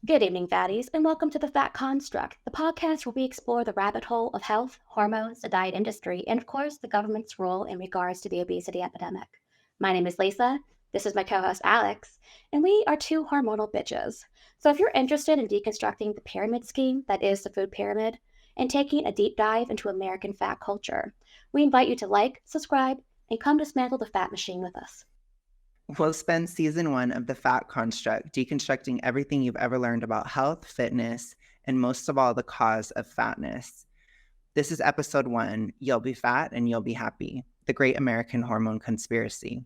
Good evening, fatties, and welcome to The Fat Construct, the podcast where we explore the rabbit hole of health, hormones, the diet industry, and of course, the government's role in regards to the obesity epidemic. My name is Lisa. This is my co host, Alex, and we are two hormonal bitches. So if you're interested in deconstructing the pyramid scheme that is the food pyramid and taking a deep dive into American fat culture, we invite you to like, subscribe, and come dismantle the fat machine with us. We'll spend season 1 of The Fat Construct deconstructing everything you've ever learned about health, fitness, and most of all, the cause of fatness. This is episode 1, You'll Be Fat and You'll Be Happy, the Great American Hormone Conspiracy.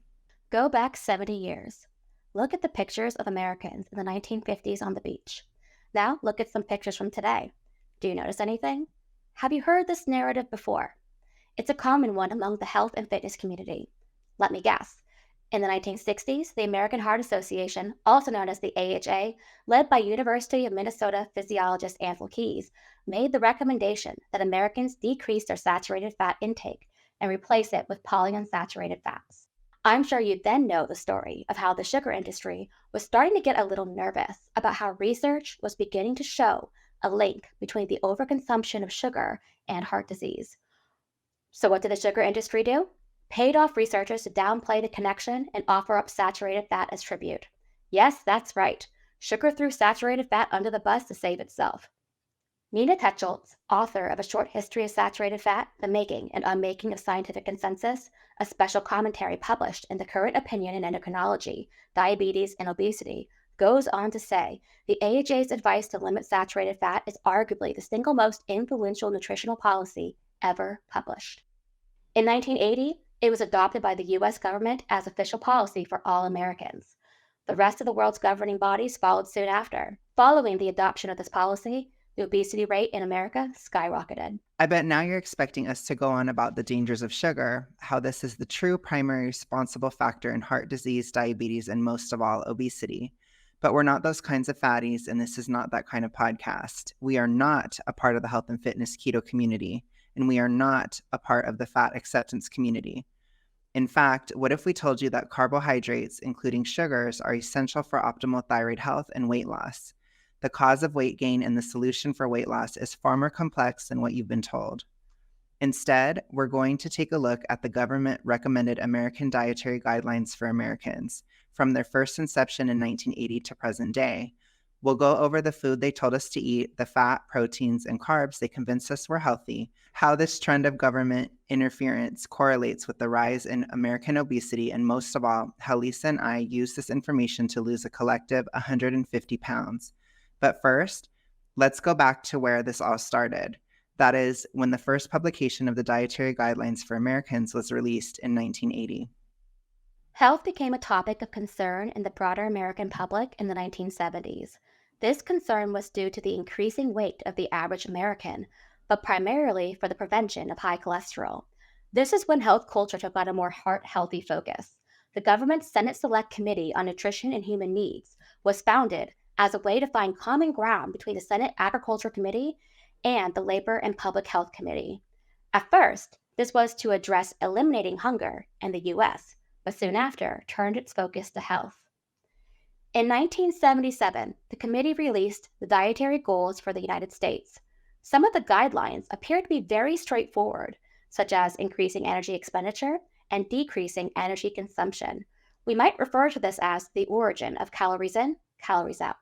Go back 70 years. Look at the pictures of Americans in the 1950s on the beach. Now look at some pictures from today. Do you notice anything? Have you heard this narrative before? It's a common one among the health and fitness community. Let me guess. In the 1960s, the American Heart Association, also known as the AHA, led by University of Minnesota physiologist Ansel Keys, made the recommendation that Americans decrease their saturated fat intake and replace it with polyunsaturated fats. I'm sure you then know the story of how the sugar industry was starting to get a little nervous about how research was beginning to show a link between the overconsumption of sugar and heart disease. So what did the sugar industry do? Paid off researchers to downplay the connection and offer up saturated fat as tribute. Yes, that's right. Sugar threw saturated fat under the bus to save itself. Nina Tetcholz, author of A Short History of Saturated Fat, The Making and Unmaking of Scientific Consensus, a special commentary published in the Current Opinion in Endocrinology, Diabetes, and Obesity, goes on to say the AHA's advice to limit saturated fat is arguably the single most influential nutritional policy ever published. In 1980, it was adopted by the U.S. government as official policy for all Americans. The rest of the world's governing bodies followed soon after. Following the adoption of this policy, the obesity rate in America skyrocketed. I bet now you're expecting us to go on about the dangers of sugar, how this is the true primary responsible factor in heart disease, diabetes, and most of all, obesity. But we're not those kinds of fatties, and this is not that kind of podcast. We are not a part of the health and fitness keto community, and we are not a part of the fat acceptance community. In fact, what if we told you that carbohydrates, including sugars, are essential for optimal thyroid health and weight loss? The cause of weight gain and the solution for weight loss is far more complex than what you've been told. Instead, we're going to take a look at the government-recommended American dietary guidelines for Americans, from their first inception in 1980 to present day. We'll go over the food they told us to eat, the fat, proteins, and carbs they convinced us were healthy, how this trend of government interference correlates with the rise in American obesity, and most of all, how Lisa and I use this information to lose a collective 150 pounds. But first, let's go back to where this all started. That is, when the first publication of the Dietary Guidelines for Americans was released in 1980. Health became a topic of concern in the broader American public in the 1970s. This concern was due to the increasing weight of the average American, but primarily for the prevention of high cholesterol. This is when health culture took on a more heart-healthy focus. The government's Senate Select Committee on Nutrition and Human Needs was founded as a way to find common ground between the Senate Agriculture Committee and the Labor and Public Health Committee. At first, this was to address eliminating hunger in the U.S., but soon after turned its focus to health. In 1977, the committee released the Dietary Goals for the United States. Some of the guidelines appear to be very straightforward, such as increasing energy expenditure and decreasing energy consumption. We might refer to this as the origin of calories in, calories out.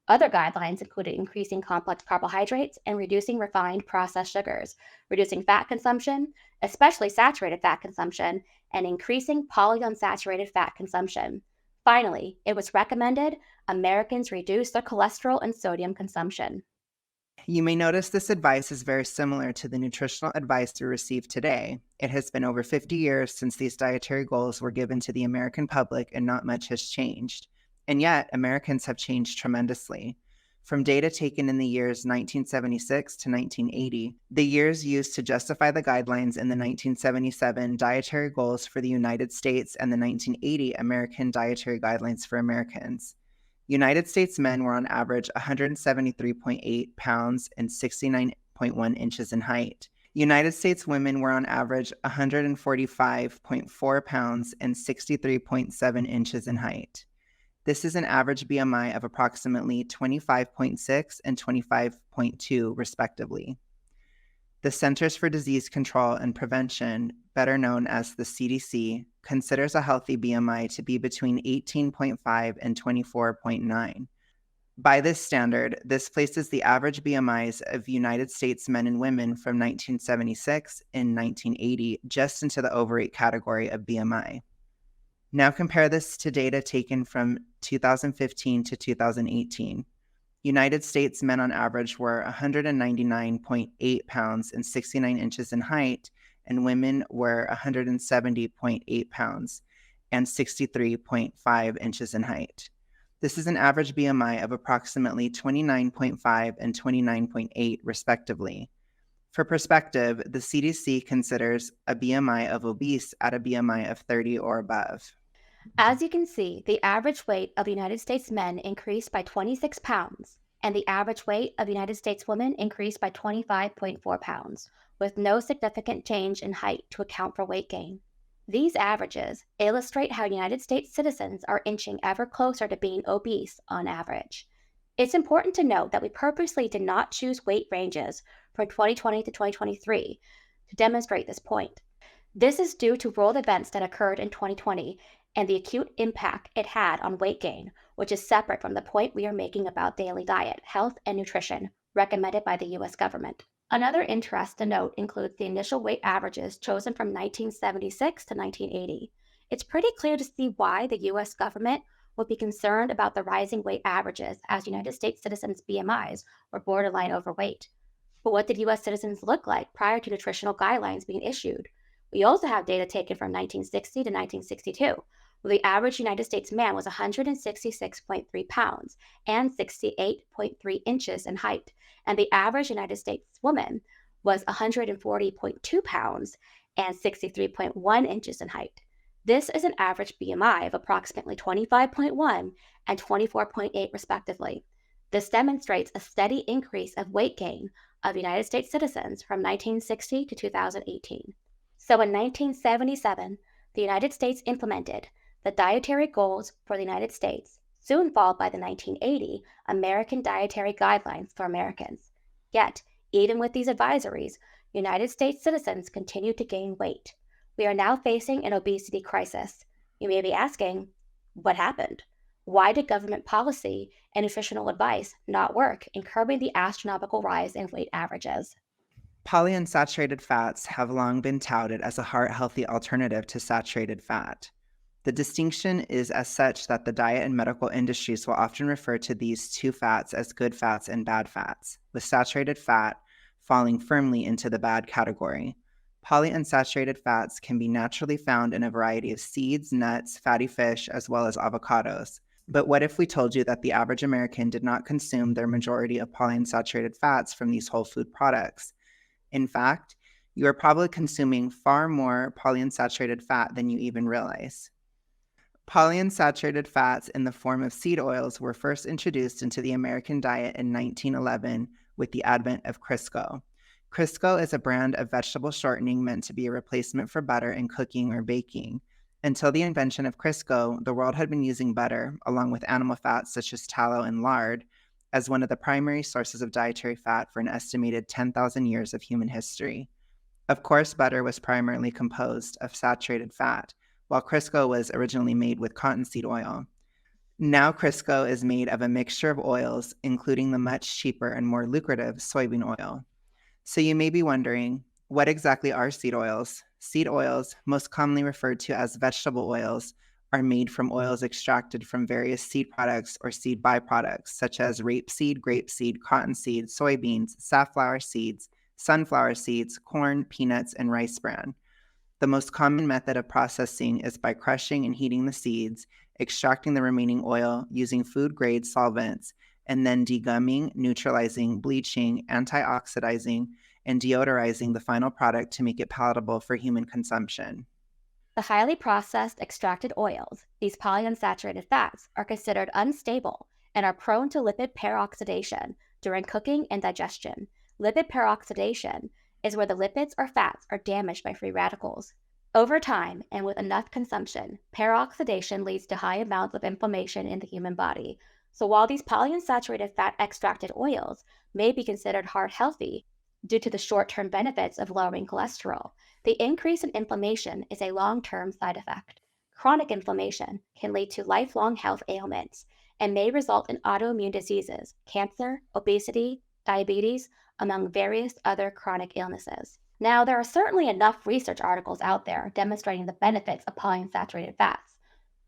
Other guidelines included increasing complex carbohydrates and reducing refined processed sugars, reducing fat consumption, especially saturated fat consumption, and increasing polyunsaturated fat consumption. Finally, it was recommended Americans reduce their cholesterol and sodium consumption. You may notice this advice is very similar to the nutritional advice we receive today. It has been over 50 years since these dietary goals were given to the American public, and not much has changed. And yet, Americans have changed tremendously. From data taken in the years 1976 to 1980, the years used to justify the guidelines in the 1977 Dietary Goals for the United States and the 1980 American Dietary Guidelines for Americans. United States men were on average 173.8 pounds and 69.1 inches in height. United States women were on average 145.4 pounds and 63.7 inches in height. This is an average BMI of approximately 25.6 and 25.2, respectively. The Centers for Disease Control and Prevention, better known as the CDC, considers a healthy BMI to be between 18.5 and 24.9. By this standard, this places the average BMIs of United States men and women from 1976 and 1980 just into the overweight category of BMI. Now compare this to data taken from 2015 to 2018. United States men on average were 199.8 pounds and 69 inches in height, and women were 170.8 pounds and 63.5 inches in height. This is an average BMI of approximately 29.5 and 29.8, respectively. For perspective, the CDC considers a BMI of obese at a BMI of 30 or above. As you can see, the average weight of United States men increased by 26 pounds, and the average weight of United States women increased by 25.4 pounds, with no significant change in height to account for weight gain. These averages illustrate how United States citizens are inching ever closer to being obese on average. It's important to note that we purposely did not choose weight ranges from 2020 to 2023 to demonstrate this point. This is due to world events that occurred in 2020 and the acute impact it had on weight gain, which is separate from the point we are making about daily diet, health, and nutrition recommended by the US government. Another interest to note includes the initial weight averages chosen from 1976 to 1980. It's pretty clear to see why the US government would be concerned about the rising weight averages as United States citizens' BMIs were borderline overweight. But what did US citizens look like prior to nutritional guidelines being issued? We also have data taken from 1960 to 1962, where the average United States man was 166.3 pounds and 68.3 inches in height, and the average United States woman was 140.2 pounds and 63.1 inches in height. This is an average BMI of approximately 25.1 and 24.8 respectively. This demonstrates a steady increase of weight gain of United States citizens from 1960 to 2018. So in 1977, the United States implemented the Dietary Goals for the United States, soon followed by the 1980 American Dietary Guidelines for Americans. Yet, even with these advisories, United States citizens continue to gain weight. We are now facing an obesity crisis. You may be asking, what happened? Why did government policy and nutritional advice not work in curbing the astronomical rise in weight averages? Polyunsaturated fats have long been touted as a heart-healthy alternative to saturated fat. The distinction is as such that the diet and medical industries will often refer to these two fats as good fats and bad fats, with saturated fat falling firmly into the bad category. Polyunsaturated fats can be naturally found in a variety of seeds, nuts, fatty fish, as well as avocados. But what if we told you that the average American did not consume their majority of polyunsaturated fats from these whole food products? In fact, you are probably consuming far more polyunsaturated fat than you even realize. Polyunsaturated fats in the form of seed oils were first introduced into the American diet in 1911 with the advent of Crisco. Crisco is a brand of vegetable shortening meant to be a replacement for butter in cooking or baking. Until the invention of Crisco, the world had been using butter, along with animal fats such as tallow and lard, as one of the primary sources of dietary fat for an estimated 10,000 years of human history. Of course, butter was primarily composed of saturated fat, while Crisco was originally made with cottonseed oil. Now Crisco is made of a mixture of oils, including the much cheaper and more lucrative soybean oil. So you may be wondering, what exactly are seed oils? Seed oils, most commonly referred to as vegetable oils, are made from oils extracted from various seed products or seed byproducts, such as rapeseed, grapeseed, cottonseed, soybeans, safflower seeds, sunflower seeds, corn, peanuts, and rice bran. The most common method of processing is by crushing and heating the seeds, extracting the remaining oil using food-grade solvents, and then degumming, neutralizing, bleaching, antioxidizing, and deodorizing the final product to make it palatable for human consumption. The highly processed extracted oils, these polyunsaturated fats, are considered unstable and are prone to lipid peroxidation during cooking and digestion. Lipid peroxidation is where the lipids or fats are damaged by free radicals. Over time, and with enough consumption, peroxidation leads to high amounts of inflammation in the human body. So while these polyunsaturated fat extracted oils may be considered heart healthy due to the short-term benefits of lowering cholesterol, the increase in inflammation is a long-term side effect. Chronic inflammation can lead to lifelong health ailments and may result in autoimmune diseases, cancer, obesity, diabetes, among various other chronic illnesses. Now, there are certainly enough research articles out there demonstrating the benefits of polyunsaturated fats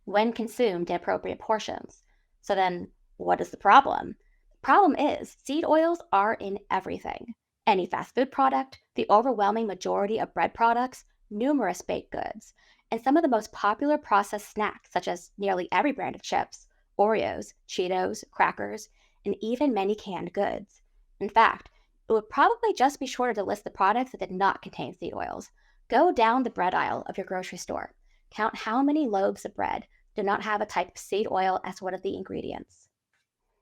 when consumed in appropriate portions. So then, what is the problem? The problem is seed oils are in everything. Any fast food product, the overwhelming majority of bread products, numerous baked goods, and some of the most popular processed snacks, such as nearly every brand of chips, Oreos, Cheetos, crackers, and even many canned goods. In fact, it would probably just be shorter to list the products that did not contain seed oils. Go down the bread aisle of your grocery store. Count how many loaves of bread do not have a type of seed oil as one of the ingredients.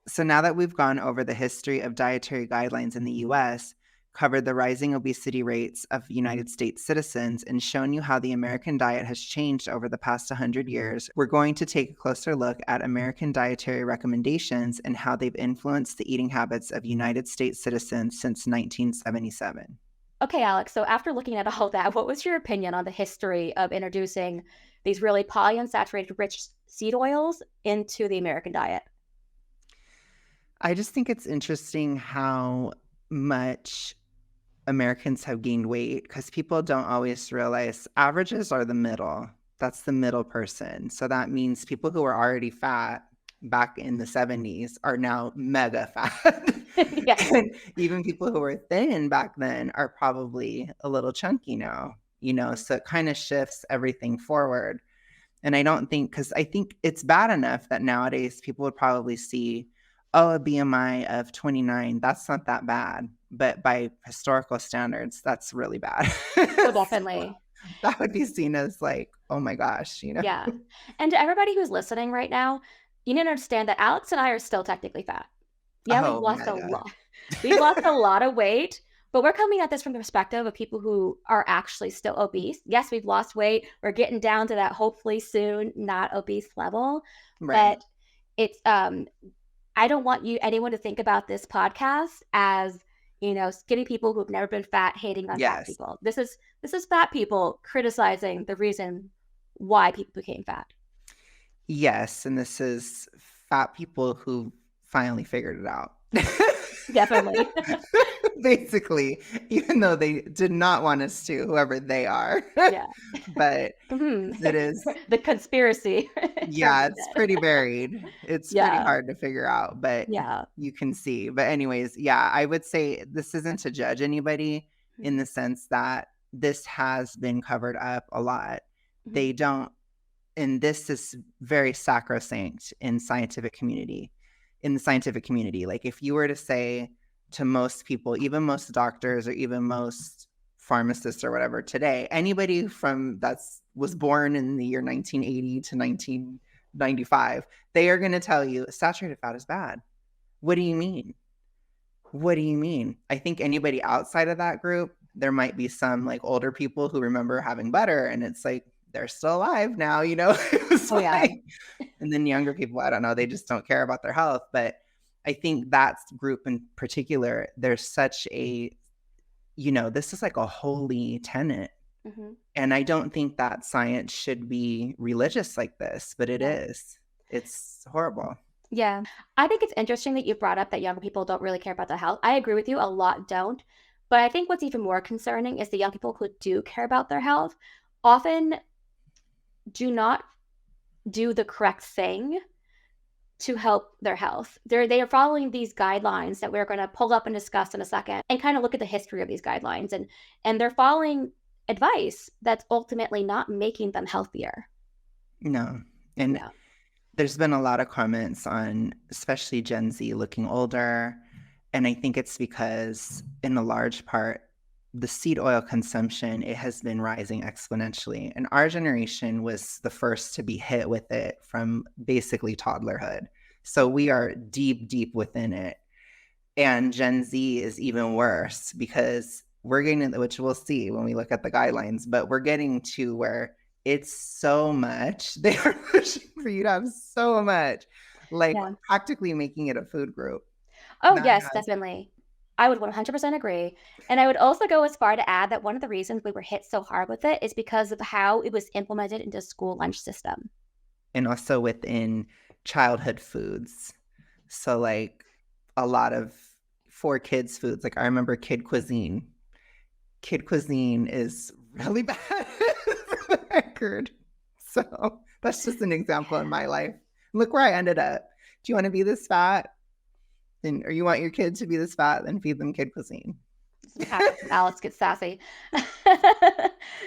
So now that we've gone over the history of dietary guidelines in the US, covered the rising obesity rates of United States citizens, and shown you how the American diet has changed over the past 100 years, we're going to take a closer look at American dietary recommendations and how they've influenced the eating habits of United States citizens since 1977. Okay, Alex, so after looking at all that, what was your opinion on the history of introducing these really polyunsaturated rich seed oils into the American diet? I just think it's interesting how much Americans have gained weight because people don't always realize averages are the middle. That's the middle person. So that means people who were already fat back in the 70s are now mega fat. Yes. And even people who were thin back then are probably a little chunky now, so it kind of shifts everything forward. And I don't think, because I think it's bad enough that nowadays people would probably see, oh, a BMI of 29, that's not that bad. But by historical standards, that's really bad. Oh, So definitely. that would be seen as like, oh my gosh, Yeah. And to everybody who's listening right now, you need to understand that Alex and I are still technically fat. Yeah, we've Oh, lost a mega. lot. We've lost a lot of weight, but we're coming at this from the perspective of people who are actually still obese. Yes, we've lost weight. We're getting down to that hopefully soon not obese level, Right. but it's I don't want anyone to think about this podcast as, skinny people who've never been fat hating on fat Yes. people. This is fat people criticizing the reason why people became fat. Yes. And this is fat people who finally figured it out. Definitely. Basically, even though they did not want us to, whoever they are. Yeah. But Mhm. it is, The conspiracy yeah, terms it's dead. pretty varied. It's pretty Yeah. hard to figure out, but Yeah. you can see. But anyways, yeah, I would say this isn't to judge anybody in the sense that this has been covered up a lot. Mhm. They don't, and this is very sacrosanct in the scientific community. Like if you were to say to most people, even most doctors or even most pharmacists or whatever today, anybody from was born in the year 1980 to 1995, they are going to tell you saturated fat is bad. What do you mean? What do you mean? I think anybody outside of that group, there might be some like older people who remember having butter and it's like they're still alive now, It's Oh, yeah. like, and then younger people, I don't know, they just don't care about their health. But I think that group in particular, there's such a, this is like a holy tenet. Mhm. And I don't think that science should be religious like this, but it Yeah. is. It's horrible. Yeah. I think it's interesting that you brought up that younger people don't really care about their health. I agree with you, a lot don't. But I think what's even more concerning is the young people who do care about their health often do not do the correct thing to help their health. They are following these guidelines that we're going to pull up and discuss in a second and kind of look at the history of these guidelines and they're following advice that's ultimately not making them healthier. No. And Yeah. there's been a lot of comments on especially Gen Z looking older. And I think it's because in a large part, the seed oil consumption, it has been rising exponentially. And our generation was the first to be hit with it from basically toddlerhood. So we are deep, deep within it. And Gen Z is even worse because we're getting, which we'll see when we look at the guidelines, but we're getting to where it's so much. They are pushing for you to have so much, like Yeah. practically making it a food group Oh, that yes, has, definitely. I would 100% agree. And I would also go as far to add that one of the reasons we were hit so hard with it is because of how it was implemented into school lunch system. and also within childhood foods. So like a lot of for kids foods, like I remember kid cuisine. Kid cuisine is really bad for the record. So that's just an example in my life. Look where I ended up. Do you want to be this fat? Then, or you want your kid to be this fat? Then feed them kid cuisine. This is what happens when Alex gets sassy.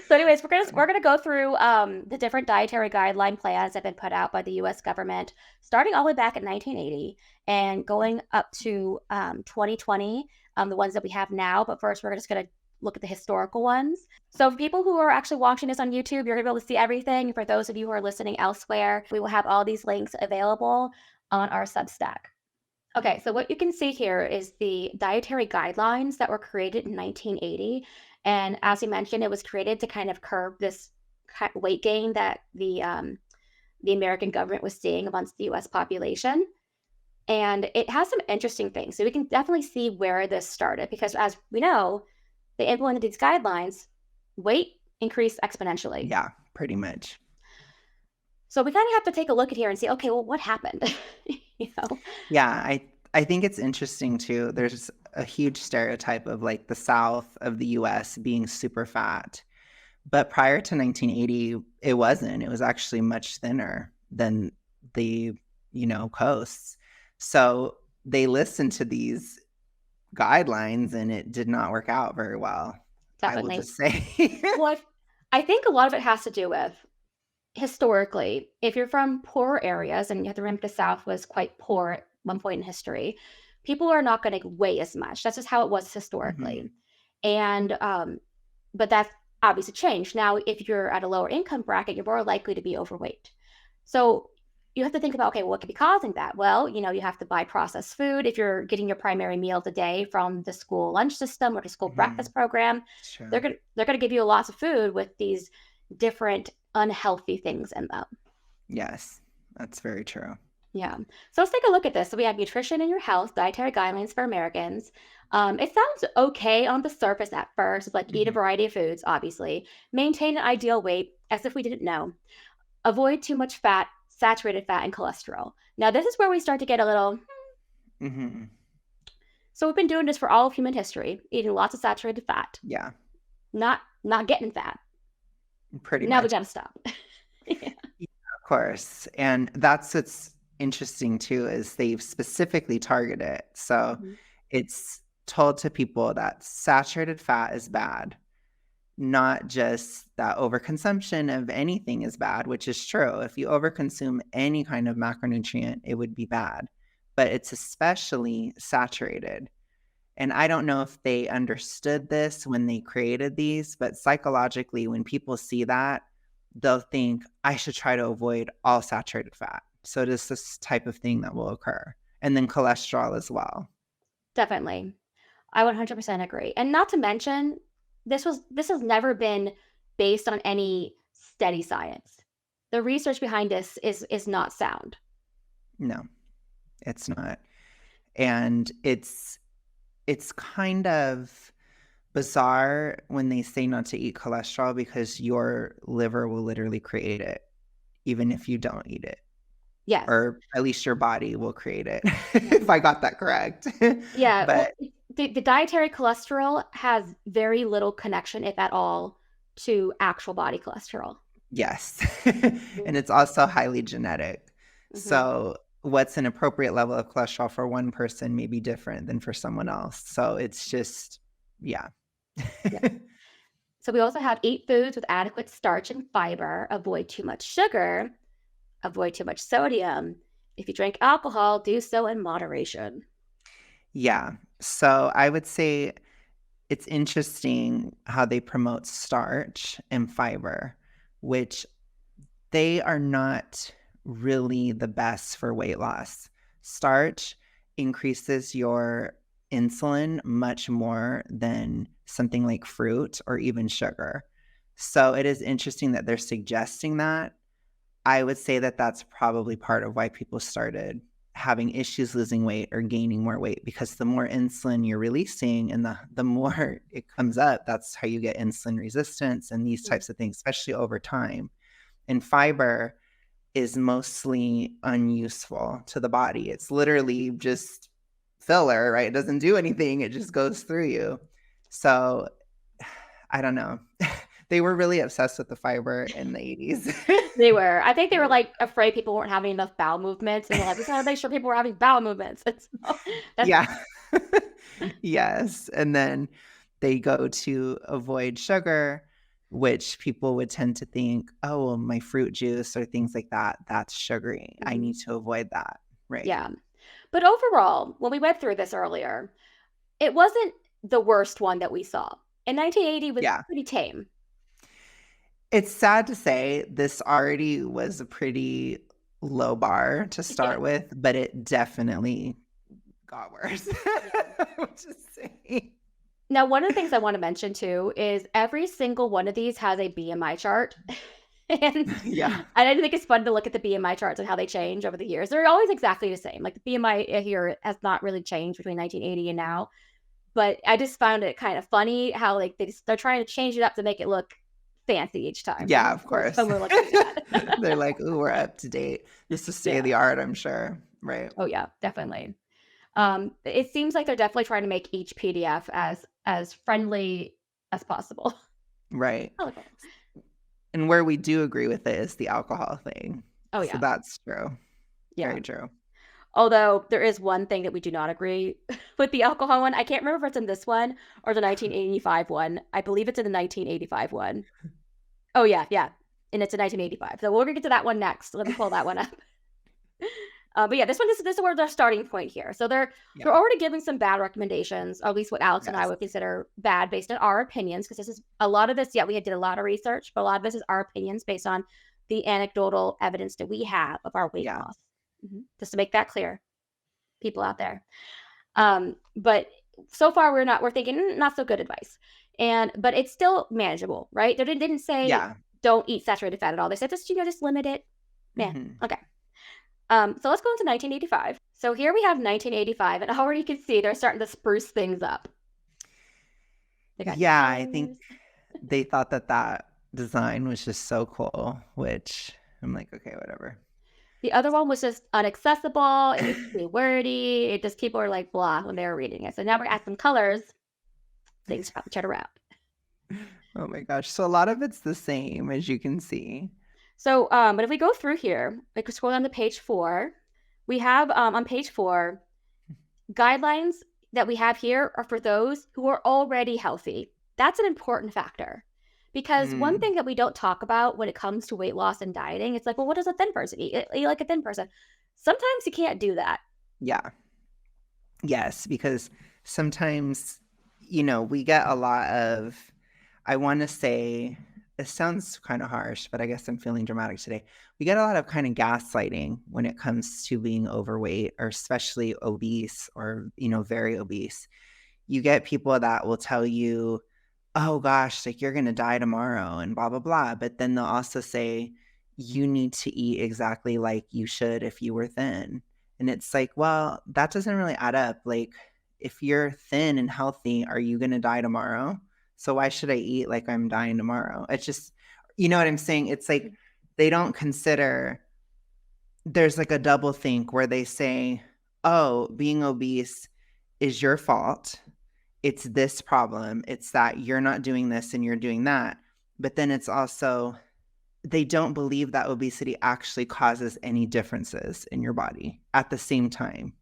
So, anyways, we're gonna go through the different dietary guideline plans that have been put out by the U.S. government, starting all the way back in 1980 and going up to 2020, the ones that we have now. But first, we're just gonna look at the historical ones. So, for people who are actually watching this on YouTube, you're gonna be able to see everything. For those of you who are listening elsewhere, we will have all these links available on our Substack. Okay, so what you can see here is the dietary guidelines that were created in 1980. And as you mentioned, it was created to kind of curb this weight gain that the American government was seeing amongst the US population. And it has some interesting things. So we can definitely see where this started because, as we know, they implemented these guidelines, weight increased exponentially. Yeah, pretty much. So we kind of have to take a look at here and see, okay, well, what happened? you know? Yeah, I think it's interesting too. There's a huge stereotype of like the South of the US being super fat. But prior to 1980, it wasn't. It was actually much thinner than the, coasts. So they listened to these guidelines and it did not work out very well. I will Definitely. just say. Well, I think a lot of it has to do with historically, if you're from poor areas, and you have to remember the South was quite poor at one point in history, people are not going to weigh as much. That's just how it was Mhm. historically. And, but that's obviously changed. Now, if you're at a lower income bracket, you're more likely to be overweight. So you have to think about, okay, well, what could be causing that? Well, you have to buy processed food. If you're getting your primary meal of the day from the school lunch system or the school Mhm. breakfast program, It's they're true. gonna they're gonna give you lots of food with these different unhealthy things in them. Yes, that's very true. Yeah. So let's take a look at this. So we have nutrition in your health, dietary guidelines for Americans. It sounds okay on the surface at first, like eat a Mhm. variety of foods, obviously, maintain an ideal weight, as if we didn't know, avoid too much fat, saturated fat, and cholesterol. Now, this is where we start to get a little. Mhm. So we've been doing this for all of human history, eating lots of saturated fat, Yeah, not getting fat. pretty Now we much. got to stop. Yeah. Yeah, of course. And that's what's interesting too is they've specifically targeted it. So Mhm. it's told to people that saturated fat is bad, not just that overconsumption of anything is bad, which is true. If you overconsume any kind of macronutrient, it would be bad, but it's especially saturated. And I don't know if they understood this when they created these, but psychologically, when people see that, they'll think, I should try to avoid all saturated fat. So it is this type of thing that will occur. And then cholesterol as well. Definitely. I 100% agree. And not to mention, this has never been based on any steady science. The research behind this is not sound. No, it's not. And it's kind of bizarre when they say not to eat cholesterol because your liver will literally create it, even if you don't eat it. Yes. Or at least your body will create it, Yeah. if I got that correct. Yeah. Well, But the dietary cholesterol has very little connection, if at all, to actual body cholesterol. yes, and it's also highly genetic. Mm-hmm. So what's an appropriate level of cholesterol for one person may be different than for someone else. So it's just, yeah. Yeah. So we also have eat foods with adequate starch and fiber, avoid too much sugar, avoid too much sodium. If you drink alcohol, do so in moderation. Yeah. So I would say it's interesting how they promote starch and fiber, which they are not really the best for weight loss. Starch increases your insulin much more than something like fruit or even sugar. So it is interesting that they're suggesting that. I would say that that's probably part of why people started having issues losing weight or gaining more weight, because the more insulin you're releasing and the more it comes up, that's how you get insulin resistance and these types of things, especially over time. And fiber is mostly unuseful to the body. It's literally just filler, right? It doesn't do anything. It just goes through you. So I don't know. They were really obsessed with the fiber in the 80s. They were. I think they were, like, afraid people weren't having enough bowel movements, and they're like, "We gotta make sure people were having bowel movements." And so that's Yeah. Yes. And then they go to avoid sugar, which people would tend to think, oh, well, my fruit juice or things like that, that's sugary. I mhm, need to avoid that. Right. yeah. But overall, when we went through this earlier, it wasn't the worst one that we saw. In 1980 was Yeah. pretty tame. It's sad to say this already was a pretty low bar to Yeah, start with, but it definitely got worse. yeah. I'm just saying. Now, one of the things I wanna mention too is every single one of these has a BMI chart, and Yeah. I think it's fun to look at the BMI charts and how they change over the years. They're always exactly the same, like, the BMI here has not really changed between 1980 and now, but I just found it kind of funny how, like, they're trying to change it up to make it look fancy each time Yeah, of when course. we're looking at that. They're like, "Ooh, we're up to date." Just to stay Yeah. the art, I'm sure. Right. Oh, yeah, definitely. It seems like they're definitely trying to make each PDF as friendly as possible. Right. Oh, cool. And where we do agree with it is the alcohol thing. Oh, So yeah. that's true. Yeah. Very true. Although there is one thing that we do not agree with the alcohol one. I can't remember if it's in this one or the 1985 one. I believe it's in the 1985 one. Oh, yeah, yeah, and it's in 1985. So we're gonna get to that one next. Let me pull that one up. But yeah, this is where their starting point here. So Yeah. they're already giving some bad recommendations, or at least what Alex and I Yes. would consider bad based on our opinions, because this is a lot of this. Yeah, we did a lot of research, but a lot of this is our opinions based on the anecdotal evidence that we have of our weight Yeah. loss. Just to make that clear, people out there. But so far we're thinking not so good advice, but it's still manageable, right? They didn't say Yeah. don't eat saturated fat at all. They said just limit it. Yeah, Mhm. okay. So let's go into 1985. So here we have 1985, and already you can see they're starting to spruce things up. They got new Yeah, I think colors. they thought that that design was just so cool, which I'm like, "Okay, whatever." The other one was just unaccessible. It was too wordy. It just people are like blah when they were reading it. So now we're at some colors. Things turn around. Oh my gosh. So a lot of it's the same, as you can see. So, but if we go through here, like scroll down to page 4, we have on page 4 guidelines that we have here are for those who are already healthy. That's an important factor because one Mm, thing that we don't talk about when it comes to weight loss and dieting, it's like, well, what does a thin person eat? Eat like a thin person. Sometimes you can't do that. yeah. Yes, because sometimes, we get a lot of, I want to say, it sounds kind of harsh, but I guess I'm feeling dramatic today. We get a lot of kind of gaslighting when it comes to being overweight or especially obese or, very obese. You get people that will tell you, oh gosh, like you're going to die tomorrow and blah, blah, blah. But then they'll also say, you need to eat exactly like you should if you were thin. And it's like, well, that doesn't really add up. Like, if you're thin and healthy, are you going to die tomorrow? So why should I eat like I'm dying tomorrow? It's just, you know what I'm saying? It's like they don't consider, there's like a double think where they say, oh, being obese is your fault. It's this problem. It's that you're not doing this and you're doing that. But then it's also, they don't believe that obesity actually causes any differences in your body at the same time.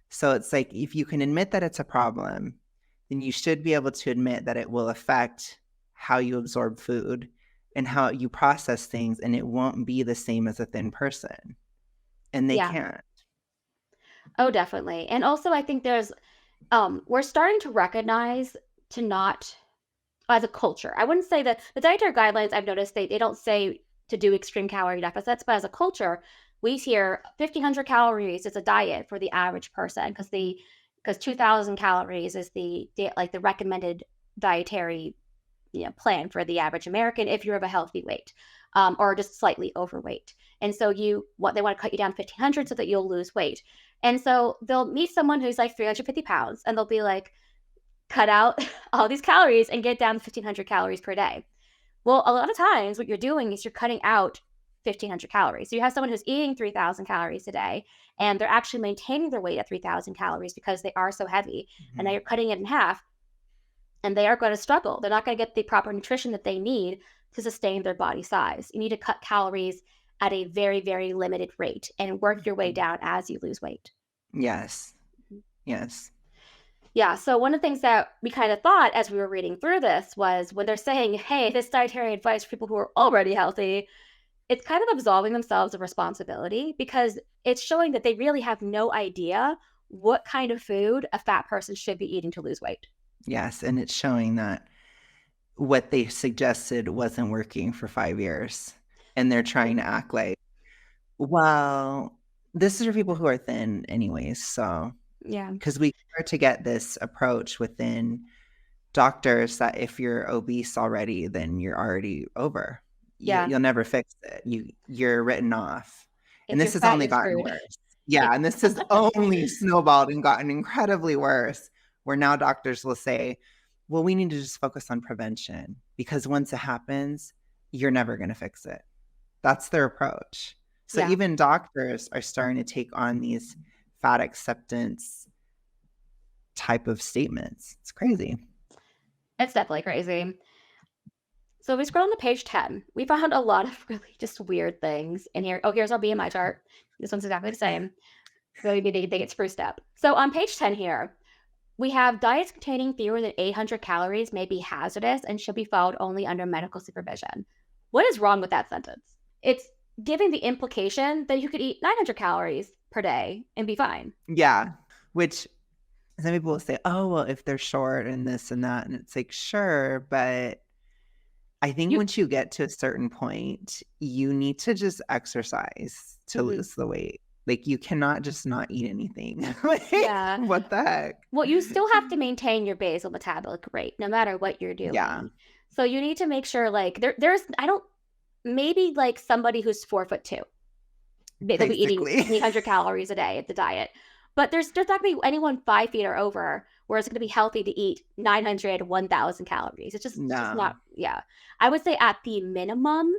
So it's like, if you can admit that it's a problem, then you should be able to admit that it will affect how you absorb food and how you process things, and it won't be the same as a thin person. And they Yeah. can't. Oh, definitely. And also, I think we're starting to recognize to not as a culture. I wouldn't say that the dietary guidelines I've noticed they don't say to do extreme calorie deficits, but as a culture, we hear 1,500 calories is a diet for the average person because 2,000 calories is like the recommended dietary plan for the average American if you're of a healthy weight, or just slightly overweight. And so they want to cut you down 1,500 so that you'll lose weight. And so they'll meet someone who's like 350 pounds and they'll be like, cut out all these calories and get down to 1,500 calories per day. Well, a lot of times what you're doing is you're cutting out 1,500 calories. So you have someone who's eating 3,000 calories a day and they're actually maintaining their weight at 3,000 calories because they are so heavy. And now you're cutting it in half and they are going to struggle. They're not going to get the proper nutrition that they need to sustain their body size. You need to cut calories at a very, very limited rate and work your way down as you lose weight. Yes. Yes. Yeah. So one of the things that we kind of thought as we were reading through this was when they're saying, hey, this dietary advice for people who are already healthy, it's kind of absolving themselves of responsibility because it's showing that they really have no idea what kind of food a fat person should be eating to lose weight. Yes. And it's showing that what they suggested wasn't working for 5 years. And they're trying to act like, well, this is for people who are thin anyways. So, yeah, because we start to get this approach within doctors that if you're obese already, then you're already over. Yeah. You'll never fix it. You're written off. If And this you're has fat, only you're gotten screwed. worse. Yeah. And this has only snowballed and gotten incredibly worse, where now doctors will say, well, we need to just focus on prevention because once it happens, you're never going to fix it. That's their approach. So Yeah. even doctors are starting to take on these fat acceptance type of statements. It's crazy. It's definitely crazy. So we scroll on to page 10. We found a lot of really just weird things in here. Oh, here's our BMI chart. This one's exactly the same. Maybe they get spruced up. So on page 10 here, we have diets containing fewer than 800 calories may be hazardous and should be followed only under medical supervision. What is wrong with that sentence? It's giving the implication that you could eat 900 calories per day and be fine. Yeah, which some people will say, oh, well, if they're short and this and that. And it's like, sure, but I think once you get to a certain point, you need to just exercise to lose the weight. Like, you cannot just not eat anything. Yeah. What the heck? Well, you still have to maintain your basal metabolic rate no matter what you're doing. Yeah. So you need to make sure, like, maybe like somebody who's 4'2", they'll be eating 800 calories a day at the diet. But there's not going to be anyone 5 feet or over where it's going to be healthy to eat 900, 1,000 calories. It's just not, yeah. I would say at the minimum,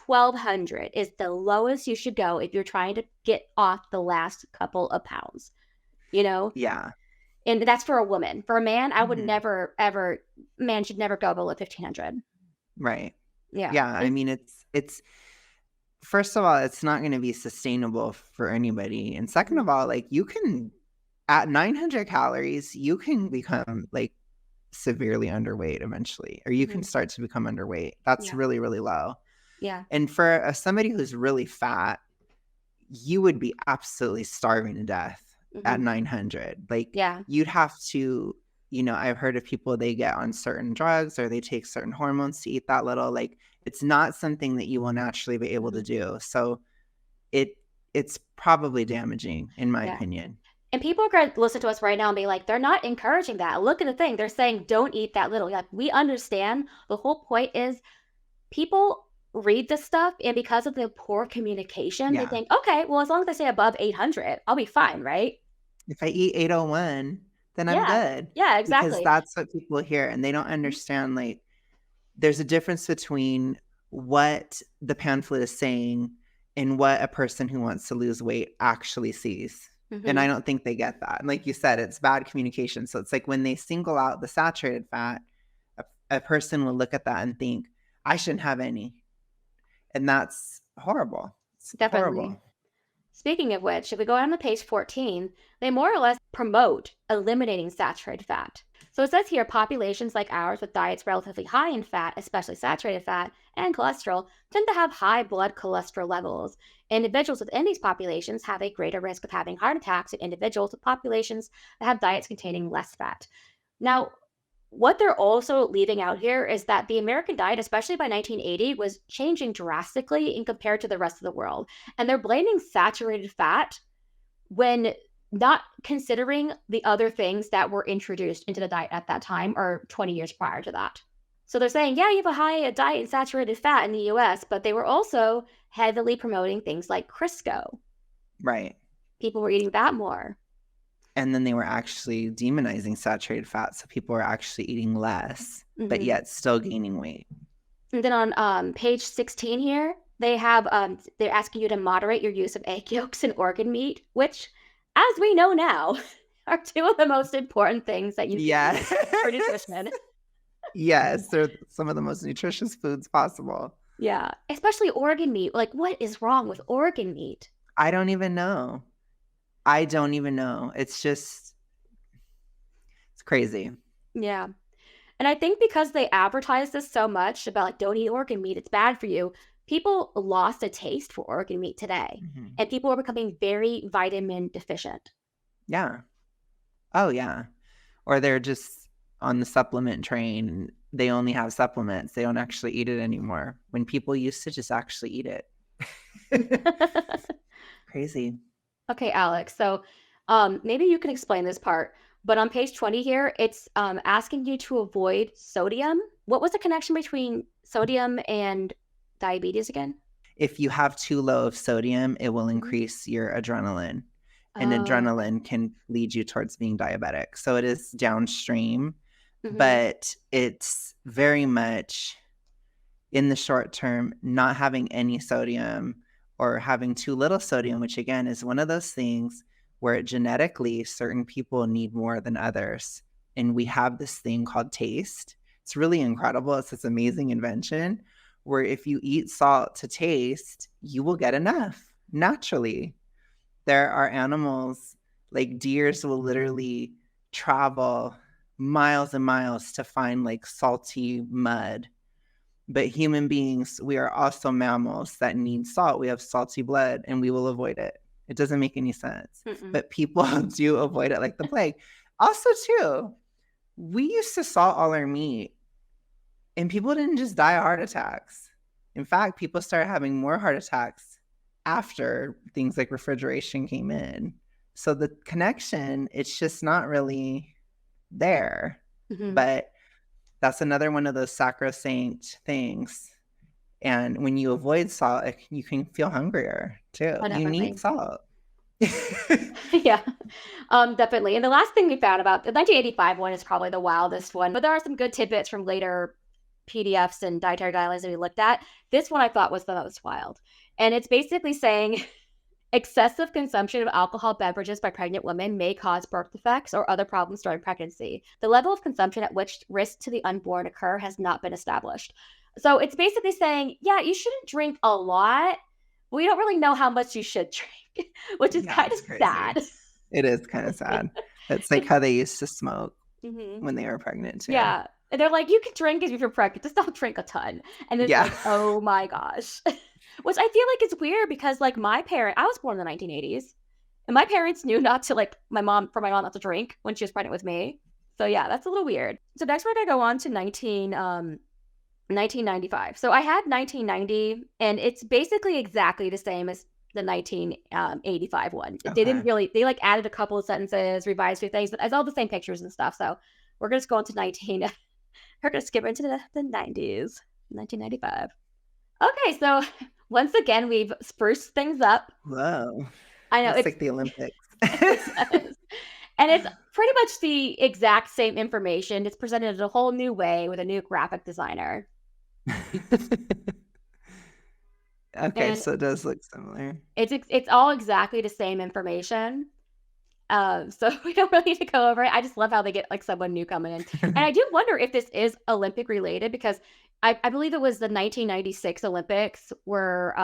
1,200 is the lowest you should go if you're trying to get off the last couple of pounds, Yeah. And that's for a woman. For a man, I would never, ever, man should never go below 1,500. Right. Yeah. Yeah. I mean, it's first of all, it's not going to be sustainable for anybody. And second of all, like at 900 calories, you can become like severely underweight eventually, or you can start to become underweight. That's really, really low. Yeah. And for somebody who's really fat, you would be absolutely starving to death at 900. Like, you'd have to, I've heard of people, they get on certain drugs or they take certain hormones to eat that little. Like, it's not something that you will naturally be able to do. So it's probably damaging, in my opinion. And people are going to listen to us right now and be like, they're not encouraging that. Look at the thing. They're saying, don't eat that little. Like, we understand. The whole point is people read this stuff, and because of the poor communication, they think, okay, well, as long as I say above 800, I'll be fine, right? If I eat 801, then I'm good. Yeah, exactly. Because that's what people hear, and they don't understand, like, there's a difference between what the pamphlet is saying and what a person who wants to lose weight actually sees. And I don't think they get that. And like you said, it's bad communication. So it's like when they single out the saturated fat, a person will look at that and think, I shouldn't have any. And that's horrible. It's definitely horrible. Speaking of which, if we go down to page 14, they more or less promote eliminating saturated fat. So it says here, populations like ours with diets relatively high in fat, especially saturated fat, and cholesterol, tend to have high blood cholesterol levels. Individuals within these populations have a greater risk of having heart attacks than individuals with populations that have diets containing less fat. Now, what they're also leaving out here is that the American diet, especially by 1980, was changing drastically in compared to the rest of the world. And they're blaming saturated fat when not considering the other things that were introduced into the diet at that time or 20 years prior to that. So they're saying, yeah, you have a high diet in saturated fat in the US, but they were also heavily promoting things like Crisco. Right. People were eating that more. And then they were actually demonizing saturated fat. So people were actually eating less, but yet still gaining weight. And then on page 16 here, they have they're asking you to moderate your use of egg yolks and organ meat, which, as we know now, are two of the most important things that you can eat for nutrition. Yes, they're some of the most nutritious foods possible. Yeah, especially organ meat. Like, what is wrong with organ meat? I don't even know. It's just, it's crazy. Yeah. And I think because they advertise this so much about like, don't eat organ meat, it's bad for you, people lost a taste for organ meat today. And people are becoming very vitamin deficient. Yeah. Oh, yeah. Or they're just on the supplement train. They only have supplements. They don't actually eat it anymore. When people used to just actually eat it. Crazy. Okay, Alex. So maybe you can explain this part. But on page 20 here, it's asking you to avoid sodium. What was the connection between sodium and diabetes again? If you have too low of sodium, it will increase your adrenaline. And adrenaline can lead you towards being diabetic. So it is downstream, but it's very much in the short term, not having any sodium or having too little sodium, which again is one of those things where genetically certain people need more than others. And we have this thing called taste. It's really incredible. It's this amazing invention where if you eat salt to taste, you will get enough naturally. There are animals like deers will literally travel miles and miles to find like salty mud. But human beings, we are also mammals that need salt. We have salty blood and we will avoid it. It doesn't make any sense. But people do avoid it like the plague. Also, too, we used to salt all our meat and people didn't just die of heart attacks. In fact, people started having more heart attacks after things like refrigeration came in. So the connection, it's just not really there. But that's another one of those sacrosanct things. And when you avoid salt, you can feel hungrier too. You need salt. Yeah, definitely. And the last thing we found about the 1985 one is probably the wildest one, but there are some good tidbits from later PDFs and dietary guidelines that we looked at. This one I thought was the most wild. And it's basically saying excessive consumption of alcohol beverages by pregnant women may cause birth defects or other problems during pregnancy. The level of consumption at which risks to the unborn occur has not been established. So it's basically saying, yeah, you shouldn't drink a lot. We don't really know how much you should drink, which is kind of sad. It is kind of sad. It's like how they used to smoke when they were pregnant too. Yeah. And they're like, you can drink if you're pregnant, just don't drink a ton. And it's like, oh my gosh. Which I feel like it's weird because like I was born in the 1980s and my parents knew not to for my mom not to drink when she was pregnant with me. So yeah, that's a little weird. So next we're going to go on to 1995. So I had 1990 and it's basically exactly the same as the 1985 one. Okay. They didn't really, they like added a couple of sentences, revised a few things, but it's all the same pictures and stuff. So we're going to go into we're going to skip into the 90s, 1995. Okay, so once again, we've spruced things up. Whoa. I know. It's like the Olympics. And it's pretty much the exact same information. It's presented in a whole new way with a new graphic designer. Okay, and so it does look similar. It's all exactly the same information. So we don't really need to go over it. I just love how they get like someone new coming in. And I do wonder if this is Olympic related because I believe it was the 1996 Olympics were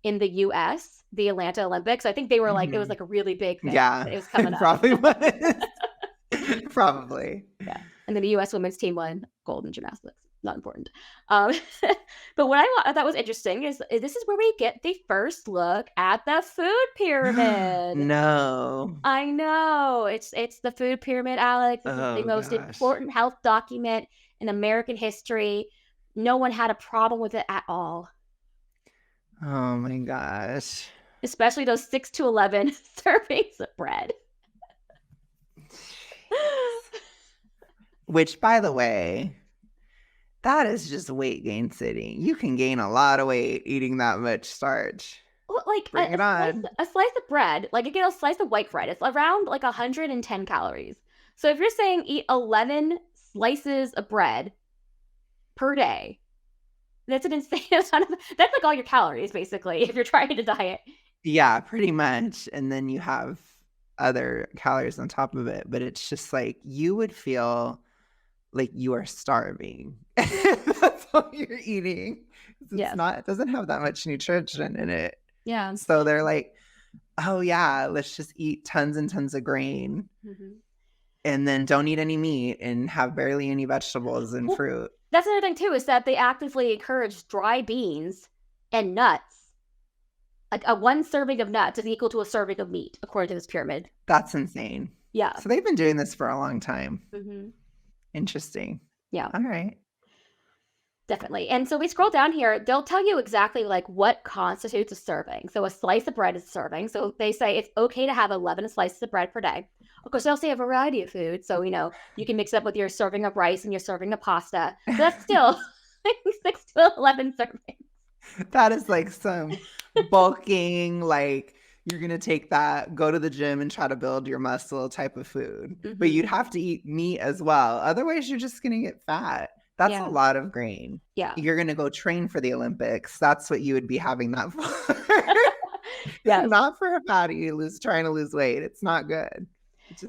in the US, the Atlanta Olympics. I think they were like, it was like a really big thing. Yeah, it was coming up. Probably was. Probably. Yeah. And then the US women's team won gold in gymnastics. Not important. But what I thought was interesting is this is where we get the first look at the food pyramid. No. I know. It's the food pyramid, Alex. This is the most important health document in American history. No one had a problem with it at all. Oh my gosh. especially those 6 to 11 servings of bread. Which, by the way, that is just weight gain city. You can gain a lot of weight eating that much starch. Well, like Bring it on. a slice of bread, like you get a slice of white bread, it's around like 110 calories. So if you're saying eat 11 slices of bread per day, that's an insane amount of, that's like all your calories basically if you're trying to diet. Yeah, pretty much. And then you have other calories on top of it. But it's just like you would feel like you are starving. That's all you're eating. Yes. It doesn't have that much nutrition in it. Yeah. So they're like, oh yeah, let's just eat tons and tons of grain. Mm-hmm. And then don't eat any meat and have barely any vegetables and Well, fruit. that's another thing too, is that they actively encourage dry beans and nuts. Like a 1 serving of nuts is equal to a serving of meat, according to this pyramid. That's insane. Yeah. So they've been doing this for a long time. Mm-hmm. Interesting. Yeah. All right. Definitely. And so we scroll down here, they'll tell you exactly like what constitutes a serving. So a slice of bread is a serving. So they say it's okay to have 11 slices of bread per day. Of course, they'll say a variety of food. So, you can mix it up with your serving of rice and your serving of pasta. So that's still 6 to 11 servings. That is like some bulking, like you're going to take that, go to the gym and try to build your muscle type of food. Mm-hmm. But you'd have to eat meat as well. Otherwise, you're just going to get fat. That's a lot of grain. Yeah. You're going to go train for the Olympics. That's what you would be having that for. Yeah. Not for a fatty trying to lose weight. It's not good.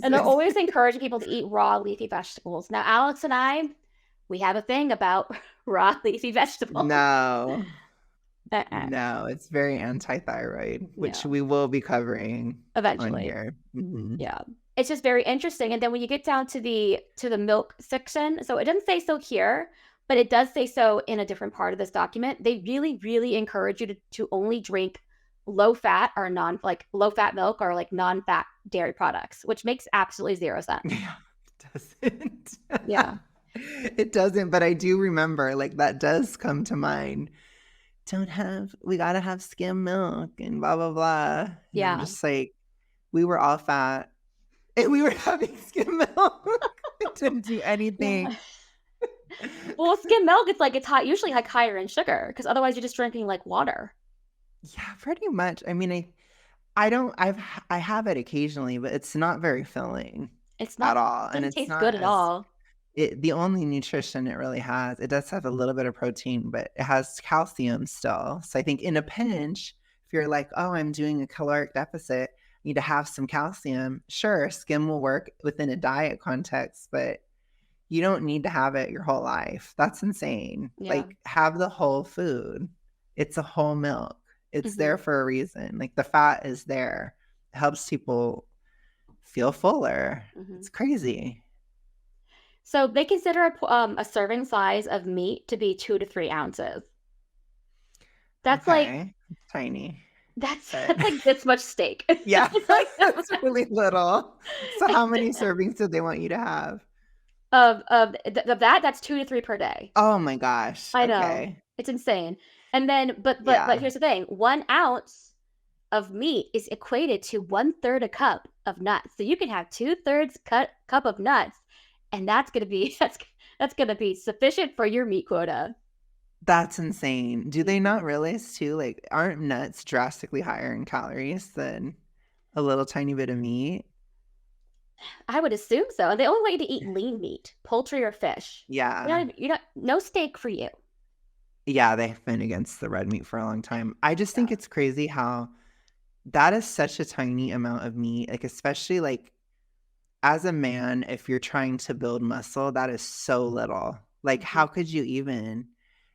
And they're always encouraging people to eat raw leafy vegetables. Now, Alex and I, we have a thing about raw leafy vegetables. No. No, it's very anti-thyroid, which we will be covering eventually. On here. Mm-hmm. Yeah. It's just very interesting. And then when you get down to the milk section, so it doesn't say so here, but it does say so in a different part of this document. They really, really encourage you to only drink low fat or low fat milk or like non-fat dairy products, which makes absolutely 0 sense. Yeah, it doesn't. Yeah. It doesn't, but I do remember like that does come to mind. We gotta have skim milk and blah blah blah. And yeah. I'm just like, we were all fat and we were having skim milk. It didn't do anything. Yeah. Well, skim milk, it's hot, usually like higher in sugar because otherwise you're just drinking like water. Yeah, pretty much. I mean, I have it occasionally, but it's not very filling. It's not at all, and it's not good at all. The only nutrition it really has, it does have a little bit of protein, but it has calcium still. So I think in a pinch, if you're like, oh, I'm doing a caloric deficit, I need to have some calcium. Sure, skim will work within a diet context, but you don't need to have it your whole life. That's insane. Yeah. Like, have the whole food. It's a whole milk. It's there for a reason. Like, the fat is there. It helps people feel fuller. It's crazy. So they consider a serving size of meat to be 2 to 3 ounces. That's like tiny. That's like this much steak. Yeah, that's really little. So how many servings did they want you to have? Of that, that's 2 to 3 per day. Oh my gosh. I know. It's insane. And then, but here's the thing: 1 ounce of meat is equated to 1/3 a cup of nuts. So you can have 2/3 cup of nuts, and that's gonna be sufficient for your meat quota. That's insane. Do they not realize too? Like, aren't nuts drastically higher in calories than a little tiny bit of meat? I would assume so. And they only want you to eat lean meat, poultry or fish. Yeah. No steak for you. Yeah, they've been against the red meat for a long time. I just think it's crazy how that is such a tiny amount of meat. Like, especially like as a man, if you're trying to build muscle, that is so little. Like, how could you even?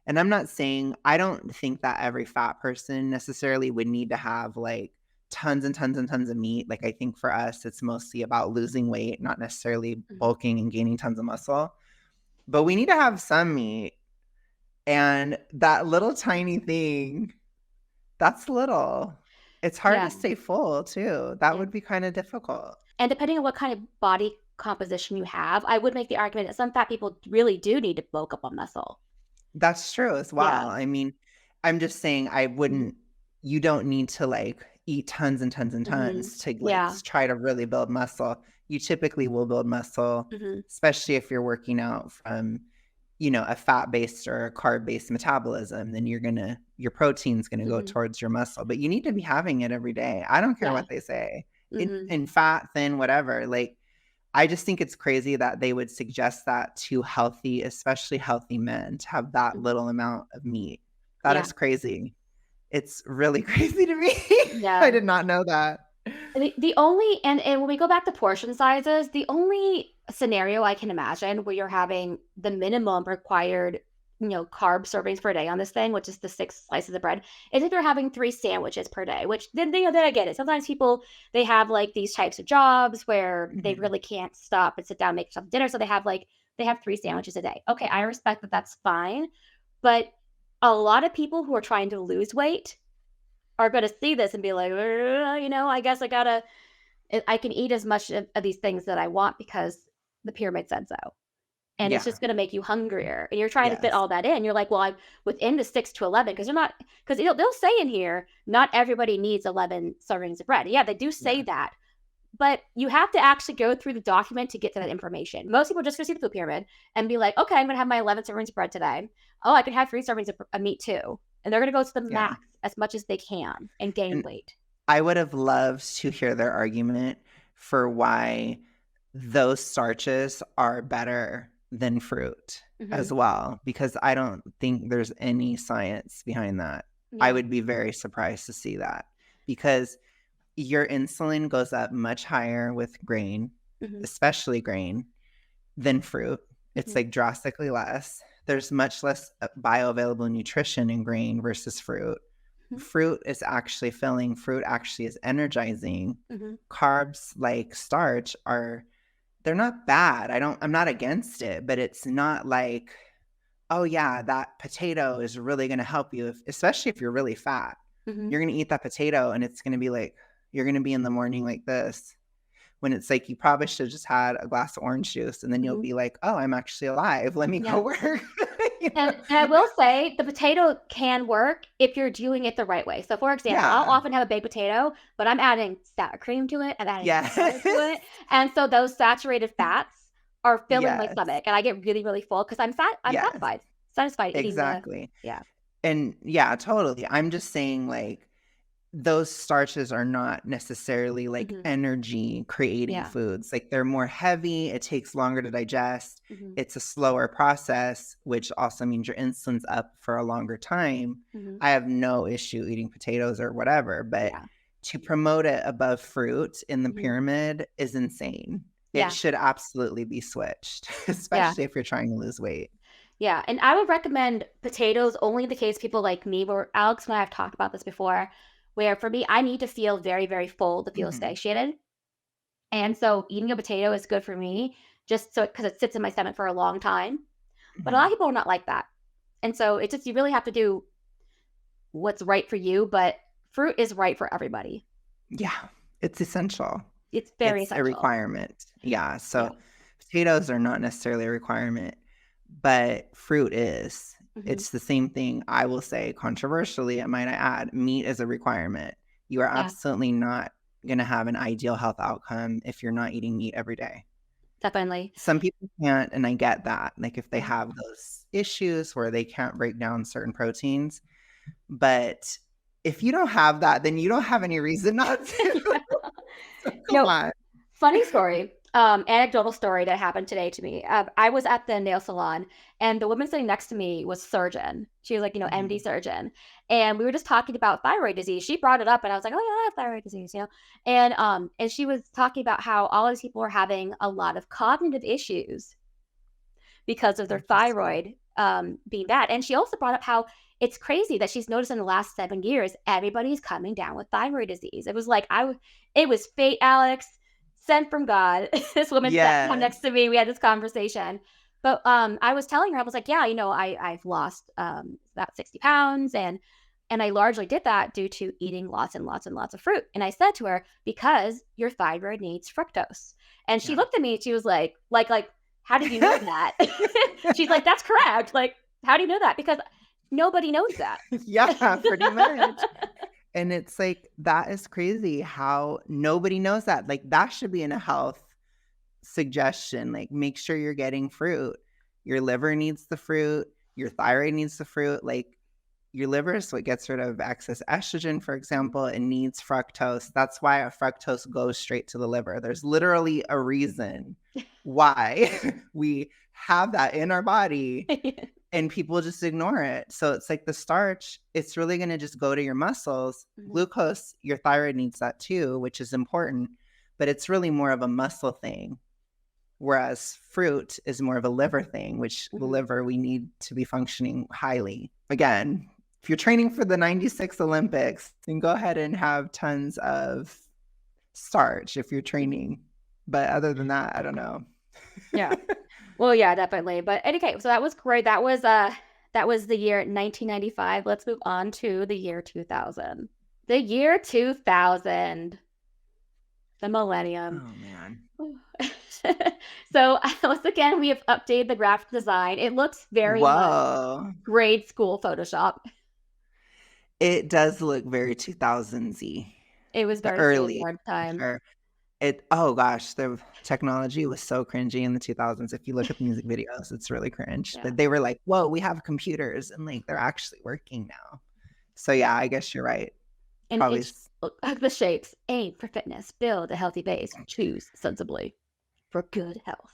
And I'm not saying, I don't think that every fat person necessarily would need to have like tons and tons and tons of meat. Like, I think for us, it's mostly about losing weight, not necessarily bulking and gaining tons of muscle. But we need to have some meat. And that little tiny thing, that's little. It's hard to stay full too. That would be kind of difficult. And depending on what kind of body composition you have, I would make the argument that some fat people really do need to bulk up on muscle. That's true as well. I mean, I'm just saying you don't need to like eat tons and tons and Mhm. tons to like Yeah. try to really build muscle, you typically will build muscle, Mhm. especially if you're working out from, a fat-based or a carb-based metabolism, then your protein's gonna go Mhm. towards your muscle, but you need to be having it every day. I don't care Yeah. what they say. Mhm. In fat, thin, whatever, like, I just think it's crazy that they would suggest that to healthy, especially healthy men, to have that Mhm. little amount of meat. That Yeah. is crazy. It's really crazy to me. I Yeah. did not know that. The only and when we go back to portion sizes, the only scenario I can imagine where you're having the minimum required, carb servings per day on this thing, which is the 6 slices of bread, is if you're having 3 sandwiches per day, which then I get it. Sometimes people, they have, like, these types of jobs where they Mhm. really can't stop and sit down and make themselves dinner, so they have 3 sandwiches a day. Okay, I respect that, that's fine, but a lot of people who are trying to lose weight are gonna see this and be like, I guess I can eat as much of these things that I want because the pyramid said so. And it's Yeah. just gonna make you hungrier. And you're trying to fit Yes. all that in. You're like, well, I'm within the 6 to 11 because they're not, because they'll say in here, not everybody needs 11 servings of bread. Yeah, they do say Yeah. that. But you have to actually go through the document to get to that information. Most people just go see the food pyramid and be like, okay, I'm gonna have my 11 servings of bread today. Oh, I can have 3 servings of meat too. And they're gonna go to the Yeah. max as much as they can and gain And weight. I would have loved to hear their argument for why those starches are better than fruit Hmm. as well, because I don't think there's any science behind that. I Yeah. would be very surprised to see that because your insulin goes up much higher with grain, Hmm. especially grain, than fruit. It's Hmm. like drastically less. There's much less bioavailable nutrition in grain versus fruit. Hmm. Fruit is actually filling, fruit actually is energizing. Hmm. Carbs like starch they're not bad. I'm not against it, but it's not like, oh yeah, that potato is really going to help you, especially if you're really fat. Hmm. You're going to eat that potato and it's going to be like, you're going to be in the morning like this when it's like you probably should have just had a glass of orange juice and then you'll Hmm. be like, oh, I'm actually alive. Let me go Yeah. work. You know? And I will say the potato can work if you're doing it the right way. So, for example, I'll Yeah. often have a baked potato, but I'm adding sour cream to it, I'm adding Yeah. butter to it, and so those saturated fats are filling my Yes. stomach, and I get really, really full because I'm Yes. satisfied eating the. Exactly. Yeah. And yeah, totally. I'm just saying, like, those starches are not necessarily like Mhm. energy creating Yeah. foods. Like, they're more heavy. It takes longer to digest. Mhm. It's a slower process, which also means your insulin's up for a longer time. Mhm. I have no issue eating potatoes or whatever, but Yeah. to promote it above fruit in the Mhm. pyramid is insane. It Yeah. should absolutely be switched, Yeah. especially if you're trying to lose weight. Yeah, and I would recommend potatoes only in the case people like me, where Alex and I have talked about this before, where for me, I need to feel very, very full to feel Mhm. satiated. And so eating a potato is good for me just so because it sits in my stomach for a long time. But a lot of Mhm. people are not like that. And so it's just, you really have to do what's right for you, but fruit is right for everybody. Yeah, it's essential. It's very It's a essential. requirement. Yeah, Yeah. so potatoes are not necessarily a requirement, but fruit is. Hmm. It's the same thing, I will say, controversially, might I add, meat is a requirement. You are Yeah, absolutely not gonna have an ideal health outcome if you're not eating meat every day. definitely. Some people can't, and I get that, like, if they Yeah. have those issues where they can't break down certain proteins, but if you don't have that, then you don't have any reason not to. Yeah. So You come know, on. funny story, anecdotal story that happened today to me. I was at the nail salon, and the woman sitting next to me was surgeon. She was like, MD Mhm. surgeon, and we were just talking about thyroid disease. She brought it up, and I was like, "Oh yeah, I have thyroid disease," and she was talking about how all these people were having a lot of cognitive issues because of their Interesting. thyroid being bad. And she also brought up how it's crazy that she's noticed in the last 7 years everybody's coming down with thyroid disease. It was like it was fate, Alex, sent from God. This woman sat down Yes. next to me. We had this conversation. But I was telling her, I was like, yeah, I've lost about 60 pounds, and I largely did that due to eating lots and lots and lots of fruit. And I said to her, because your thyroid needs fructose. And she Yeah. looked at me. She was like, how did you know that? She's like, that's correct. Like, how do you know that? Because nobody knows that. Yeah, pretty much. And it's like, that is crazy how nobody knows that. Like, that should be in a health suggestion. Like, make sure you're getting fruit. Your liver needs the fruit. Your thyroid needs the fruit. Like, your liver is what gets rid of excess estrogen, for example. It needs fructose. That's why fructose goes straight to the liver. There's literally a reason why we have that in our body. And people just ignore it. So it's like the starch, it's really going to just go to your muscles. Glucose, your thyroid needs that too, which is important, but it's really more of a muscle thing. Whereas fruit is more of a liver thing, which the liver, we need to be functioning highly. Again, if you're training for the 96 Olympics, then go ahead and have tons of starch if you're training. But other than that, I don't know. Yeah. Well, yeah, definitely. But okay, so that was great. That was the year 1995. Let's move on to the year 2000. The year 2000. The millennium. Oh, man. So once again, we have updated the graphic design. It looks very much grade school Photoshop. It does look very 2000s-y. It was very early time. Sure. Oh gosh, the technology was so cringy in the 2000s. If you look at the music videos, it's really cringe. Yeah. But they were like, whoa, we have computers, and like they're actually working now. So yeah, I guess you're right. And Probably the shapes: aim for fitness, build a healthy base, choose sensibly for good health.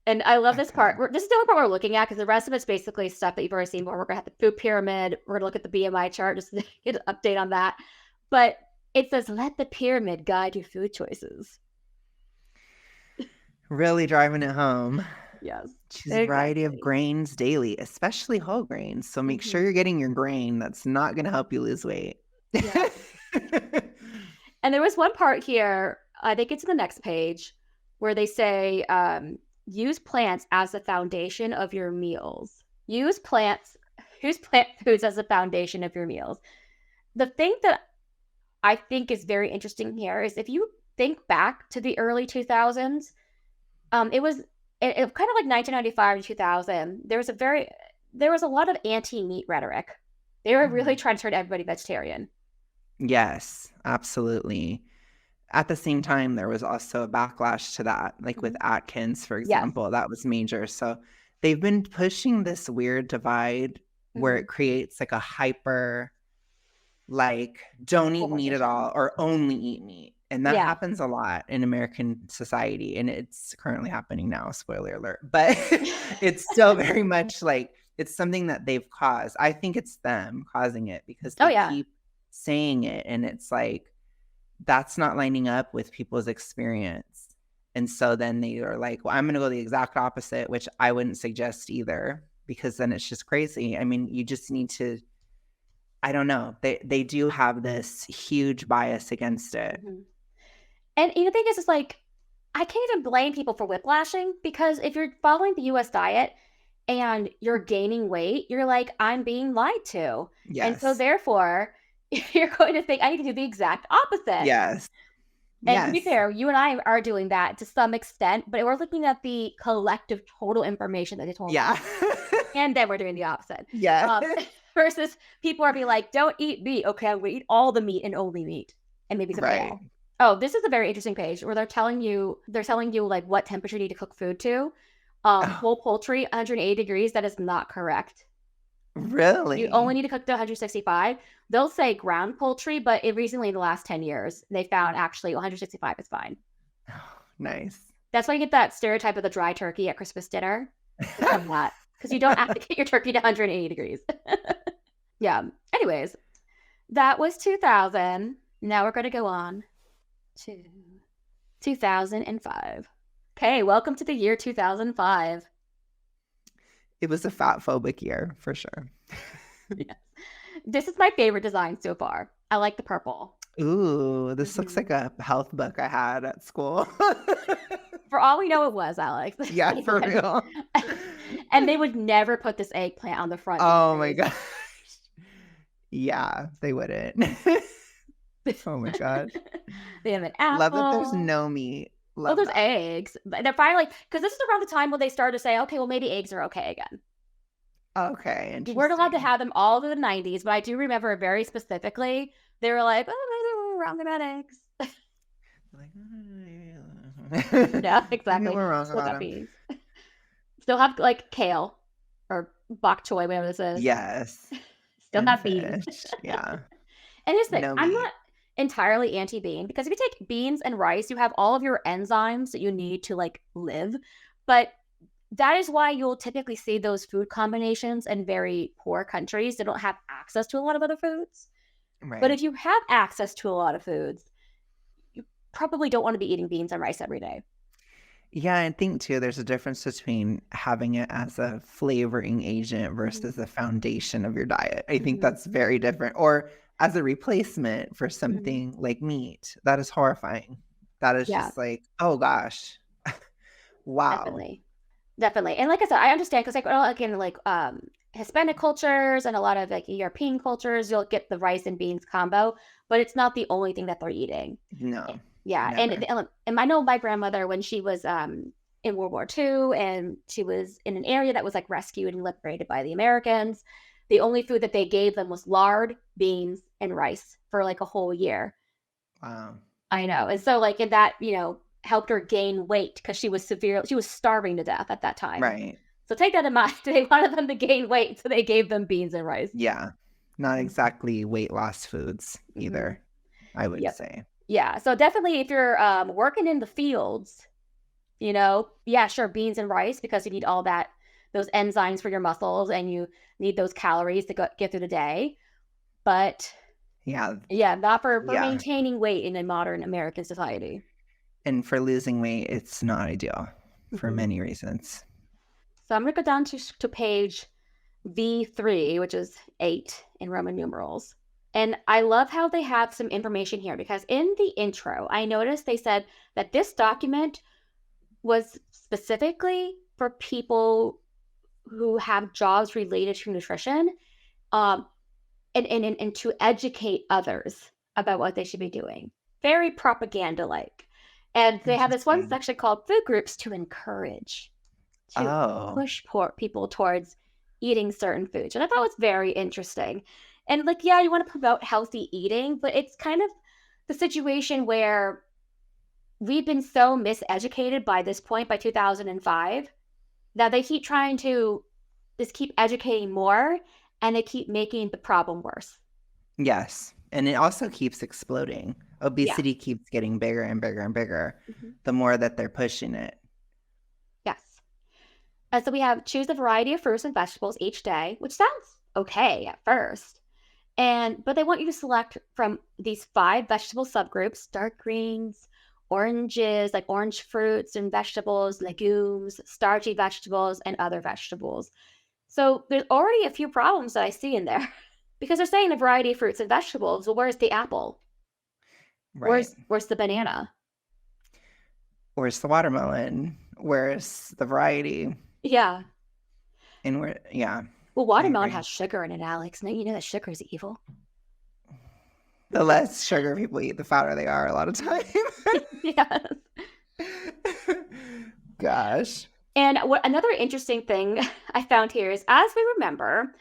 And I love this part. This is the only part we're looking at because the rest of it's basically stuff that you've already seen before. We're going to have the food pyramid. We're going to look at the BMI chart just to get an update on that. But it says, let the pyramid guide your food choices. Really driving it home. Yes. Choose a variety of grains daily, especially whole grains. So make sure you're getting your grain. That's not going to help you lose weight. Yeah. And there was one part here, I think it's in the next page, where they say, use plants as the foundation of your meals. Use plant foods as the foundation of your meals. The thing that I think is very interesting here is if you think back to the early 2000s, it was kind of like 1995 to 2000. There was a lot of anti-meat rhetoric. They were really trying to turn everybody vegetarian. Yes, absolutely. At the same time, there was also a backlash to that, like with Atkins, for example. That was major. So they've been pushing this weird divide where it creates like a hyper, like, don't eat meat at all or only eat meat. And that happens a lot in American society. And it's currently happening now, spoiler alert. But it's still very much like it's something that they've caused. I think it's them causing it because they keep saying it. And it's like, that's not lining up with people's experience. And so then they are like, well, I'm going to go the exact opposite, which I wouldn't suggest either, because then it's just crazy. I mean, you just need to, I don't know. They do have this huge bias against it. And the thing is like, I can't even blame people for whiplashing because if you're following the US diet and you're gaining weight, you're like, I'm being lied to. Yes. And so therefore, you're going to think I need to do the exact opposite. Yes. And to be fair, you and I are doing that to some extent, but we're looking at the collective total information that they told us. And then we're doing the opposite. Versus people are being like, don't eat meat. Okay, I'm going to eat all the meat and only meat. And maybe something else. Oh, this is a very interesting page where they're telling you like what temperature you need to cook food to. Whole poultry, 180 degrees. That is not correct. Really? You only need to cook to 165. They'll say ground poultry, but recently in the last 10 years, they found actually 165 is fine. Oh, nice. That's why you get that stereotype of the dry turkey at Christmas dinner. From that. Because you don't have to get your turkey to 180 degrees. Yeah. Anyways, that was 2000. Now we're going to go on to 2005. Okay, welcome to the year 2005. It was a fat phobic year for sure. Yes. This is my favorite design so far. I like the purple. Ooh, this looks like a health book I had at school. For all we know, it was, Alex. Yeah, for real. And they would never put this eggplant on the front. Oh my gosh. Yeah, they wouldn't. Oh my god. They have an apple. Love that there's no meat. Love there's eggs. They're finally, because this is around the time when they started to say, okay, well, maybe eggs are okay again. Okay. We weren't allowed to have them all through the 90s, but I do remember very specifically They were like, oh, wrong about eggs. Like, Yeah, maybe exactly. we're wrong Still about got them. beans. Still have like kale or bok choy, whatever this is. Yes. Still And have beans. fish. Yeah. And here's the thing, No I'm meat. not entirely anti-bean because if you take beans and rice, you have all of your enzymes that you need to like live. But that is why you'll typically see those food combinations in very poor countries. They don't have access to a lot of other foods. But Right. if you have access to a lot of foods, you probably don't want to be eating beans and rice every day. Yeah, I think too, there's a difference between having it as a flavoring agent Mhm. versus the foundation of your diet. I think Mhm. that's very different. Or as a replacement for Mhm. something like meat. That is horrifying. That is Yeah, just like, oh gosh. Wow. definitely. Definitely. And like I said, I understand because like like in like Hispanic cultures and a lot of like European cultures, you'll get the rice and beans combo, but it's not the only thing that they're eating. No, Yeah, never. and I know my grandmother when she was in World War II and she was in an area that was like rescued and liberated by the Americans. The only food that they gave them was lard, beans, and rice for like a whole year. Wow. I know. And so like in that, helped her gain weight because she was starving to death at that time. Right. So take that in mind. They wanted them to gain weight, so they gave them beans and rice. Yeah. Not Mhm. exactly weight loss foods Mhm. either, I would Yep. say. Yeah. So definitely if you're working in the fields, yeah, sure, beans and rice because you need all that those enzymes for your muscles and you need those calories to get through the day. But Yeah. yeah, not for Yeah. maintaining weight in a modern American society. And for losing weight, it's not ideal for Mhm. many reasons. So I'm gonna go down to page V3, which is 8 in Roman numerals. And I love how they have some information here because in the intro, I noticed they said that this document was specifically for people who have jobs related to nutrition, um, and to educate others about what they should be doing. Very propaganda like. And they have this one Interesting. section called food groups to encourage, to Oh, push people towards eating certain foods. And I thought it was very interesting. And like, yeah, you want to promote healthy eating, but it's kind of the situation where we've been so miseducated by this point by 2005 that they keep trying to just keep educating more and they keep making the problem worse. yes. And it also keeps exploding. Yeah. Obesity keeps getting bigger and bigger and bigger Mhm. the more that they're pushing it. Yes. So we have choose a variety of fruits and vegetables each day, which sounds okay at first. But they want you to select from these 5 vegetable subgroups: dark greens, oranges, like orange fruits and vegetables, legumes, starchy vegetables, and other vegetables. So there's already a few problems that I see in there because they're saying a variety of fruits and vegetables. Well, where's the apple? Right. Where's the banana? Where's the watermelon? Where's the variety? Yeah. And where, yeah, Well, I watermelon agree. has sugar in it, Alex. Now you know that sugar is evil. The less sugar people eat, the fatter they are a lot of time. Yes. Gosh. And what another interesting thing I found here is, as we remember,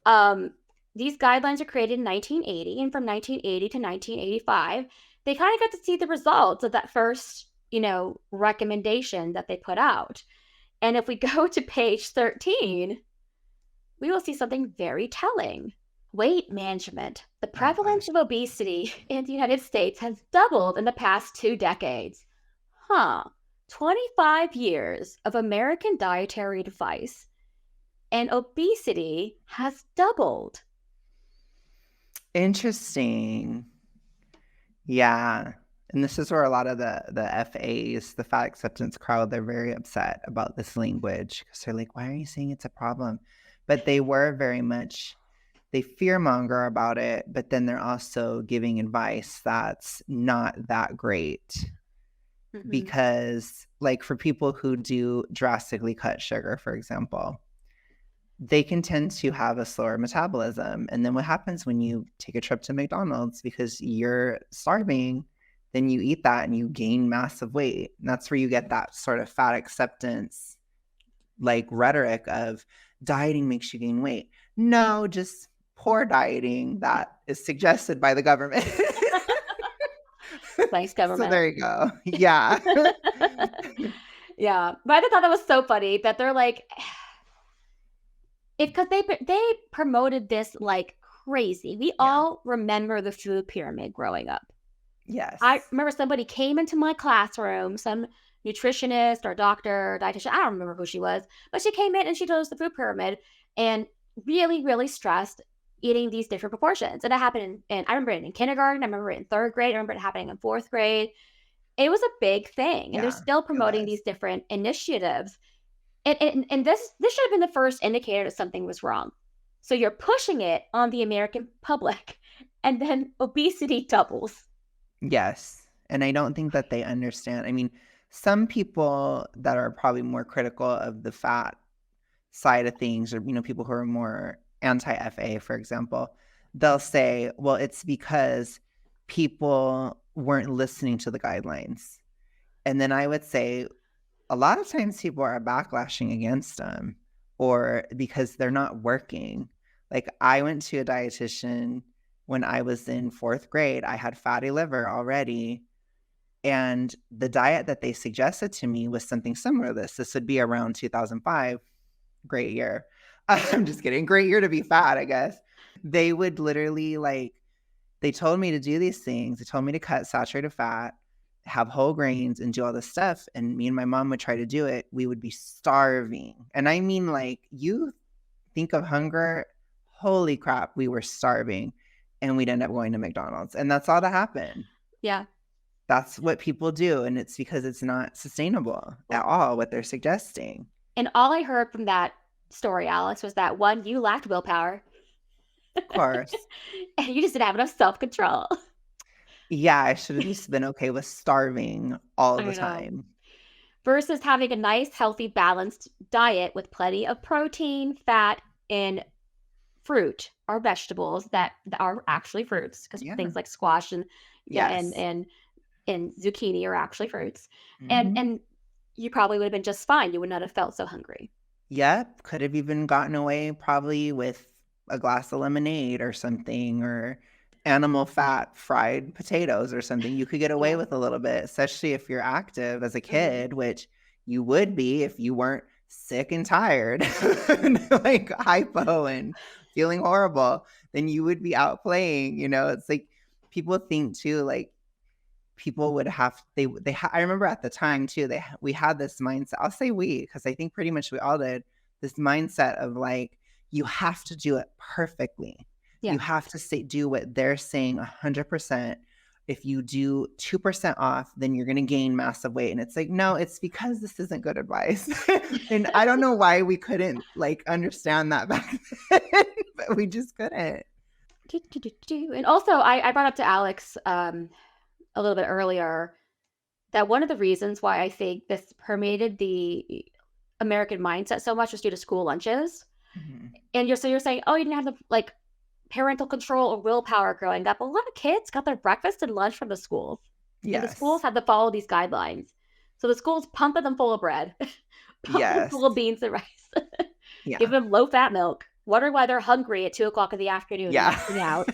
um, these guidelines were created in 1980, and from 1980 to 1985, they kind of got to see the results of that first, recommendation that they put out. And if we go to page 13, we will see something very telling. Weight management. The Oh prevalence gosh. of obesity in the United States has doubled in the past 2 decades. Huh. 25 years of American dietary advice, and obesity has doubled. Interesting. Yeah. And this is where a lot of the FAs, the fat acceptance crowd, they're very upset about this language because they're like, why are you saying it's a problem? But they were very much, they fearmonger about it, but then they're also giving advice that's not that great. Mhm. Because, like, for people who do drastically cut sugar, for example, they can tend to have a slower metabolism. And then what happens when you take a trip to McDonald's because you're starving, then you eat that and you gain massive weight. And that's where you get that sort of fat acceptance, like rhetoric of dieting makes you gain weight. No, just poor dieting that is suggested by the government. Thanks, So government. there you go. Yeah. Yeah. But I thought that was so funny that they're like, because they promoted this like crazy. We Yeah. all remember the food pyramid growing up. Yes. I remember somebody came into my classroom, some nutritionist or doctor or dietitian, I don't remember who she was, but she came in and she told us the food pyramid and really, really stressed eating these different proportions. And it happened and I remember it in kindergarten, I remember it in third grade, I remember it happening in fourth grade. It was a big thing. And they're Yeah, still it promoting was. these different initiatives. And this should have been the first indicator that something was wrong. So you're pushing it on the American public, and then obesity doubles. Yes. And I don't think that they understand. I mean, some people that are probably more critical of the fat side of things, or, people who are more anti-FA, for example, they'll say, well, it's because people weren't listening to the guidelines. And then I would say, a lot of times people are backlashing against them or because they're not working. Like I went to a dietitian when I was in fourth grade. I had fatty liver already. And the diet that they suggested to me was something similar to this. This would be around 2005. Great year. I'm just kidding. Great year to be fat, I guess. They would literally they told me to do these things. They told me to cut saturated fat, have whole grains, and do all this stuff. And me and my mom would try to do it. We would be starving. And I mean, you think of hunger, holy crap, we were starving. And we'd end up going to McDonald's. And that's all that happened. Yeah. That's what people do. And it's because it's not sustainable at all, what they're suggesting. And all I heard from that story, Alex, was that one, you lacked willpower. Of course. And you just didn't have enough self-control. Yeah, I should have just been okay with starving all I the know. time. Versus having a nice, healthy, balanced diet with plenty of protein, fat, and fruit or vegetables that are actually fruits, because Yeah. things like squash and Yes. and zucchini are actually fruits. Mhm. And you probably would have been just fine. You would not have felt so hungry. Yep. Could have even gotten away probably with a glass of lemonade or something, or animal fat fried potatoes or something. You could get away Yeah. with a little bit, especially if you're active as a Mhm. kid, which you would be if you weren't sick and tired, like hypo and feeling horrible. Then you would be out playing. It's like people think too, like people would have I remember at the time too, we had this mindset. I'll say we, because I think pretty much we all did, this mindset of like, you have to do it perfectly. Yeah. You have to do what they're saying 100%. If you do 2% off, then you're going to gain massive weight. And it's like, no, it's because this isn't good advice. And I don't know why we couldn't understand that back then, but we just couldn't. And also, I brought up to Alex a little bit earlier that one of the reasons why I think this permeated the American mindset so much was due to school lunches. Mm-hmm. And you're saying, oh, you didn't have the parental control or willpower growing up. A lot of kids got their breakfast and lunch from the schools. Yes. And the schools had to follow these guidelines. So the schools pumping them full of bread, pumping them full of beans and rice, give them low-fat milk, wondering why they're hungry at 2:00 in the afternoon. Yeah. Out.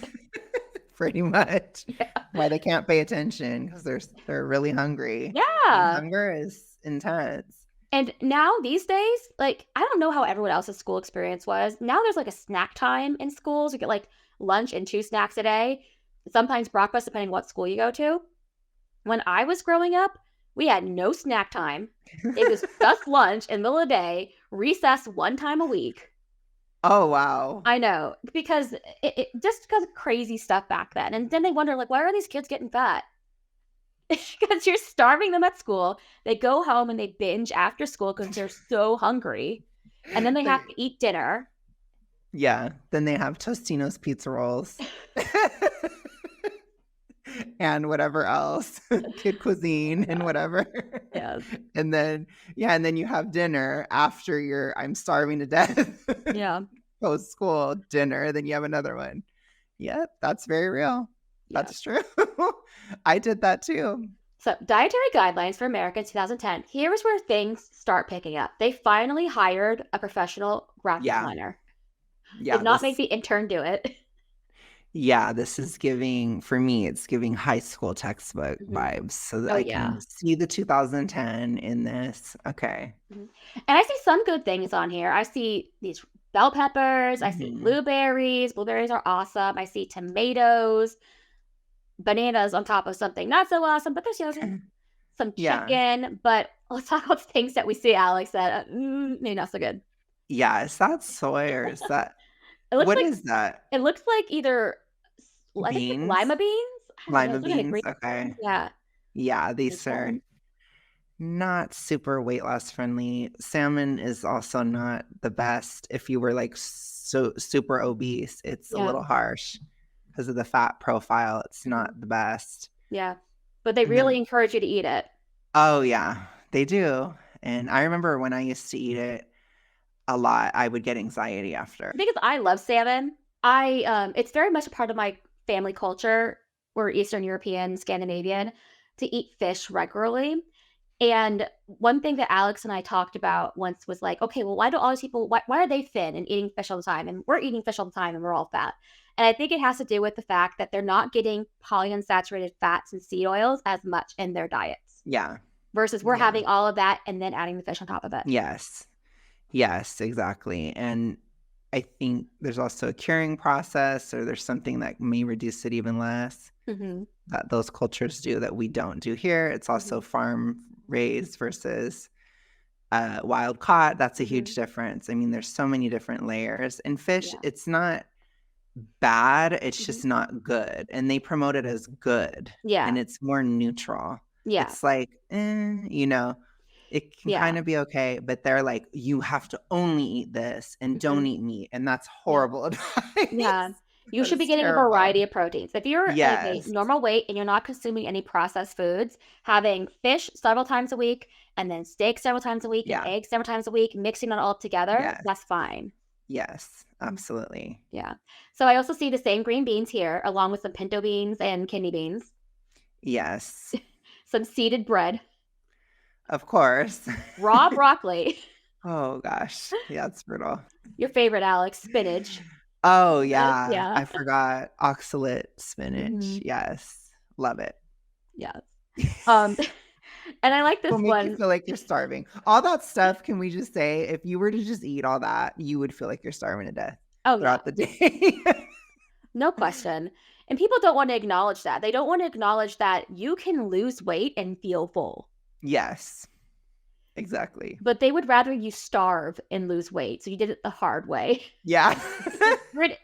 Pretty much. Yeah. Why they can't pay attention, because they're really hungry. Yeah. And hunger is intense. And now these days, I don't know how everyone else's school experience was. Now there's a snack time in schools. You get lunch and 2 snacks a day. Sometimes breakfast, depending what school you go to. When I was growing up, we had no snack time. It was just lunch in the middle of the day, recess 1 time a week. Oh, wow. I know, because it just because of crazy stuff back then. And then they wonder, why are these kids getting fat? Because you're starving them at school. They go home and they binge after school because they're so hungry. And then they have to eat dinner. Yeah. Then they have Tostino's pizza rolls. And whatever else, kid cuisine and whatever. Yes. And then you have dinner after I'm starving to death. Yeah. Post school dinner, then you have another one. Yep, that's very real. Yeah. That's true. I did that too. So, dietary guidelines for America in 2010. Here's where things start picking up. They finally hired a professional graphic designer. Did Yeah, not make this the intern do it. yeah, this is giving for me, it's giving high school textbook Mhm. vibes, so that Oh, I yeah. can see the 2010 in this. Okay. Mhm. And I see some good things on here. I see these bell peppers, I see Mhm. blueberries. Blueberries are awesome. I see tomatoes, bananas on top of something not so awesome, but there's yogurt. Some Yeah. chicken, but let's talk about the things that we see, Alex, that, maybe not so good. Yeah, is that soy or is that It looks what like is that? it looks like either I think it's Beans? lima beans? I don't know, Lima it's looking at beans? green Okay. beans, yeah. Yeah, This these are one. not super weight loss friendly. Salmon is also not the best if you were, like, so super obese. It's a Yeah, little harsh because of the fat profile. It's mhm, not the best. yeah, but they And then really encourage you to eat it. oh, yeah, they do, and I remember when I used to eat it a lot, I would get anxiety after. The thing is I love salmon. It's very much a part of my family culture. We're Eastern European, Scandinavian, to eat fish regularly. And one thing that Alex and I talked about once was like, okay, well, why do all these people, why are they thin and eating fish all the time? And we're eating fish all the time and we're all fat. And I think it has to do with the fact that they're not getting polyunsaturated fats and seed oils as much in their diets Yeah, versus we're yeah. having all of that and then adding the fish on top of it. Yes. Yes, exactly, and I think there's also a curing process or there's something that may reduce it even less Hmm. that those cultures do that we don't do here. It's Hmm. also farm raised versus, wild caught. That's a Hmm. huge difference. I mean, there's so many different layers. And fish, Yeah. it's not bad, it's Hmm. just not good, and they promote it as good, and Yeah. it's more neutral. Yeah. It's like, it can Yeah. kinda be okay, but they're like, "You have to only eat this and don't Hmm. eat meat," and that's Yeah. horrible Yeah. advice. You That should be is getting a terrible. variety of proteins. If you're like a Yes. normal weight and you're not consuming any processed foods, having fish several times a week and then steak several times a week and Yeah. eggs several times a week, mixing it all up together, Yes. that's fine. Yes. Absolutely. Yeah. So I also see the same green beans here, along with some pinto beans and kidney beans, Yes. some seeded bread, Of course. raw broccoli, Oh gosh. Yeah, it's brutal. your favorite, Alex, spinach. Oh, yeah. Yeah. I forgot oxalate spinach. Hmm. Yes. Love it. Yes. Um, and I like Will this make you one. feel like you're starving. All that stuff, can we just say, if you were to just eat all that, you would feel like you're starving to death Oh, yeah. throughout the day. No question. And people don't want to acknowledge that. They don't want to acknowledge that you can lose weight and feel full, Yes, exactly. but they would rather you starve and lose weight. So you did it the hard way. Yeah. Grit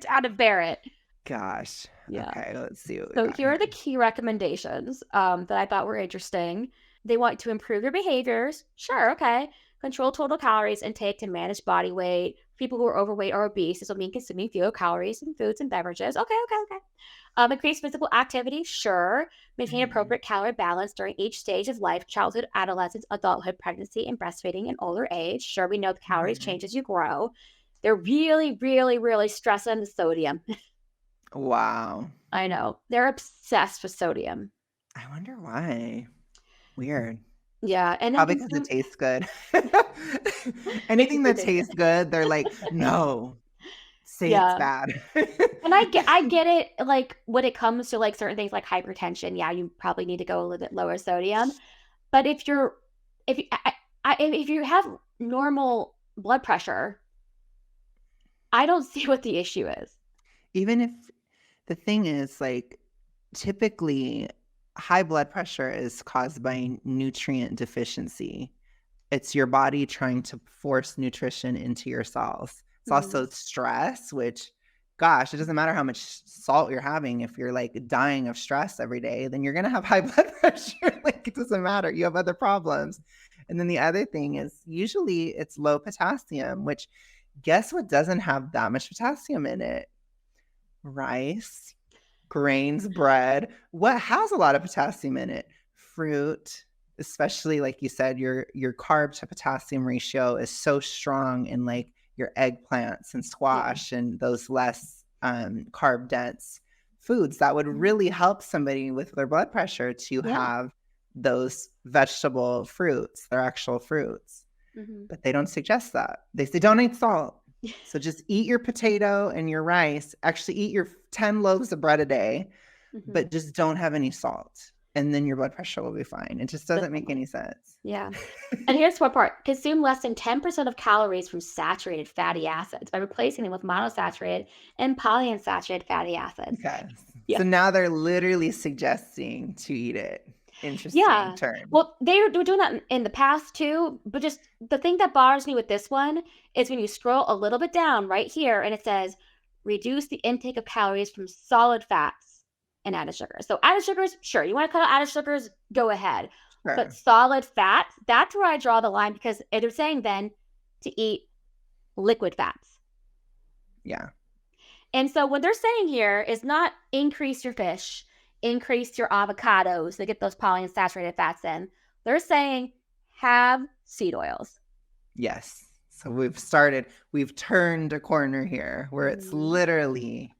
out and bear it. Gosh. Yeah. Okay, let's see what we So got here are the here. key recommendations that I thought were interesting. They want to improve your behaviors. Sure, okay. Control total calories intake to manage body weight. People who are overweight or obese, this will mean consuming fewer calories in foods and beverages. Okay, okay, okay. Increase physical activity. Sure. Maintain Mhm, appropriate calorie balance during each stage of life: childhood, adolescence, adulthood, pregnancy, and breastfeeding, and older age. Sure, we know the calories mhm. change as you grow. They're really, really, really stressing the sodium. Wow. I know. They're obsessed with sodium. I wonder why. Weird. Yeah, and then Probably because it consume tastes good. makes your Anything food that taste good. tastes good, they're like, "No, say it's Yeah, bad." and I get it, like, when it comes to, like, certain things like hypertension, yeah, you probably need to go a little bit lower sodium, but if you if you have normal blood pressure, I don't see what the issue is. Even if the thing is, like, typically, high blood pressure is caused by nutrient deficiency. It's your body trying to force nutrition into your cells. It's Mhm. also stress, which, gosh, it doesn't matter how much salt you're having. If you're like dying of stress every day, then you're going to have high blood pressure. Like, it doesn't matter. You have other problems. And then the other thing is usually it's low potassium, which guess what doesn't have that much potassium in it? Rice, grains, bread. What has a lot of potassium in it? Fruit, especially like you said, your carb to potassium ratio is so strong in like your eggplants and Yeah. squash and those less carb dense foods that would Mhm. really help somebody with their blood pressure to Yeah. have those vegetable fruits, their actual fruits. Mhm. But they don't suggest that. They say don't eat salt. So just eat your potato and your rice. Actually, eat your 10 loaves of bread a day, Mm-hmm. but just don't have any salt. And then your blood pressure will be fine. It just doesn't make any sense. Yeah. And here's one part. Consume less than 10% of calories from saturated fatty acids by replacing them with monosaturated and polyunsaturated fatty acids. Okay. Yeah. So now they're literally suggesting to eat it. Interesting Yeah. turn. Well, they were doing that in the past too, but just the thing that bothers me with this one is when you scroll a little bit down right here and it says reduce the intake of calories from solid fats and added sugars. So added sugars, sure, you want to cut out added sugars, go ahead. But Sure. solid fats, that's where I draw the line because they're saying then to eat liquid fats. Yeah. And so what they're saying here is not increase your fish, increase your avocados to get those polyunsaturated fats in. They're saying have seed oils. Yes. So we've turned a corner here where it's literally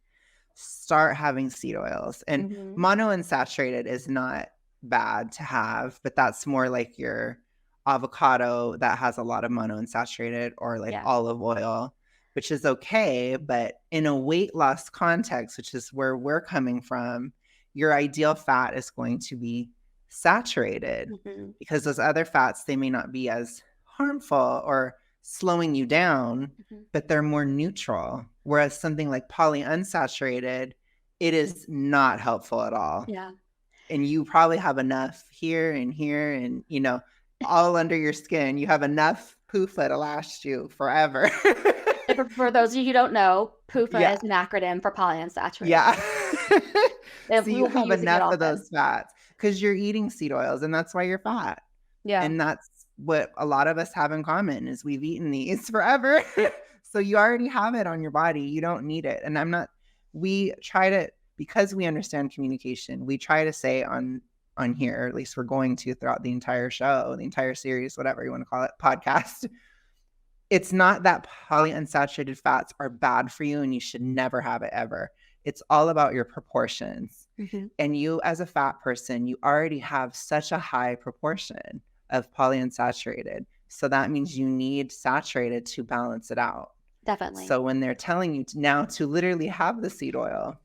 start having seed oils. And monounsaturated is not bad to have, but that's more like your avocado that has a lot of monounsaturated or like olive oil, which is okay. But in a weight loss context, which is where we're coming from, your ideal fat is going to be saturated because those other fats, they may not be as harmful or slowing you down, but they're more neutral. Whereas something like polyunsaturated, it is not helpful at all. Yeah. And you probably have enough here and here and, you know, all under your skin. You have enough PUFA to last you forever. For those of you who don't know, PUFA is an acronym for polyunsaturated. Yeah. So you have enough of those fats because you're eating seed oils and that's why you're fat. Yeah. And that's what a lot of us have in common is we've eaten these forever. So you already have it on your body. You don't need it. And we try to, because we understand communication, we try to say on here, or at least we're going to throughout the entire show, the entire series, whatever you want to call it, podcast. It's not that polyunsaturated fats are bad for you and you should never have it ever. It's all about your proportions. And you as a fat person, you already have such a high proportion of polyunsaturated. So that means you need saturated to balance it out. Definitely. So when they're telling you now to literally have the seed oil,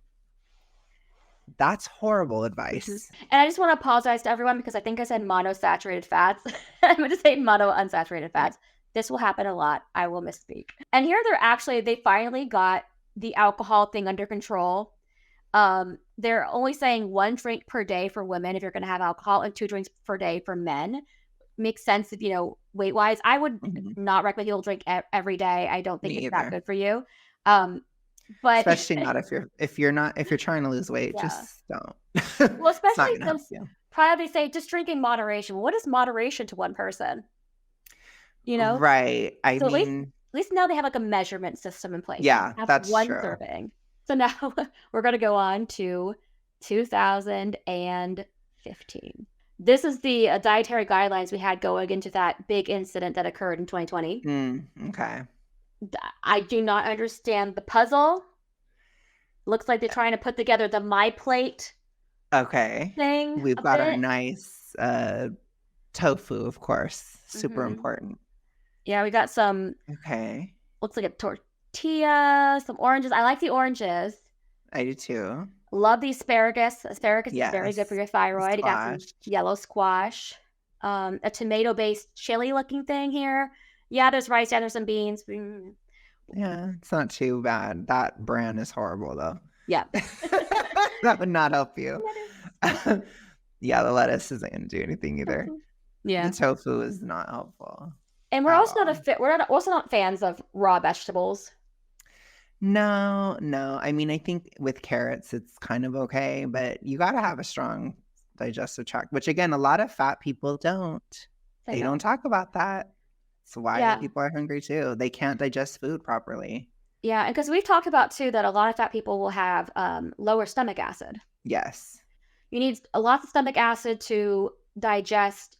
that's horrible advice. And I just want to apologize to everyone because I think I said monosaturated fats. I'm going to say monounsaturated fats. This will happen a lot. I will misspeak. And here they finally got the alcohol thing under control. They're only saying 1 drink per day for women if you're going to have alcohol and 2 drinks per day for men. Makes sense if, weight wise. I would not recommend people drink every day. I don't think it's that good for you. But especially not if you're trying to lose weight, just don't. Well, especially since probably say just drink in moderation. Well, what is moderation to one person? Right. I mean, at least now they have like a measurement system in place. Yeah, that's one true. serving. So now we're going to go on to 2015. This is the dietary guidelines we had going into that big incident that occurred in 2020. Okay. I do not understand the puzzle. Looks like they're trying to put together the My Plate thing. We've got our nice tofu, of course. Super important. Yeah, we got some. Okay. Looks like a tortilla, some oranges. I like the oranges. I do too. Love the asparagus. Asparagus is very good for your thyroid. You got some yellow squash. A tomato-based chili-looking thing here. Yeah, there's rice. Yeah, there's some beans. Yeah, it's not too bad. That bran is horrible, though. Yeah. That would not help you. Yeah, the lettuce isn't going to do anything either. Yeah. The tofu is not helpful. And we're also not fans of raw vegetables. No. I mean, I think with carrots, it's kind of okay, but you got to have a strong digestive tract, which again, a lot of fat people don't. They don't talk about that. That's why people are hungry too. They can't digest food properly. Yeah, and because we've talked about too that a lot of fat people will have lower stomach acid. Yes. You need lots of stomach acid to digest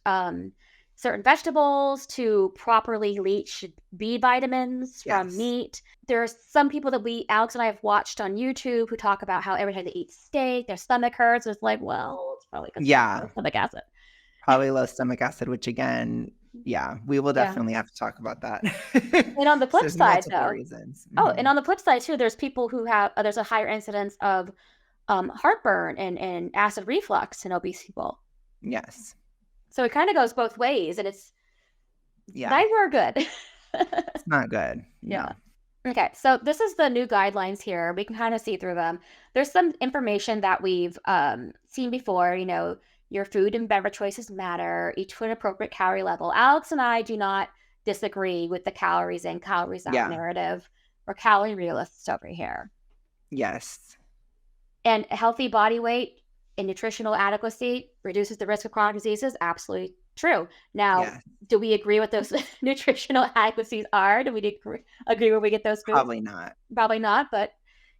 certain vegetables, to properly leach B vitamins from meat. There are some people that Alex and I have watched on YouTube who talk about how every time they eat steak, their stomach hurts. It's like, well, it's probably because of stomach acid. Probably low stomach acid, which again, Yeah, we will Yeah. definitely have to talk about that. And on the So flip there's side, multiple though, reasons. oh, and on the flip side too, there's people who have there's a higher incidence of heartburn and acid reflux in obese people. Yes. So it kind of goes both ways, and it's Yeah. neither are good. It's not good. Yeah. No. Okay, so this is the new guidelines here. We can kind of see through them. There's some information that we've seen before. Your food and beverage choices matter. Eat to an appropriate calorie level. Alex and I do not disagree with the calories in, calories out Yeah. narrative. We're calorie realists over here. Yes. And a healthy body weight and nutritional adequacy reduces the risk of chronic diseases. Absolutely true. Now, Yes. do we agree what those nutritional adequacies are? Do we agree where we get those foods? Probably not. Probably not, but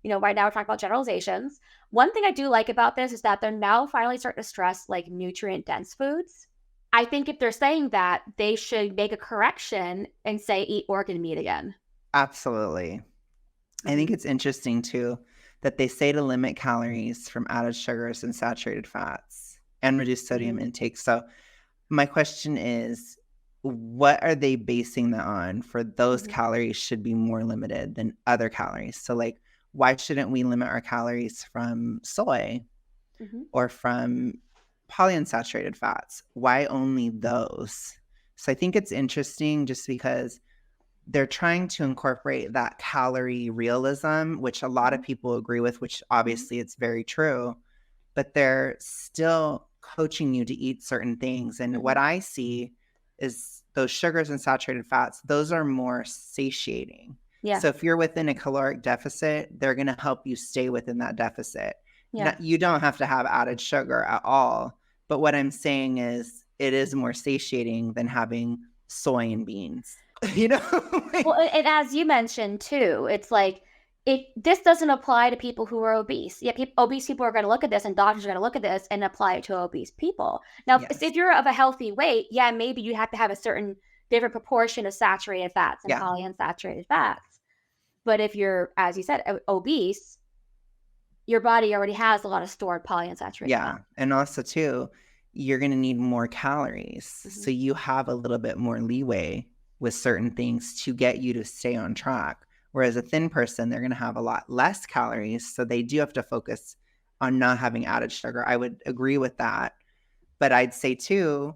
right now we're talking about generalizations. One thing I do like about this is that they're now finally starting to stress like nutrient dense foods. I think if they're saying that, they should make a correction and say eat organ meat again. Absolutely. I think it's interesting too that they say to limit calories from added sugars and saturated fats and reduce sodium intake. So my question is, what are they basing that on for those calories should be more limited than other calories? So like, why shouldn't we limit our calories from soy or from polyunsaturated fats? Why only those? So I think it's interesting just because they're trying to incorporate that calorie realism, which a lot of people agree with, which obviously it's very true, but they're still coaching you to eat certain things. And what I see is those sugars and saturated fats, those are more satiating. Yeah. So if you're within a caloric deficit, they're going to help you stay within that deficit. Yeah. You don't have to have added sugar at all. But what I'm saying is it is more satiating than having soy and beans. Well, and as you mentioned too, it's like this doesn't apply to people who are obese. Yeah, obese people are going to look at this, and doctors are going to look at this and apply it to obese people. Now, if you're of a healthy weight, yeah, maybe you have to have a certain different proportion of saturated fats and polyunsaturated fats. But if you're, as you said, obese, your body already has a lot of stored polyunsaturated fat. And also too, you're going to need more calories. So you have a little bit more leeway with certain things to get you to stay on track. Whereas a thin person, they're going to have a lot less calories. So they do have to focus on not having added sugar. I would agree with that. But I'd say too,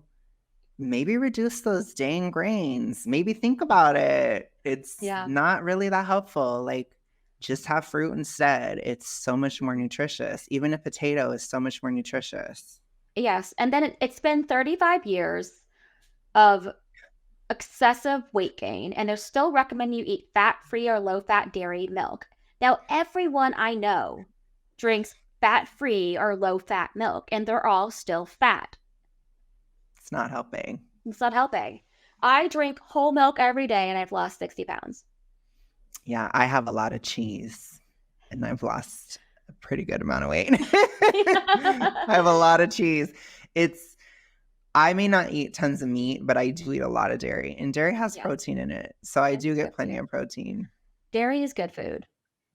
maybe reduce those dang grains. Maybe think about it. It's not really that helpful. Like, just have fruit instead. It's so much more nutritious. Even a potato is so much more nutritious. Yes. And then it's been 35 years of excessive weight gain, and they're still recommending you eat fat-free or low-fat dairy milk. Now, everyone I know drinks fat-free or low-fat milk, and they're all still fat. It's not helping. It's not helping. I drink whole milk every day, and I've lost 60 pounds. Yeah, I have a lot of cheese, and I've lost a pretty good amount of weight. I have a lot of cheese. I may not eat tons of meat, but I do eat a lot of dairy, and dairy has protein in it. So I do get plenty of protein. Dairy is good food.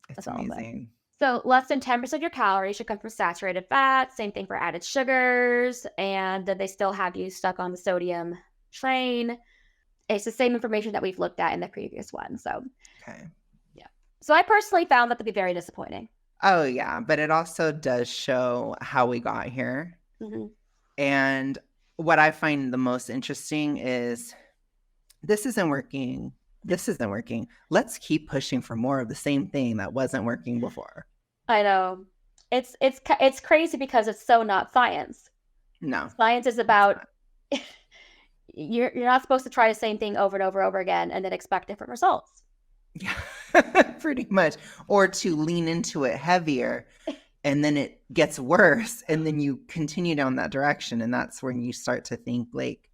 It's amazing. So less than 10% of your calories should come from saturated fats. Same thing for added sugars. And then they still have you stuck on the sodium train. It's the same information that we've looked at in the previous one. So, yeah. So I personally found that to be very disappointing. Oh, yeah. But it also does show how we got here. And what I find the most interesting is this isn't working. This isn't working. Let's keep pushing for more of the same thing that wasn't working before. I know. It's crazy because it's so not science. No. Science is about you're not supposed to try the same thing over and over again and then expect different results. Yeah. Pretty much. Or to lean into it heavier. And then it gets worse, and then you continue down that direction, and that's when you start to think like,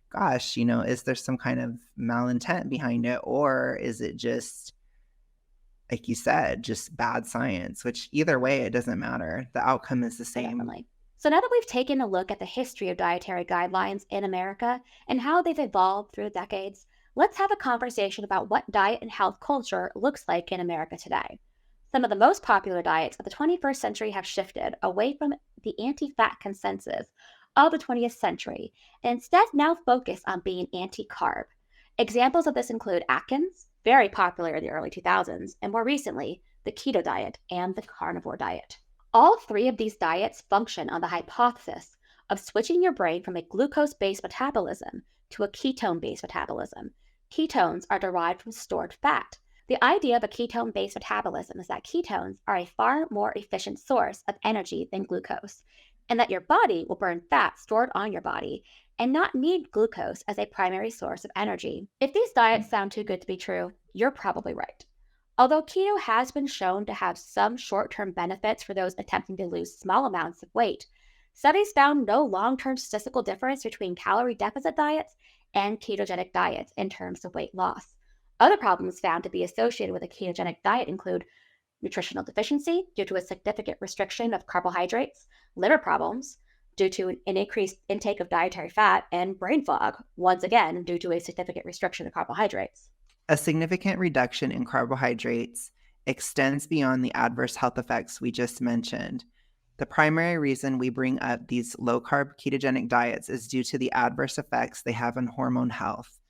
gosh, is there some kind of malintent behind it, or is it just, like you said, just bad science, which either way, it doesn't matter. The outcome is the same. Definitely. So now that we've taken a look at the history of dietary guidelines in America and how they've evolved through the decades, let's have a conversation about what diet and health culture looks like in America today. Some of the most popular diets of the 21st century have shifted away from the anti-fat consensus of the 20th century and instead now focus on being anti-carb. Examples of this include Atkins, very popular in the early 2000s, and more recently, the keto diet and the carnivore diet. All three of these diets function on the hypothesis of switching your brain from a glucose-based metabolism to a ketone-based metabolism. Ketones are derived from stored fat. The idea of a ketone-based metabolism is that ketones are a far more efficient source of energy than glucose, and that your body will burn fat stored on your body and not need glucose as a primary source of energy. If these diets sound too good to be true, you're probably right. Although keto has been shown to have some short-term benefits for those attempting to lose small amounts of weight, studies found no long-term statistical difference between calorie deficit diets and ketogenic diets in terms of weight loss. Other problems found to be associated with a ketogenic diet include nutritional deficiency due to a significant restriction of carbohydrates, liver problems due to an increased intake of dietary fat, and brain fog, once again due to a significant restriction of carbohydrates. A significant reduction in carbohydrates extends beyond the adverse health effects we just mentioned. The primary reason we bring up these low-carb ketogenic diets is due to the adverse effects they have on hormone health.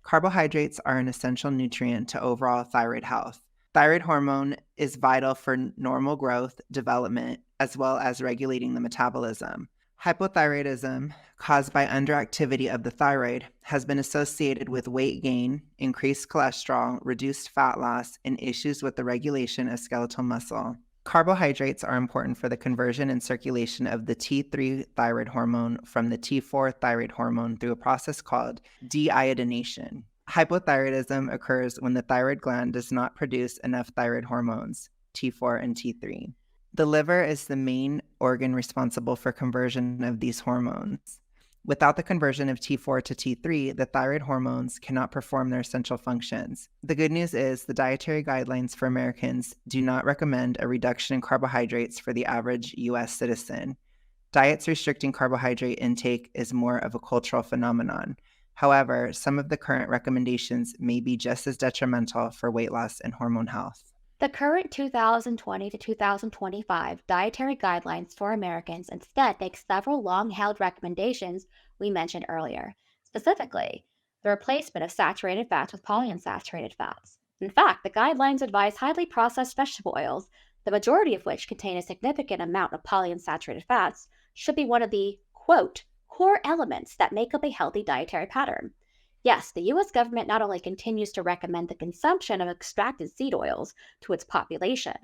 Carbohydrates are an essential nutrient to overall thyroid health. Thyroid hormone is vital for normal growth, development, as well as regulating the metabolism. Hypothyroidism, caused by underactivity of the thyroid, has been associated with weight gain, increased cholesterol, reduced fat loss, and issues with the regulation of skeletal muscle. Carbohydrates are important for the conversion and circulation of the T3 thyroid hormone from the T4 thyroid hormone through a process called deiodination. Hypothyroidism occurs when the thyroid gland does not produce enough thyroid hormones, T4 and T3. The liver is the main organ responsible for conversion of these hormones. Without the conversion of T4 to T3, the thyroid hormones cannot perform their essential functions. The good news is the dietary guidelines for Americans do not recommend a reduction in carbohydrates for the average U.S. citizen. Diets restricting carbohydrate intake is more of a cultural phenomenon. However, some of the current recommendations may be just as detrimental for weight loss and hormone health. The current 2020 to 2025 dietary guidelines for Americans instead make several long-held recommendations we mentioned earlier, specifically the replacement of saturated fats with polyunsaturated fats. In fact, the guidelines advise highly processed vegetable oils, the majority of which contain a significant amount of polyunsaturated fats, should be one of the, quote, core elements that make up a healthy dietary pattern. Yes, the U.S. government not only continues to recommend the consumption of extracted seed oils to its population,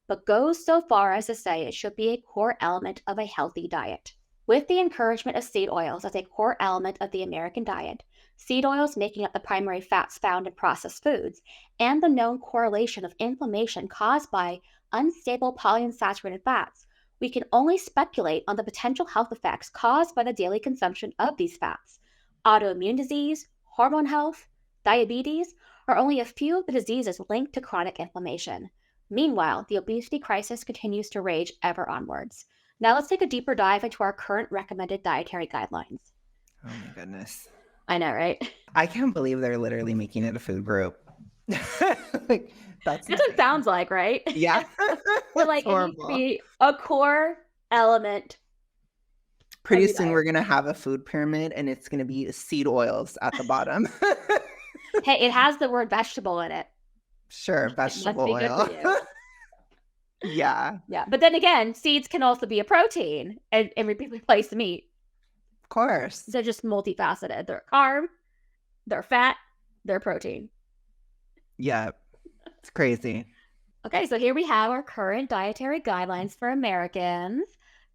but goes so far as to say it should be a core element of a healthy diet. With the encouragement of seed oils as a core element of the American diet, seed oils making up the primary fats found in processed foods, and the known correlation of inflammation caused by unstable polyunsaturated fats, we can only speculate on the potential health effects caused by the daily consumption of these fats. Autoimmune disease, hormone health, diabetes are only a few of the diseases linked to chronic inflammation. Meanwhile, the obesity crisis continues to rage ever onwards. Now let's take a deeper dive into our current recommended dietary guidelines. Oh my goodness. I know, right? I can't believe they're literally making it a food group. Like, that's what it sounds like, right? Yeah. We're like, it needs to be a core element. Pretty soon we're going to have a food pyramid and it's going to be seed oils at the bottom. Hey, it has the word vegetable in it. Sure, vegetable oil. Good for you. Yeah. Yeah. But then again, seeds can also be a protein and replace the meat. Of course. They're just multifaceted. They're carb, they're fat, they're protein. Yeah. It's crazy. Okay, so here we have our current dietary guidelines for Americans.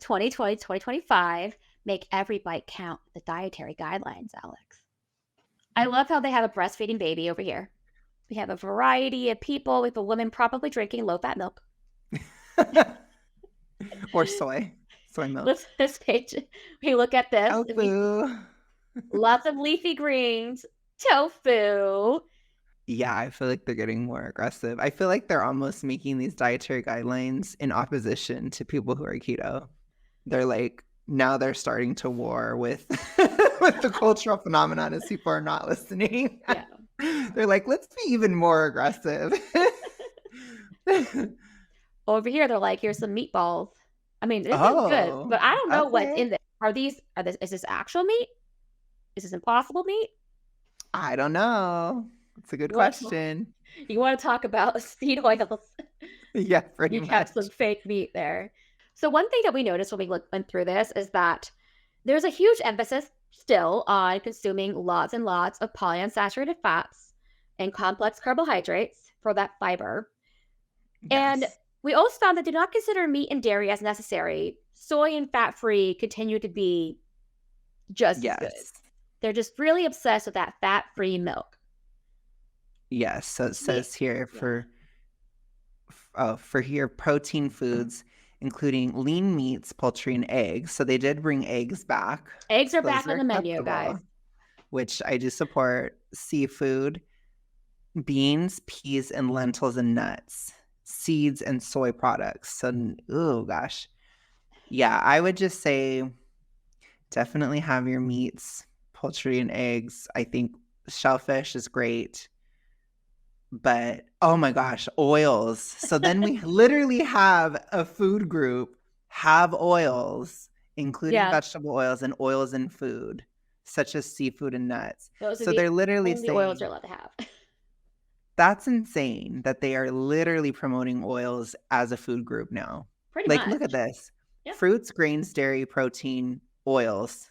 2020, 2025, make every bite count. The dietary guidelines, Alex. I love how they have a breastfeeding baby over here. We have a variety of people. We have a woman probably drinking low-fat milk. Or soy milk. This page, we look at this. Tofu. Lots of leafy greens, tofu. Yeah, I feel like they're getting more aggressive. I feel like they're almost making these dietary guidelines in opposition to people who are keto. They're like, now they're starting to war with the cultural phenomenon as people are not listening. Yeah. They're like, let's be even more aggressive. Over here, they're like, here's some meatballs. I mean, this is good, but I don't know what's in there. Is this actual meat? Is this impossible meat? I don't know. It's a good You want to question. you want to talk about seed oils? Yeah, pretty You have some much. fake meat there. So one thing that we noticed when we went through this is that there's a huge emphasis still on consuming lots and lots of polyunsaturated fats and complex carbohydrates for that fiber. And Yes. we also found that do not consider meat and dairy as necessary. Soy and fat-free continue to be just as good. Yes. They're just really obsessed with that fat-free milk. Yes. So it We says here Yeah. for here protein foods, including lean meats, poultry, and eggs. So they did bring eggs back. Eggs are Those back are on the menu, guys. acceptable, which I do support. Seafood, beans, peas, and lentils and nuts, seeds, and soy products. So, oh gosh. Yeah, I would just say definitely have your meats, poultry, and eggs. I think shellfish is great. But oh my gosh, oils. So then we literally have a food group have oils, including Yeah, vegetable oils and oils in food, such as seafood and nuts. those are So the they're literally only oils you're saying allowed to have. that's insane that they are literally promoting oils as a food group now. Pretty Like, much. look at this Yeah. fruits, grains, dairy, protein, oils.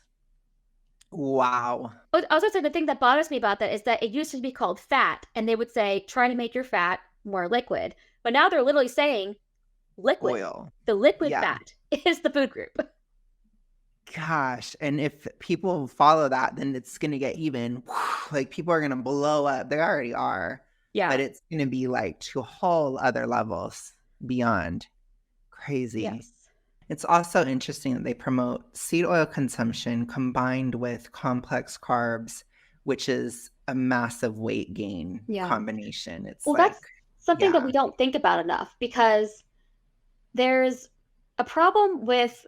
Wow. But I was gonna say the thing that bothers me about that is that it used to be called fat, and they would say try to make your fat more liquid. But now they're literally saying liquid. Oil. The liquid Yeah. fat is the food group. Gosh, and if people follow that, then it's gonna get even like, people are gonna blow up. They already are, but Yeah. it's gonna be, like, to whole other levels beyond. Crazy. Yes. It's also interesting that they promote seed oil consumption combined with complex carbs, which is a massive weight gain Yeah. combination. It's Well, that's like something that yeah. we don't think about enough because there's a problem with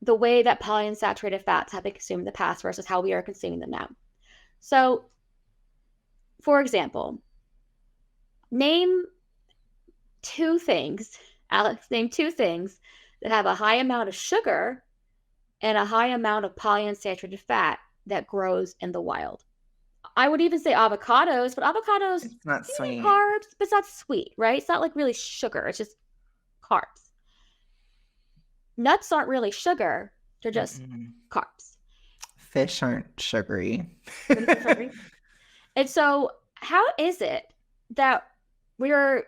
the way that polyunsaturated fats have been consumed in the past versus how we are consuming them now. So, for example, name two things, Alex, name two things that have a high amount of sugar and a high amount of polyunsaturated fat that grows in the wild. I would even say avocados, but avocados It's not sweet. carbs, but it's not sweet, right? It's not like really sugar. It's just carbs. Nuts aren't really sugar. They're just Mm-mm. carbs. Fish aren't sugary. And so, how is it that we're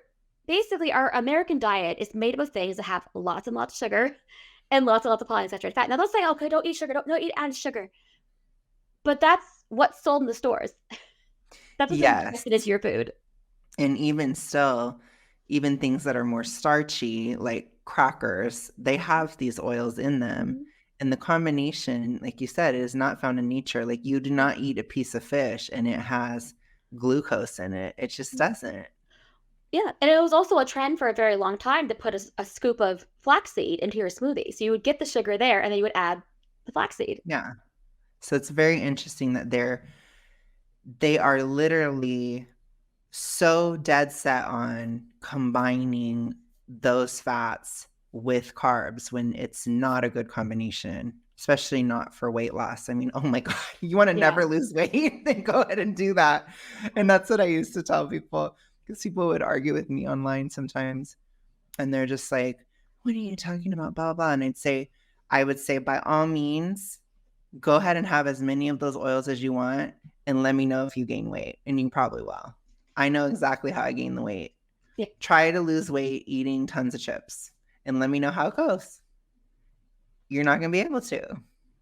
basically our American diet is made up of things that have lots and lots of sugar and lots of polyunsaturated fat? Now, they'll say, okay, don't eat sugar, don't eat added sugar. But that's what's sold in the stores. That's what's Yes. injected into your food. And even still, even things that are more starchy, like crackers, they have these oils in them. Mhm. And the combination, like you said, is not found in nature. Like, you do not eat a piece of fish and it has glucose in it. It just doesn't. Yeah, and it was also a trend for a very long time to put a scoop of flaxseed into your smoothie. So you would get the sugar there, and then you would add the flaxseed. Yeah. So it's very interesting that they are literally so dead set on combining those fats with carbs when it's not a good combination, especially not for weight loss. I mean, oh my God, you want to Yeah. never lose weight? Then go ahead and do that. And that's what I used to tell people because people would argue with me online sometimes and they're just like, what are you talking about? Blah, blah. And I would say, by all means, go ahead and have as many of those oils as you want and let me know if you gain weight. And you probably will. I know exactly how I gain the weight. Yeah. Try to lose weight eating tons of chips and let me know how it goes. You're not going to be able to.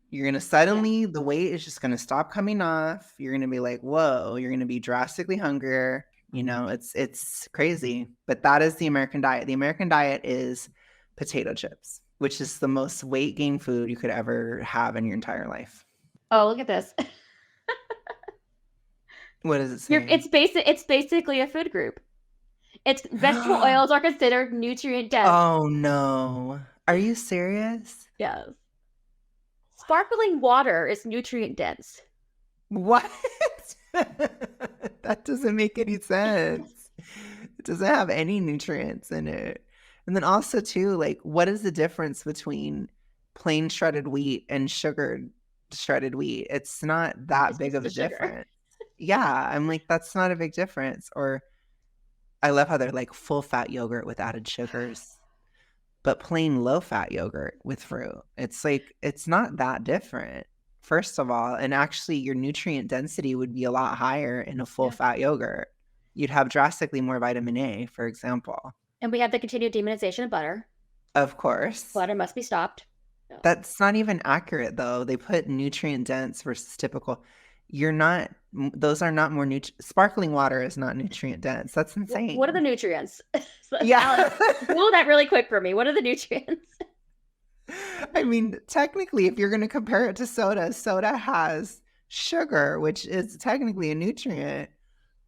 You're going to suddenly, the weight is just going to stop coming off. You're going to be like, whoa, you're going to be drastically hungrier. You know, it's crazy. But that is the American diet. The American diet is potato chips, which is the most weight gain food you could ever have in your entire life. Oh, look at this. What does it say? It's basically a food group. It's vegetable oils are considered nutrient dense. Oh no. Are you serious? Yes. Sparkling water is nutrient dense. What? That doesn't make any sense. It doesn't have any nutrients in it. And then also too, like, what is the difference between plain shredded wheat and sugared shredded wheat. It's not that It's big just of the a sugar. difference. Yeah, I'm like, that's not a big difference. Or I love how they're like full fat yogurt with added sugars, but plain low fat yogurt with fruit. It's like, it's not that different, first of all. And actually, your nutrient density would be a lot higher in a full Yeah. fat yogurt. You'd have drastically more vitamin A, for example. And we have the continued demonization of butter. Of course. Butter must be stopped. That's not even accurate, though. They put nutrient dense versus typical. You're not, those are not more sparkling water is not nutrient dense. That's insane. What are the nutrients? Yeah. Alex, Google that really quick for me. What are the nutrients? I mean, technically, if you're going to compare it to soda, soda has sugar, which is technically a nutrient,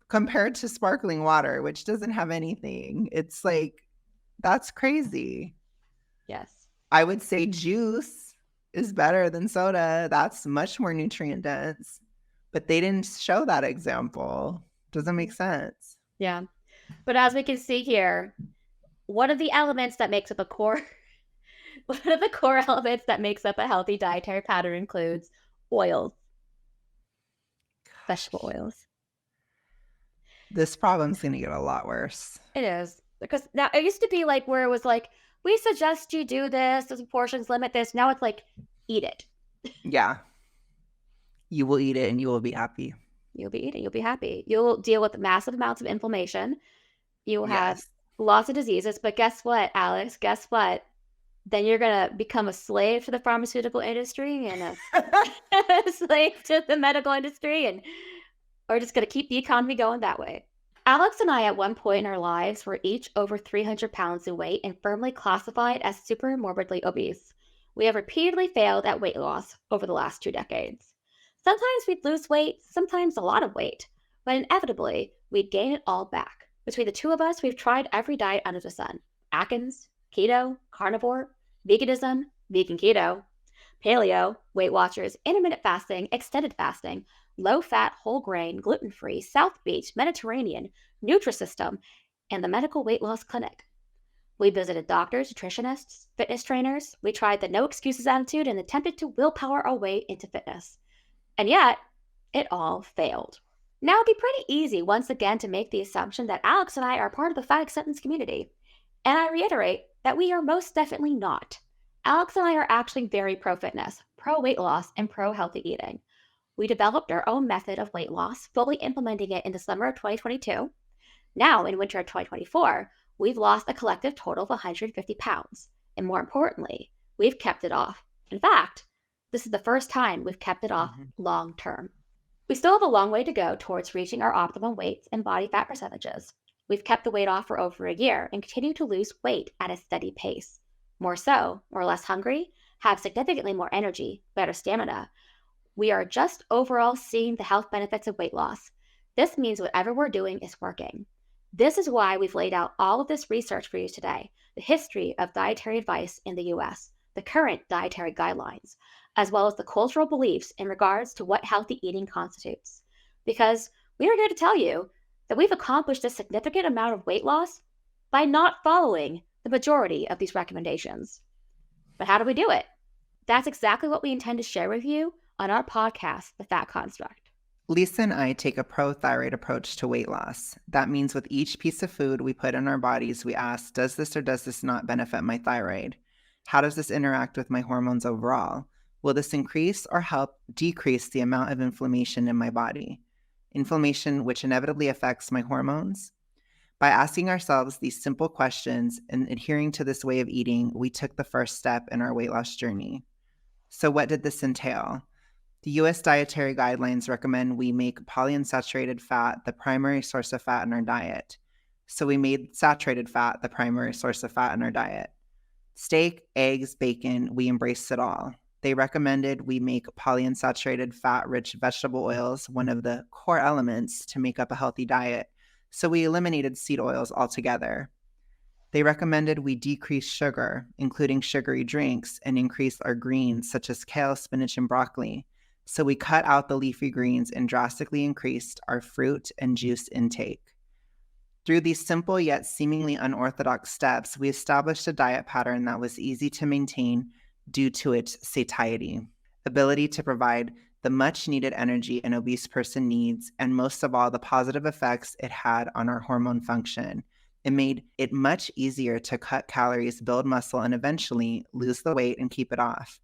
compared to sparkling water, which doesn't have anything. It's like, that's crazy. Yes. I would say juice is better than soda. That's much more nutrient dense. But they didn't show that example. Doesn't make sense. Yeah. But as we can see here, one of the elements that makes up a core one of the core elements that makes up a healthy dietary pattern includes oils, vegetable oils. This problem's going to get a lot worse. It is. Because now it used to be like where it was like, we suggest you do this, there's portions, limit this. Now it's like, eat it. Yeah. You will eat it and you will be happy. You'll be eating, you'll be happy. You'll deal with massive amounts of inflammation. You will have lots of diseases. But guess what, Alex? Guess what? Then you're going to become a slave to the pharmaceutical industry and a slave to the medical industry, and we're just going to keep the economy going that way. Alex and I, at one point in our lives, were each over 300 pounds in weight and firmly classified as super morbidly obese. We have repeatedly failed at weight loss over the last 2 decades. Sometimes we'd lose weight, sometimes a lot of weight, but inevitably, we'd gain it all back. Between the two of us, we've tried every diet under the sun: Atkins, keto, carnivore, veganism, vegan keto, paleo, Weight Watchers, intermittent fasting, extended fasting, low-fat, whole grain, gluten-free, South Beach, Mediterranean, Nutrisystem, and the Medical Weight Loss Clinic. We visited doctors, nutritionists, fitness trainers. We tried the no excuses attitude and attempted to willpower our way into fitness. And yet, it all failed. Now it'd be pretty easy once again to make the assumption that Alex and I are part of the fat acceptance community. And I reiterate that we are most definitely not. Alex and I are actually very pro-fitness, pro-weight loss, and pro-healthy eating. We developed our own method of weight loss, fully implementing it in the summer of 2022. Now, in winter of 2024, we've lost a collective total of 150 pounds. And more importantly, we've kept it off. In fact, this is the first time we've kept it off long term. We still have a long way to go towards reaching our optimum weights and body fat percentages. We've kept the weight off for over a year and continue to lose weight at a steady pace. More so, we're less hungry, have significantly more energy, better stamina. We are just overall seeing the health benefits of weight loss. This means whatever we're doing is working. This is why we've laid out all of this research for you today: the history of dietary advice in the US, the current dietary guidelines, as well as the cultural beliefs in regards to what healthy eating constitutes. Because we are here to tell you that we've accomplished a significant amount of weight loss by not following the majority of these recommendations. But how do we do it? That's exactly what we intend to share with you on our podcast, The Fat Construct. Lisa and I take a pro-thyroid approach to weight loss. That means with each piece of food we put in our bodies, we ask, does this or does this not benefit my thyroid? How does this interact with my hormones overall? Will this increase or help decrease the amount of inflammation in my body? Inflammation, which inevitably affects my hormones? By asking ourselves these simple questions and adhering to this way of eating, we took the first step in our weight loss journey. So what did this entail? The U.S. dietary guidelines recommend we make polyunsaturated fat the primary source of fat in our diet. So we made saturated fat the primary source of fat in our diet. Steak, eggs, bacon, we embraced it all. They recommended we make polyunsaturated fat-rich vegetable oils one of the core elements to make up a healthy diet, so we eliminated seed oils altogether. They recommended we decrease sugar, including sugary drinks, and increase our greens such as kale, spinach, and broccoli. So we cut out the leafy greens and drastically increased our fruit and juice intake. Through these simple yet seemingly unorthodox steps, we established a diet pattern that was easy to maintain, due to its satiety, ability to provide the much needed energy an obese person needs, and most of all, the positive effects it had on our hormone function. It made it much easier to cut calories, build muscle, and eventually lose the weight and keep it off.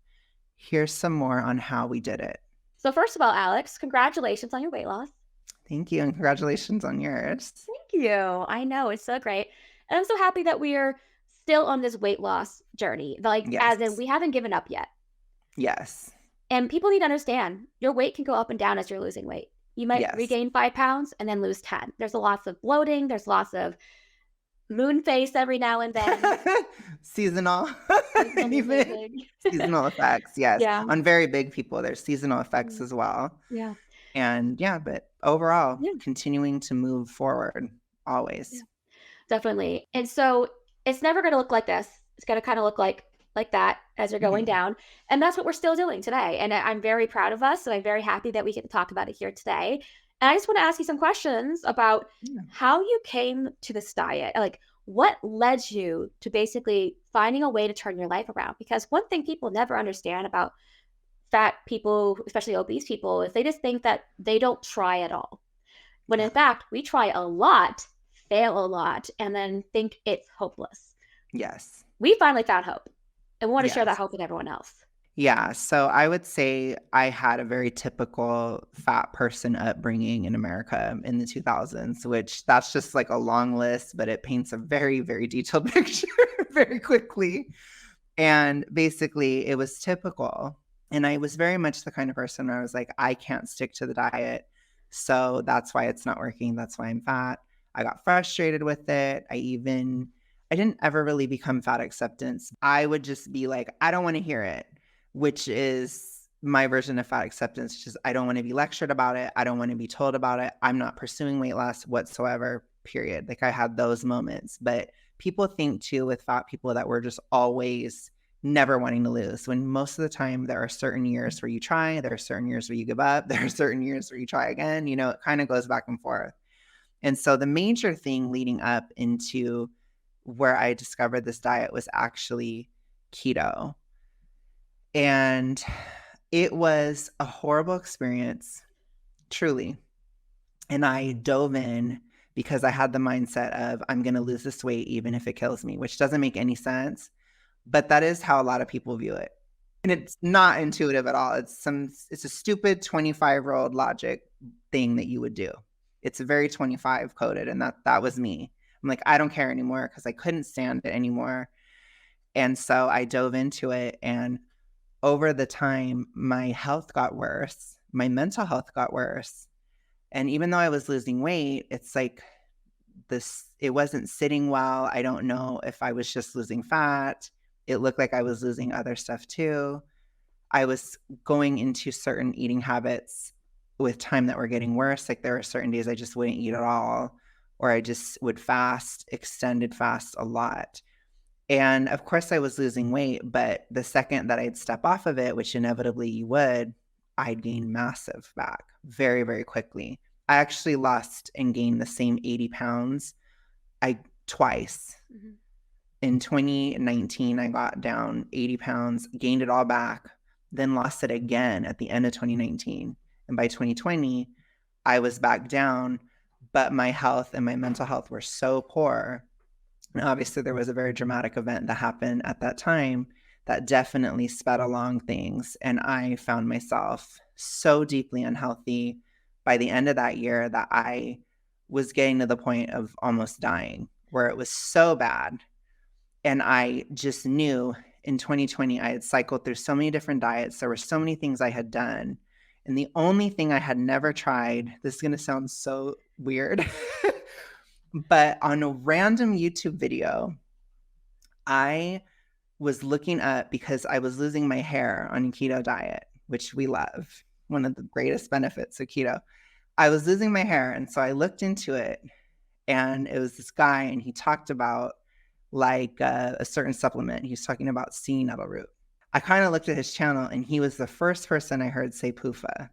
Here's some more on how we did it. So first of all, Alex, congratulations on your weight loss. Thank you, and congratulations on yours. Thank you. I know, it's so great. And I'm so happy that we are still on this weight loss journey. Like, as in, Yes. we haven't given up yet. Yes. And people need to understand your weight can go up and down as you're losing weight. You might Yes. regain 5 pounds and then lose 10. There's lots of bloating. There's lots of moon face every now and then. Seasonal. Seasonal Even living. seasonal effects, yes. Yeah. On very big people, there's seasonal effects as well. Yeah. And yeah, but overall, Yeah. continuing to move forward always. Yeah. Definitely. And so it's never going to look like this. It's going to kind of look like that as you're going Mhm. down. And that's what we're still doing today. And I'm very proud of us. And I'm very happy that we get to talk about it here today. And I just want to ask you some questions about Yeah. how you came to this diet. Like, what led you to basically finding a way to turn your life around? Because one thing people never understand about fat people, especially obese people, is they just think that they don't try at all. When in fact, we try a lot, fail a lot, and then think it's hopeless. Yes. We finally found hope, and we want to share that Yes. hope with everyone else. Yeah. So I would say I had a very typical fat person upbringing in America in the 2000s, which that's just like a long list, but it paints a very, very detailed picture very quickly. And basically, it was typical. And I was very much the kind of person where I was like, I can't stick to the diet. So that's why it's not working. That's why I'm fat. I got frustrated with it. I didn't ever really become fat acceptance. I would just be like, I don't want to hear it, which is my version of fat acceptance. Just I don't want to be lectured about it. I don't want to be told about it. I'm not pursuing weight loss whatsoever, period. Like I had those moments. But people think too with fat people that we're just always never wanting to lose, when most of the time there are certain years where you try, there are certain years where you give up, there are certain years where you try again. It kind of goes back and forth. And so the major thing leading up into where I discovered this diet was actually keto. And it was a horrible experience, truly. And I dove in because I had the mindset of I'm going to lose this weight even if it kills me, which doesn't make any sense. But that is how a lot of people view it. And it's not intuitive at all. It's a stupid 25-year-old logic thing that you would do. It's very 25 coded. And that was me. I'm like, I don't care anymore because I couldn't stand it anymore. And so I dove into it. And over the time, my health got worse. My mental health got worse. And even though I was losing weight, it's like it wasn't sitting well. I don't know if I was just losing fat. It looked like I was losing other stuff too. I was going into certain eating habits with time that were getting worse. Like there were certain days I just wouldn't eat at all, or I just would fast, extended fast a lot. And of course I was losing weight, but the second that I'd step off of it, which inevitably you would, I'd gain massive back very, very quickly. I actually lost and gained the same 80 pounds twice. Mm-hmm. In 2019, I got down 80 pounds, gained it all back, then lost it again at the end of 2019. And by 2020, I was back down, but my health and my mental health were so poor. And obviously, there was a very dramatic event that happened at that time that definitely sped along things. And I found myself so deeply unhealthy by the end of that year that I was getting to the point of almost dying, where it was so bad. And I just knew in 2020, I had cycled through so many different diets. There were so many things I had done. And the only thing I had never tried, this is going to sound so weird, but on a random YouTube video, I was looking up because I was losing my hair on a keto diet, which we love. One of the greatest benefits of keto. I was losing my hair. And so I looked into it, and it was this guy, and he talked about like a certain supplement. He was talking about sea nettle root. I kind of looked at his channel, and he was the first person I heard say PUFA.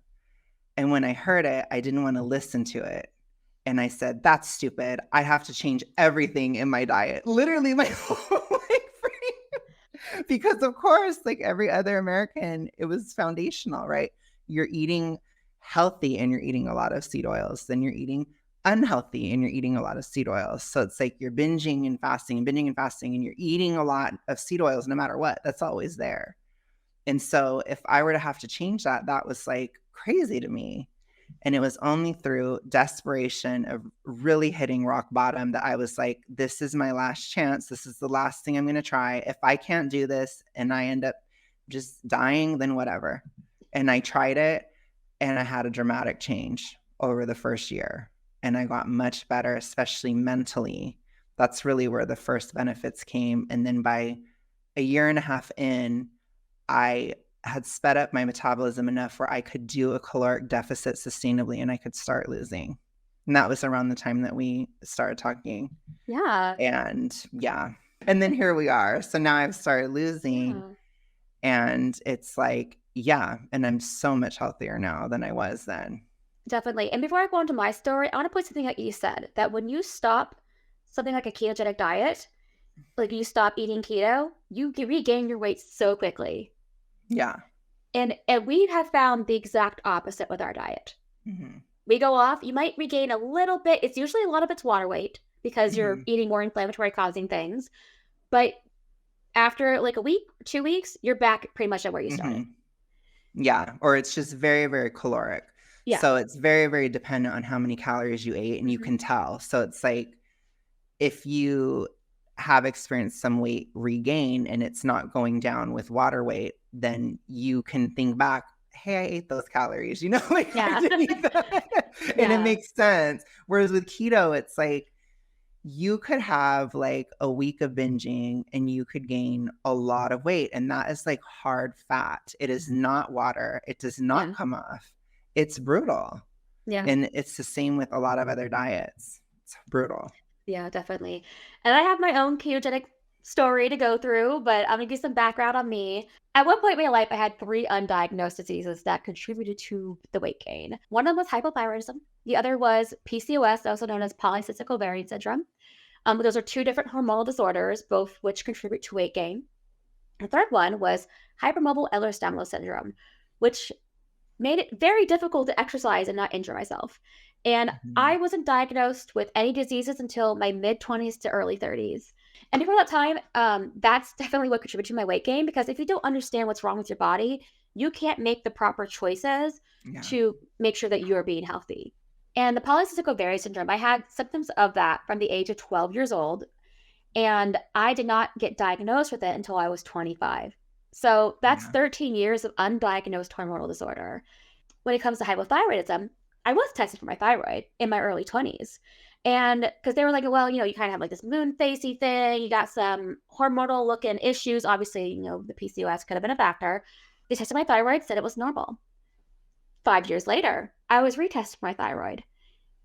And when I heard it, I didn't want to listen to it. And I said, that's stupid. I have to change everything in my diet. Literally my whole life frame. Because of course, like every other American, it was foundational, right? You're eating healthy and you're eating a lot of seed oils. Then you're eating unhealthy and you're eating a lot of seed oils. So it's like you're binging and fasting, and you're eating a lot of seed oils no matter what. That's always there. And so if I were to have to change that, that was like crazy to me. And it was only through desperation of really hitting rock bottom that I was like, this is my last chance. This is the last thing I'm going to try. If I can't do this and I end up just dying, then whatever. And I tried it, and I had a dramatic change over the first year. And I got much better, especially mentally. That's really where the first benefits came. And then by a year and a half in, I had sped up my metabolism enough where I could do a caloric deficit sustainably and I could start losing. And that was around the time that we started talking. Yeah. And yeah. And then here we are. So now I've started losing, Yeah. and it's like, yeah. And I'm so much healthier now than I was then. Definitely. And before I go on to my story, I want to put something that you said, that when you stop something like a ketogenic diet, like you stop eating keto, you regain your weight so quickly. Yeah. And we have found the exact opposite with our diet. Mm-hmm. We go off, you might regain a little bit. It's usually a lot of it's water weight because you're eating more inflammatory causing things. But after like a week, 2 weeks, you're back pretty much at where you started. Yeah. Or it's just very, very caloric. Yeah. So it's very, very dependent on how many calories you ate, and you can tell. So it's like, if you have experienced some weight regain and it's not going down with water weight, then you can think back, hey, I ate those calories, like I didn't eat that. And it makes sense. Whereas with keto, it's like you could have like a week of binging and you could gain a lot of weight. And that is like hard fat. It is not water. It does not come off. It's brutal. Yeah. And it's the same with a lot of other diets. It's brutal. Yeah, definitely. And I have my own ketogenic story to go through, but I'm going to give some background on me. At one point in my life, I had 3 undiagnosed diseases that contributed to the weight gain. One of them was hypothyroidism. The other was PCOS, also known as polycystic ovarian syndrome. Those are 2 different hormonal disorders, both which contribute to weight gain. The third one was hypermobile Ehlers-Danlos syndrome, which made it very difficult to exercise and not injure myself. And I wasn't diagnosed with any diseases until my mid-20s to early 30s. And before that time, that's definitely what contributed to my weight gain, because if you don't understand what's wrong with your body, you can't make the proper choices to make sure that you're being healthy. And the polycystic ovarian syndrome, I had symptoms of that from the age of 12 years old, and I did not get diagnosed with it until I was 25. So that's 13 years of undiagnosed hormonal disorder. When it comes to hypothyroidism, I was tested for my thyroid in my early 20s. And because they were like, well, you kind of have like this moon facey thing. You got some hormonal looking issues. Obviously, the PCOS could have been a factor. They tested my thyroid, said it was normal. 5 years later, I was retested for my thyroid.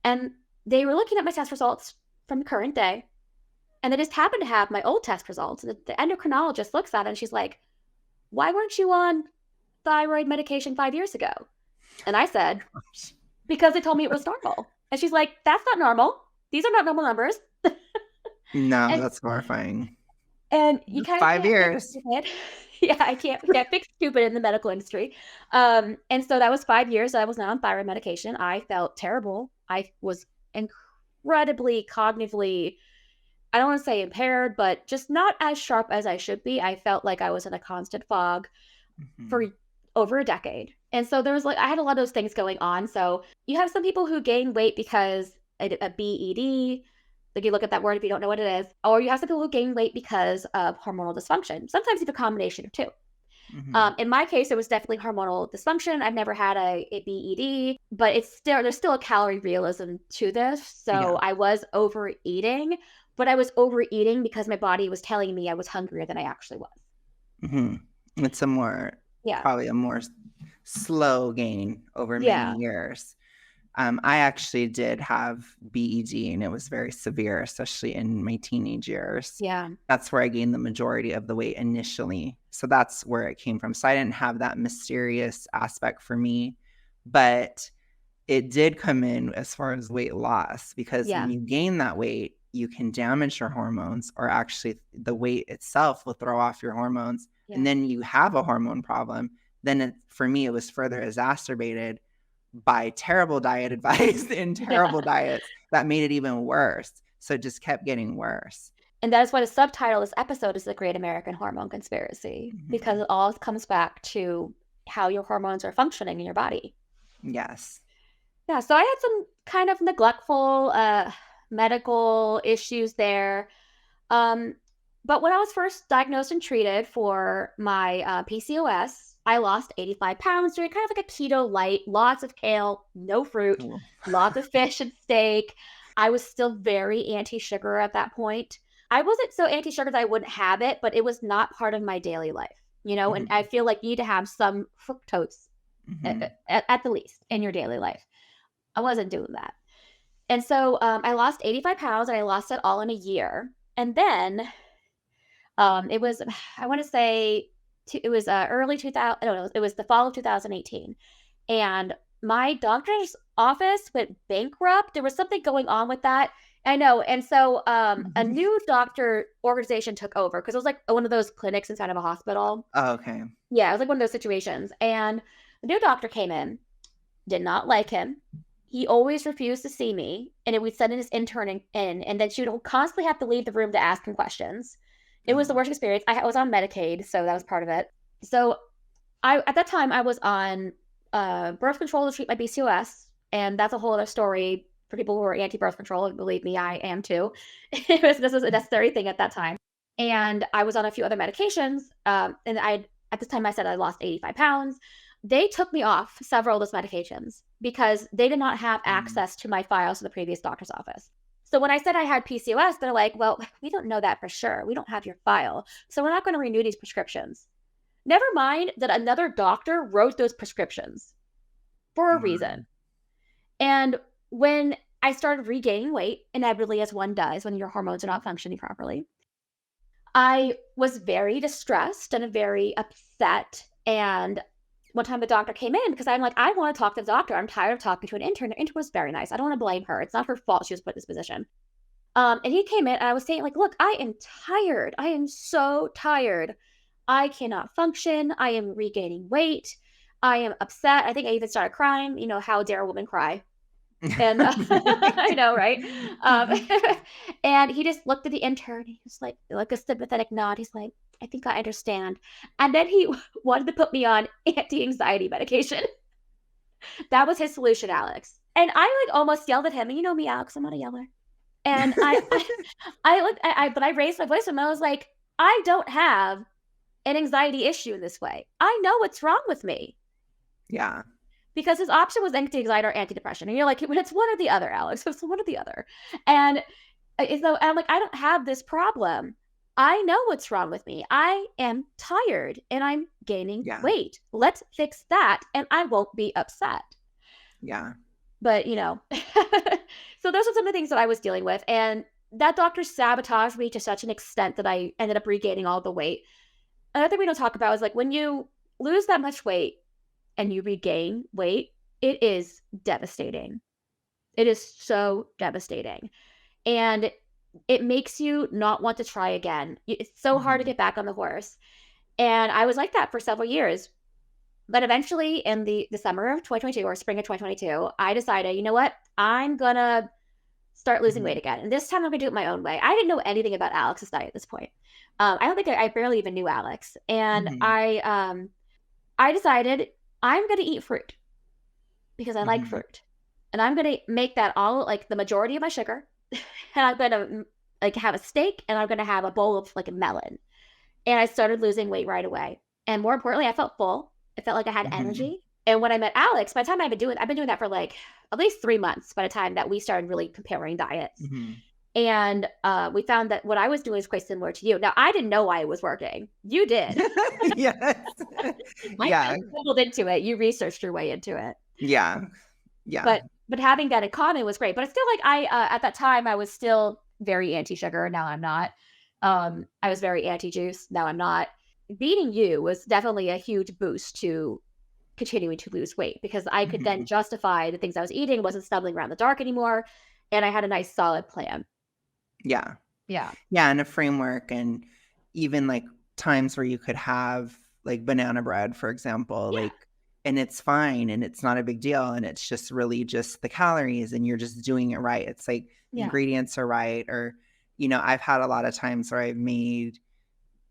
And they were looking at my test results from the current day. And they just happened to have my old test results. And the endocrinologist looks at it and she's like, why weren't you on thyroid medication 5 years ago? And I said, because they told me it was normal. And she's like, that's not normal. These are not normal numbers. No, that's horrifying. And you kind of 5 years. Yeah, I can't fix stupid in the medical industry. And so that was 5 years that I was not on thyroid medication. I felt terrible. I was incredibly cognitively, I don't want to say impaired, but just not as sharp as I should be. I felt like I was in a constant fog for over a decade. And so there was I had a lot of those things going on. So you have some people who gain weight because a BED, like you look at that word if you don't know what it is, or you have some people who gain weight because of hormonal dysfunction. Sometimes it's a combination of 2. In my case, it was definitely hormonal dysfunction. I've never had a BED, but there's still a calorie realism to this. So I was overeating, but I was overeating because my body was telling me I was hungrier than I actually was. It's probably a more slow gain over many years. I actually did have BED, and it was very severe, especially in my teenage years. Yeah. That's where I gained the majority of the weight initially. So that's where it came from. So I didn't have that mysterious aspect for me, but it did come in as far as weight loss, because when you gain that weight, you can damage your hormones, or actually the weight itself will throw off your hormones, Yeah. and then you have a hormone problem. Then for me, it was further exacerbated by terrible diet advice and terrible diets that made it even worse. So it just kept getting worse. And that is why the subtitle of this episode is The Great American Hormone Conspiracy, because it all comes back to how your hormones are functioning in your body. Yes. Yeah, so I had some kind of neglectful medical issues there. But when I was first diagnosed and treated for my PCOS, I lost 85 pounds doing kind of like a keto light, lots of kale, no fruit, Cool. lots of fish and steak. I was still very anti-sugar at that point. I wasn't so anti-sugar that I wouldn't have it, but it was not part of my daily life, and I feel like you need to have some fructose at the least in your daily life. I wasn't doing that. And so I lost 85 pounds and I lost it all in a year. And then it was, I want to say, it was early 2000, I don't know, it was the fall of 2018. And my doctor's office went bankrupt. There was something going on with that. I know. And so a new doctor organization took over because it was like one of those clinics inside of a hospital. Oh, okay. Yeah, it was like one of those situations. And the new doctor came in, did not like him. He always refused to see me, and we'd send in his intern in, and then she would constantly have to leave the room to ask him questions. It was the worst experience. I was on Medicaid, so that was part of it. So at that time, I was on birth control to treat my PCOS, and that's a whole other story for people who are anti-birth control. Believe me, I am too. This was a necessary thing at that time. And I was on a few other medications, and at this time I said I lost 85 pounds. They took me off several of those medications because they did not have access to my files to the previous doctor's office. So when I said I had PCOS, they're like, well, we don't know that for sure. We don't have your file. So we're not going to renew these prescriptions. Never mind that another doctor wrote those prescriptions for a reason. And when I started regaining weight, inevitably as one does when your hormones are not functioning properly, I was very distressed and very upset. And one time the doctor came in because I'm like, I want to talk to the doctor. I'm tired of talking to an intern. The intern was very nice. I don't want to blame her. It's not her fault she was put in this position. And he came in and I was saying like, look, I am tired. I am so tired. I cannot function. I am regaining weight. I am upset. I think I even started crying. You know, how dare a woman cry? And I know, right? And he just looked at the intern. He was like a sympathetic nod. He's like, I think I understand. And then he wanted to put me on anti-anxiety medication. That was his solution, Alex. And I like almost yelled at him. And you know me, Alex, I'm not a yeller. And but I raised my voice and I was like, I don't have an anxiety issue in this way. I know what's wrong with me. Yeah. Because his option was anti-anxiety or antidepressant. And you're like, but it's one or the other, Alex. It's one or the other. And so I'm like, I don't have this problem. I know what's wrong with me. I am tired and I'm gaining weight. Let's fix that and I won't be upset. Yeah. But, so those are some of the things that I was dealing with. And that doctor sabotaged me to such an extent that I ended up regaining all the weight. Another thing we don't talk about is like when you lose that much weight and you regain weight, it is devastating. It is so devastating. And it makes you not want to try again. It's so hard to get back on the horse. And I was like that for several years. But eventually in the summer of 2022 or spring of 2022, I decided, you know what? I'm going to start losing weight again. And this time I'm going to do it my own way. I didn't know anything about Alex's diet at this point. I don't think I barely even knew Alex. And I decided I'm going to eat fruit because I like fruit. And I'm going to make that all like the majority of my sugar. And I'm going to like have a steak and I'm going to have a bowl of like a melon. And I started losing weight right away. And more importantly, I felt full. It felt like I had energy. And when I met Alex, by the time I've been doing that for like at least 3 months by the time that we started really comparing diets. And we found that what I was doing is quite similar to you. Now, I didn't know why it was working. You did. Yes. I dabbled into it. You researched your way into it. Yeah. But having that in common was great. But it's still like at that time, I was still very anti-sugar. Now I'm not. I was very anti-juice. Now I'm not. Beating you was definitely a huge boost to continuing to lose weight because I could then justify the things I was eating, wasn't stumbling around the dark anymore. And I had a nice solid plan. Yeah. Yeah. Yeah, and a framework, and even, like, times where you could have, like, banana bread, for example, Yeah. like, and it's fine, and it's not a big deal, and it's just really just the calories, and you're just doing it right. It's like the Yeah. ingredients are right, or, I've had a lot of times where I've made,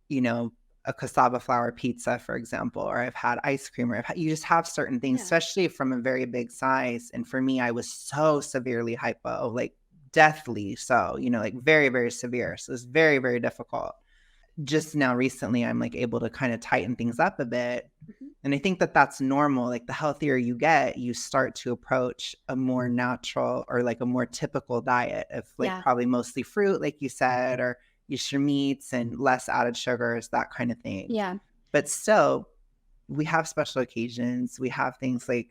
you know, a cassava flour pizza, for example, or I've had ice cream, or you just have certain things, Yeah. especially from a very big size. And for me, I was so severely hypo, like deathly so, like very, very severe. So it's very, very difficult. Just now recently, I'm like able to kind of tighten things up a bit. Mhm. And I think that that's normal. Like the healthier you get, you start to approach a more natural or like a more typical diet of like Yeah. probably mostly fruit, like you said, or use your meats and less added sugars, that kind of thing. Yeah. But still, we have special occasions. We have things like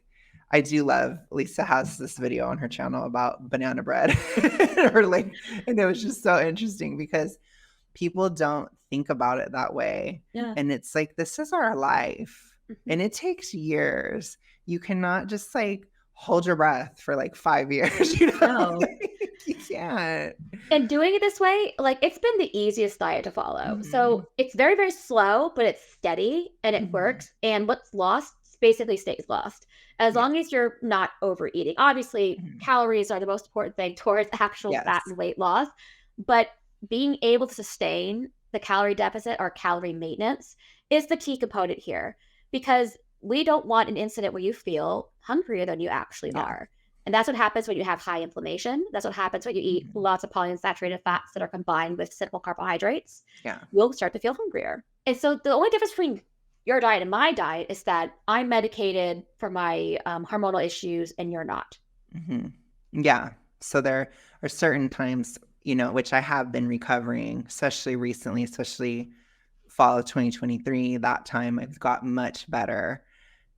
I do love Lisa has this video on her channel about banana bread. Or like, and it was just so interesting because people don't think about it that way. Yeah. And it's like, this is our life. Mhm. And it takes years. You cannot just like hold your breath for like 5 years, No. You can't. And doing it this way, like, it's been the easiest diet to follow. Mhm. So it's very, very slow, but it's steady and it Mhm. works. And what's lost basically stays lost as Yes. long as you're not overeating. Obviously, Mhm. calories are the most important thing towards actual fat Yes. and weight loss, but being able to sustain the calorie deficit or calorie maintenance is the key component here because we don't want an incident where you feel hungrier than you actually Yeah. are. And that's what happens when you have high inflammation. That's what happens when you eat Mhm. lots of polyunsaturated fats that are combined with simple carbohydrates. Yeah. You'll start to feel hungrier. And so the only difference between your diet and my diet is that I'm medicated for my hormonal issues and you're not. Mhm. Yeah. So there are certain times, which I have been recovering, especially recently, especially fall of 2023. That time I've got much better.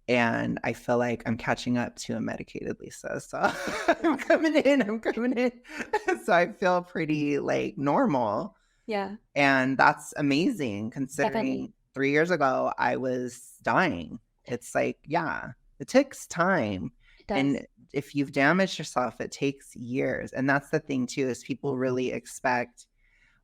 And I feel like I'm catching up to a medicated Lisa. So I'm coming in. So I feel pretty like normal. Yeah, And that's amazing definitely. considering 3 years ago I was dying. It's like, yeah, it takes time. It does. And if you've damaged yourself, it takes years. And that's the thing too, is people really expect,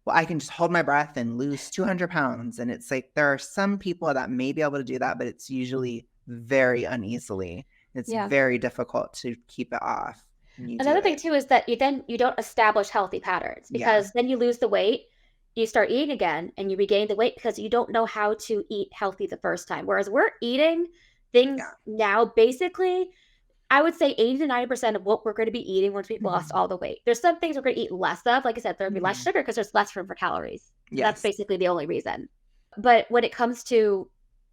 well, I can just hold my breath and lose 200 pounds. And it's like, there are some people that may be able to do that, but it's usually very uneasily. It's Yeah. very difficult to keep it off when you do Another thing it. too is that you don't establish healthy patterns Yeah. because then you lose the weight, you start eating again, and you regain the weight because you don't know how to eat healthy the first time. Whereas we're eating things Yeah. now basically I would say 80 to 90% of what we're going to be eating once we've lost Mhm. all the weight. There's some things we're going to eat less of. Like I said, there'll be less Mhm. sugar because there's less room for calories. That's Yes. basically the only reason. But when it comes to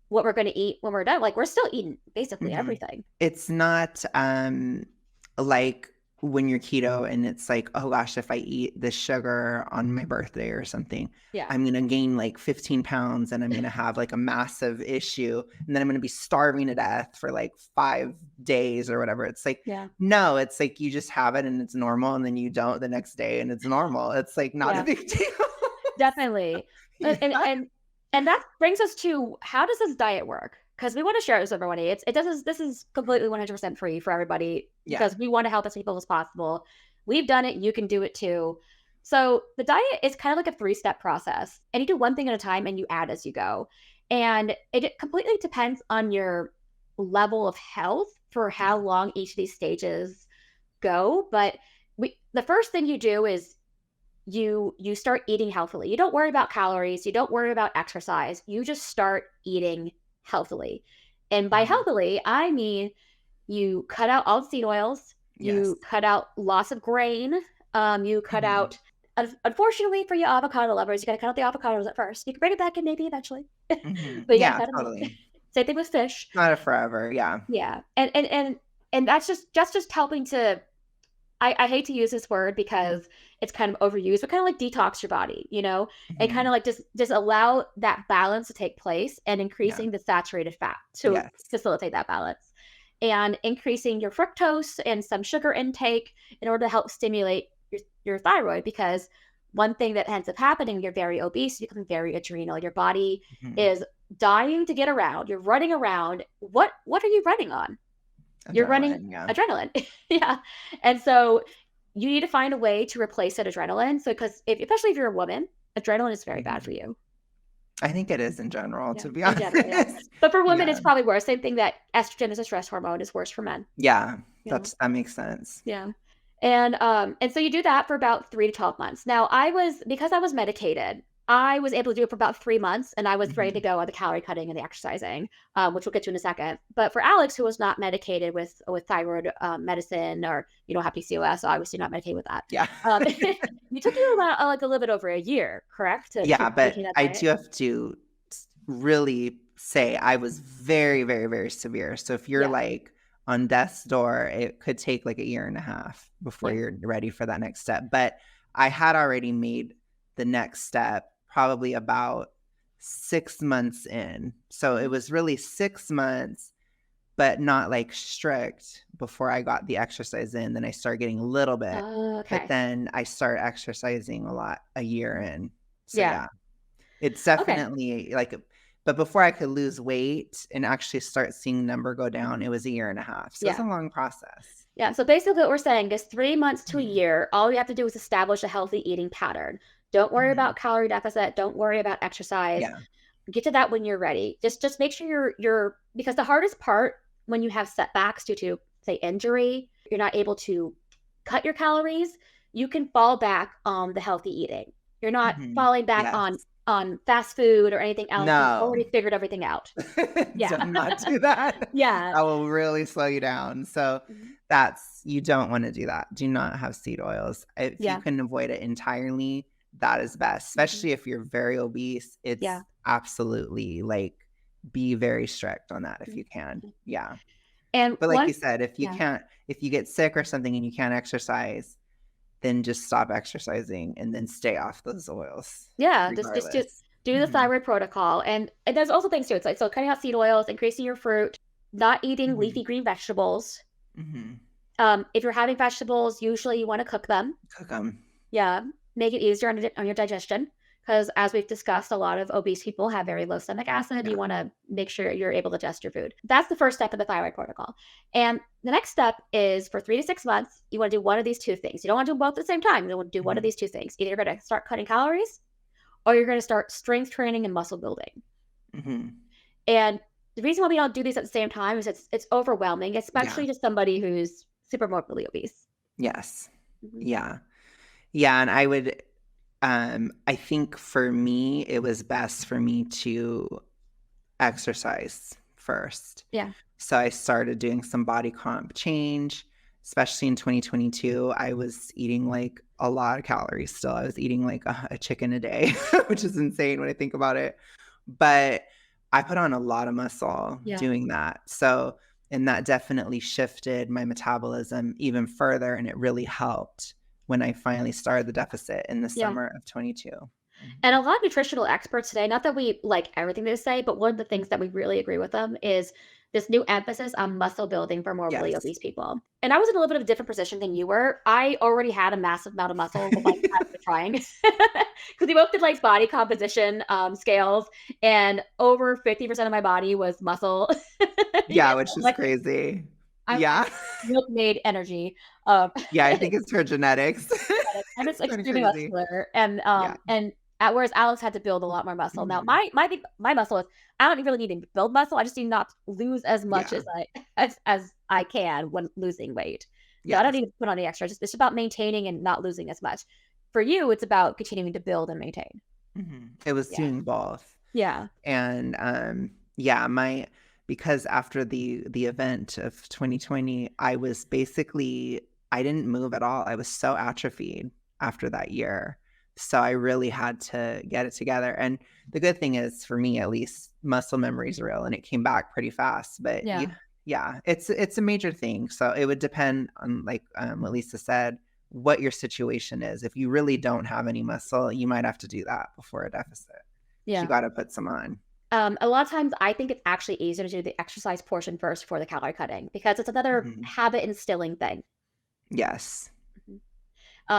what we're going to eat when we're done, like we're still eating basically Mhm. everything. It's not, like when you're keto and it's like, "Oh gosh, if I eat this sugar on my birthday or something, Yeah. I'm gonna gain like 15 pounds and I'm gonna have like a massive issue, and then I'm gonna be starving to death for like 5 days or whatever." It's like, Yeah. no, it's like you just have it and it's normal, and then you don't the next day and it's normal. It's like not a Yeah. big deal. Definitely. And and Yeah. and and that brings us to how does this diet work? Because we want to share this with everybody. It doesn't this is completely 100% free for everybody Yeah. because we want to help as people as possible. We've done it, you can do it too. So the diet is kind of like a three-step process. And you do one thing at a time and you add as you go. And it completely depends on your level of health for how Yeah. long each of these stages go. But the first thing you do is you start eating healthily. You don't worry about calories, you don't worry about exercise. You just start eating healthily. And by Mhm. healthily, I mean you cut out all the seed oils, Yes. you cut out lots of grain, you cut Mhm. out unfortunately for you avocado lovers, you got to cut out the avocados at first. You can bring it back in maybe eventually. But Mhm. you got to Yeah, cut them out. totally. Same thing with fish. Not a forever, yeah. Yeah. And that's just helping to I hate to use this word because it's kind of overused, but kind of like detox your body, and kind Mhm. of like just allow that balance to take place and Yeah. increasing the saturated fat to Yes. facilitate that balance and increasing your fructose and some sugar intake in order to help stimulate your thyroid because one thing that ends up happening when you're very obese, you become very adrenal. Your body Mhm. is dying to get around. You're running around. What are you running on? You're running Adrenaline, yeah. adrenaline. Yeah. And so you need to find a way to replace that adrenaline. So, because especially if you're a woman, adrenaline is very bad for you. I think it is in general, Yeah, to be in general, yeah. honest. But for women, Yeah. it's probably worse. Same thing that estrogen is a stress hormone is worse for men. Yeah, Yeah. that makes sense. Yeah. And so you do that for about 3 to 12 months. Now, because I was medicated, I was able to do it for about 3 months, and I was ready to Mhm. go on the calorie cutting and the exercising, which we'll get to in a second. But for Alex, who was not medicated with thyroid medicine, or you don't have PCOS, so obviously not medicated with that. Yeah. You took you about like a little bit over a year, correct, to Yeah, maintain but that I diet? do have to really say I was very, very, very severe. So if you're Yeah, like on death's door, it could take like a year and a half before yeah. you're ready for that next step. But I had already made the next step probably about 6 months in. So it Mhm. was really 6 months, but not like strict before I got the exercise in. Then I started getting a little bit, Oh, but okay. then I start exercising a lot a year in. So Yeah. yeah, it's Okay. definitely like, but before I could lose weight and actually start seeing number go down, Mhm. it was a year and a half. So it's a Yeah. long process. Yeah, so basically what we're saying is 3 months to a Mhm. year, all you have to do is establish a healthy eating pattern. Don't worry Mhm. about calorie deficit, don't worry about exercise. Yeah. Get to that when you're ready. Just make sure you're because the hardest part when you have setbacks due to, say, injury, you're not able to cut your calories, you can fall back on the healthy eating. You're not Mhm. falling back Yes. on fast food or anything else. You've No. already figured everything out. Do Yeah. not do that. Yeah. That will really slow you down. So Mhm. you don't want to do that. Do not have seed oils. If you Yeah. can avoid it entirely, that is best. Mhm. Especially if you're very obese, Yeah. it's absolutely like be very strict on that if Mhm. you can. Yeah. And But like you one said, yeah. if you get sick or something and you can't exercise, then just stop exercising and then stay off those oils Yeah, just regardless. do the Mhm. thyroid protocol, and there's also things too. It's like so cutting out seed oils, increasing your fruit, not eating Mhm. leafy green vegetables. Mhm. If you're having vegetables, usually you want to cook them. Cook 'em. Yeah, make it easier on your digestion because as we've discussed, a lot of obese people have very low stomach acid. You Yeah. want to make sure you're able to digest your food. That's the first step of the thyroid protocol. And the next step is for 3 to 6 months, you want to do one of these two things. You don't want to do both at the same time. You want to do one of Mhm. these two things. Either you're going to start cutting calories or you're going to start strength training and muscle building. Mhm. And the reason why we don't do these at the same time is it's overwhelming, Yeah. especially to somebody who's super morbidly obese. Yes. Mhm. Yeah. Yeah, and I think for me, it was best for me to exercise first. Yeah. So I started doing some body comp change, especially in 2022. I was eating like a lot of calories still. I was eating like a chicken a day, which is insane when I think about it. But I put on a lot of muscle Yeah. doing that. So, and that definitely shifted my metabolism even further. And it really helped when I finally started the deficit in the Yeah. summer of 22. And Mhm. a lot of nutritional experts today, not that we like everything they say, but one of the things that we really agree with them is this new emphasis on muscle building for morbidly Yes. obese people. And I was in a little bit of a different position than you were. I already had a massive amount of muscle by the time we were trying. Because we both did like body composition scales, and over 50% of my body was muscle. Yeah, Yeah, which is like crazy. I'm Yeah. milk-made energy. Um, Yeah, I think it's her genetics. I'm just It's kinda extremely crazy. muscular, Yeah. whereas Alex had to build a lot more muscle. Now, Mhm. my muscle is I don't really need to build muscle. I just need not lose as much Yeah. as I can when losing weight. So I don't Yes. need to put on the extra. Just it's about maintaining and not losing as much. For you, it's about continuing to build and maintain. Mhm. It was Yeah. doing both. Yeah. And, yeah, because after the event of 2020, I was basically I didn't move at all. I was so atrophied after that year. So I really had to get it together. And the good thing is, for me at least, muscle memory is real and it came back pretty fast. But Yeah. yeah, it's a major thing. So it would depend on like what Lisa said, what your situation is. If you really don't have any muscle, you might have to do that before a deficit. You Yeah. gotta put some on. A lot of times I think it's actually easier to do the exercise portion first for the calorie cutting because it's another Mhm. habit instilling thing. Yes. Mhm.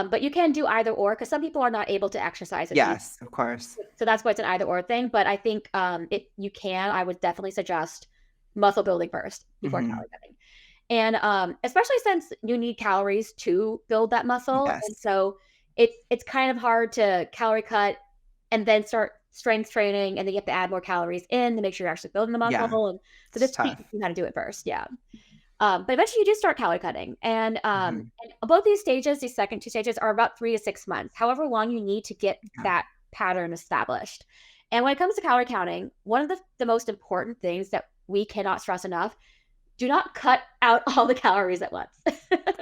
But you can do either or because some people are not able to exercise as easy. Yes, of course. So that's why it's an either or thing. But I think if you can, I would definitely suggest muscle building first before Mhm. calorie cutting. And especially since you need calories to build that muscle. And Yes. so it's kind of hard to calorie cut and then start strength training, and then you have to add more calories in to make sure you're actually building the Yeah. muscle. And so It's just tough. teaching you how to do it first. Yeah. But eventually you do start calorie cutting. Mhm. And both these stages, these second two stages, are about 3 to 6 months, however long you need to get Yeah. that pattern established. And when it comes to calorie counting, one of the most important things that we cannot stress enough, do not cut out all the calories at once.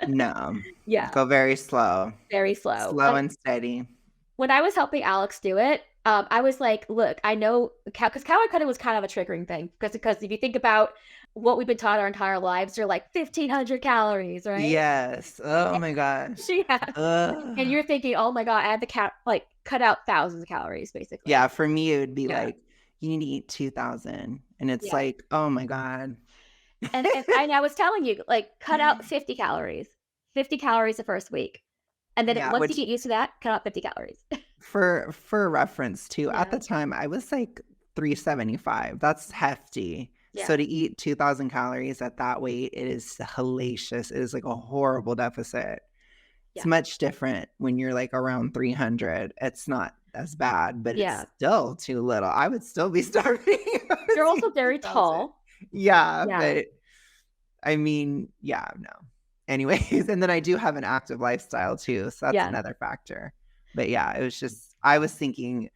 No. Yeah, Go very slow. very slow. Slow and steady. When I was helping Alex do it, I was like, "Look, I know," because calorie cutting was kind of a triggering thing because if you think about what we've been taught our entire lives, they're like 1,500 calories, right? Yes. Oh my gosh. Yeah. And Ugh. you're thinking, "Oh my god, I had to cut out thousands of calories," basically. Yeah, for me, it would be Yeah. like, "You need to eat 2,000." And it's Yeah. like, "Oh my god." And I was telling you, like, cut out 50 calories. 50 calories the first week. And then Yeah, once you which get used to that, cut out 50 calories. for reference too, at Yeah. the time, I was like 375. That's hefty. So Yeah. to eat 2,000 calories at that weight, it is hellacious. It is like a horrible deficit. It's Yeah. much different when you're like around 300. It's not as bad, but it's Yeah. still too little. I would still be starving if I You're was also eating very 2,000. tall. Yeah, Yeah. but I mean, yeah, no. Anyways, and then I do have an active lifestyle too, so that's Yeah. another factor. But yeah, it was just I was thinking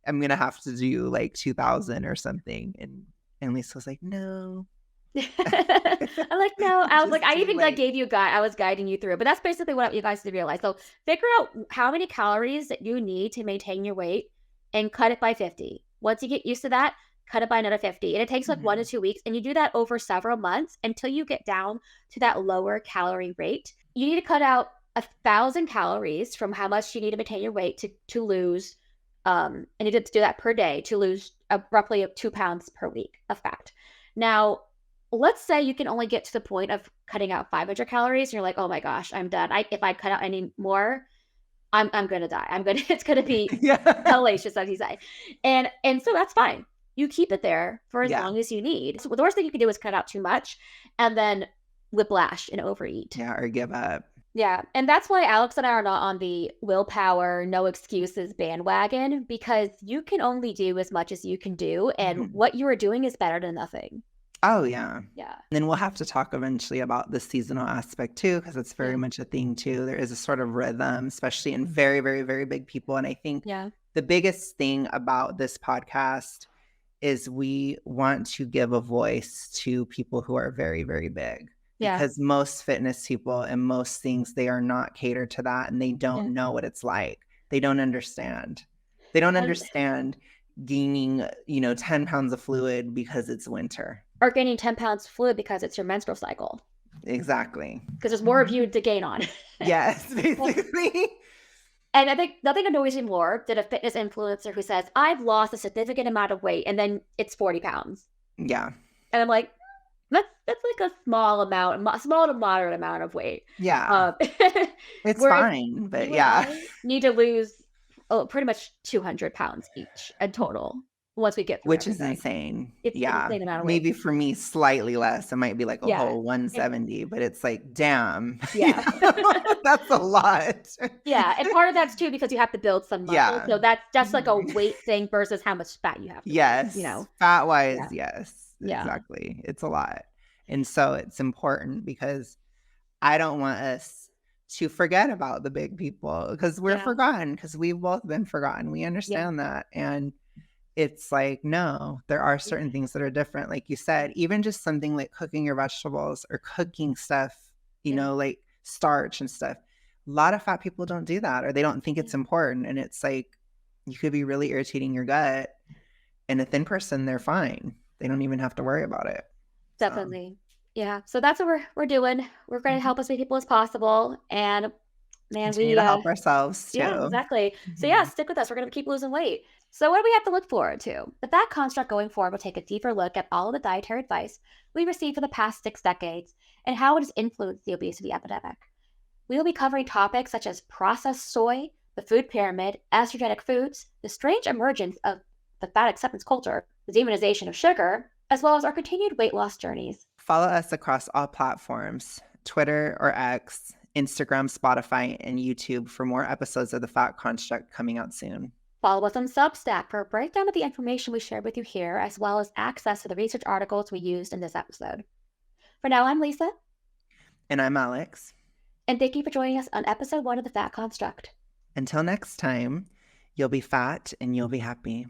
I'm gonna have to do like 2,000 or something, and Lisa was like, "No, I'm like, "No." I was like, just I too even, late." gave you a guide. I was guiding you through it, but that's basically what you guys need to realize. So, figure out how many calories that you need to maintain your weight and cut it by 50. Once you get used to that, cut it by another 50. And it takes, like, 1 to Mhm. 2 weeks, and you do that over several months until you get down to that lower calorie rate. You need to cut out 1,000 calories from how much you need to maintain your weight to lose, and you need to do that per day to lose, roughly 2 pounds per week of fat. Now, let's say you can only get to the point of cutting out 500 calories and you're like, "Oh my gosh, I'm done. If I cut out any more, I'm gonna die. I'm gonna it's gonna be Yeah. hellacious," as you say. And so that's fine. You keep it there for as Yeah. long as you need. So the worst thing you can do is cut out too much and then whiplash and overeat. Yeah, or give up. Yeah, and that's why Alex and I are not on the willpower, no excuses bandwagon, because you can only do as much as you can do, and Mhm. what you are doing is better than nothing. Oh, yeah. Yeah. Then we'll have to talk eventually about the seasonal aspect too, because it's very Yeah. much a thing too. There is a sort of rhythm, especially in very, very, very big people. And I think Yeah. the biggest thing about this podcast is we want to give a voice to people who are very, very big Yeah. because most fitness people and most things, they are not catered to that and they Yeah. don't know what it's like. They don't understand. They don't And understand gaining, 10 pounds of fluid because it's winter. or gaining 10 pounds of fluid because it's your menstrual cycle, Exactly. because there's more of you to gain on. Yes, Well, basically. and I think nothing annoys me more than a fitness influencer who says, "I've lost a significant amount of weight," and then it's 40 pounds. Yeah. And I'm like, that's like a small amount, small to moderate amount of weight. Yeah. Um, It's whereas fine, but you and I yeah. need to lose, pretty much 200 pounds each in total once we get through Which is everything. insane. It's an Yeah. insane amount of weight. Maybe for me, slightly less. It might be like a Yeah. whole And 170, but it's like, damn, yeah. that's a lot. Yeah, and part of that's too because you have to build some muscle, Yeah. so that's just like a Mhm. weight thing versus how much fat you have to lose, you Yes. know? Fat-wise, Yeah, yes. yeah, Exactly. It's a lot. And so it's important because I don't want us to forget about the big people because we're yeah, forgotten because we've both been forgotten. We yeah, understand that. And it's like, no, there are yeah, certain things that are different. Like you said, even just something like cooking your vegetables or cooking stuff, yeah, like starch and stuff. A lot of fat people don't do that or they don't think yeah, it's important. And it's like, you could be really irritating your gut. And a thin person, they're fine. They don't even have to worry about it. So, definitely. Yeah, so that's what we're doing. We're gonna mhm. help as many people as possible, and man, Continue to help ourselves yeah, too. exactly. So yeah, Mhm. stick with us. We're gonna keep losing weight. So what do we have to look forward to? The Fat Construct going forward will take a deeper look at all of the dietary advice we received for the past 6 decades and how it has influenced the obesity epidemic. We will be covering topics such as processed soy, the food pyramid, estrogenic foods, the strange emergence of the fat acceptance culture, the demonization of sugar, as well as our continued weight loss journeys. Follow us across all platforms: Twitter or X, Instagram, Spotify, and YouTube for more episodes of The Fat Construct coming out soon. Follow us on Substack for a breakdown of the information we shared with you here, as well as access to the research articles we used in this episode. For now, I'm Lisa, And I'm Alex. and thank you for joining us on episode 1 of The Fat Construct. Until next time, you'll be fat and you'll be happy.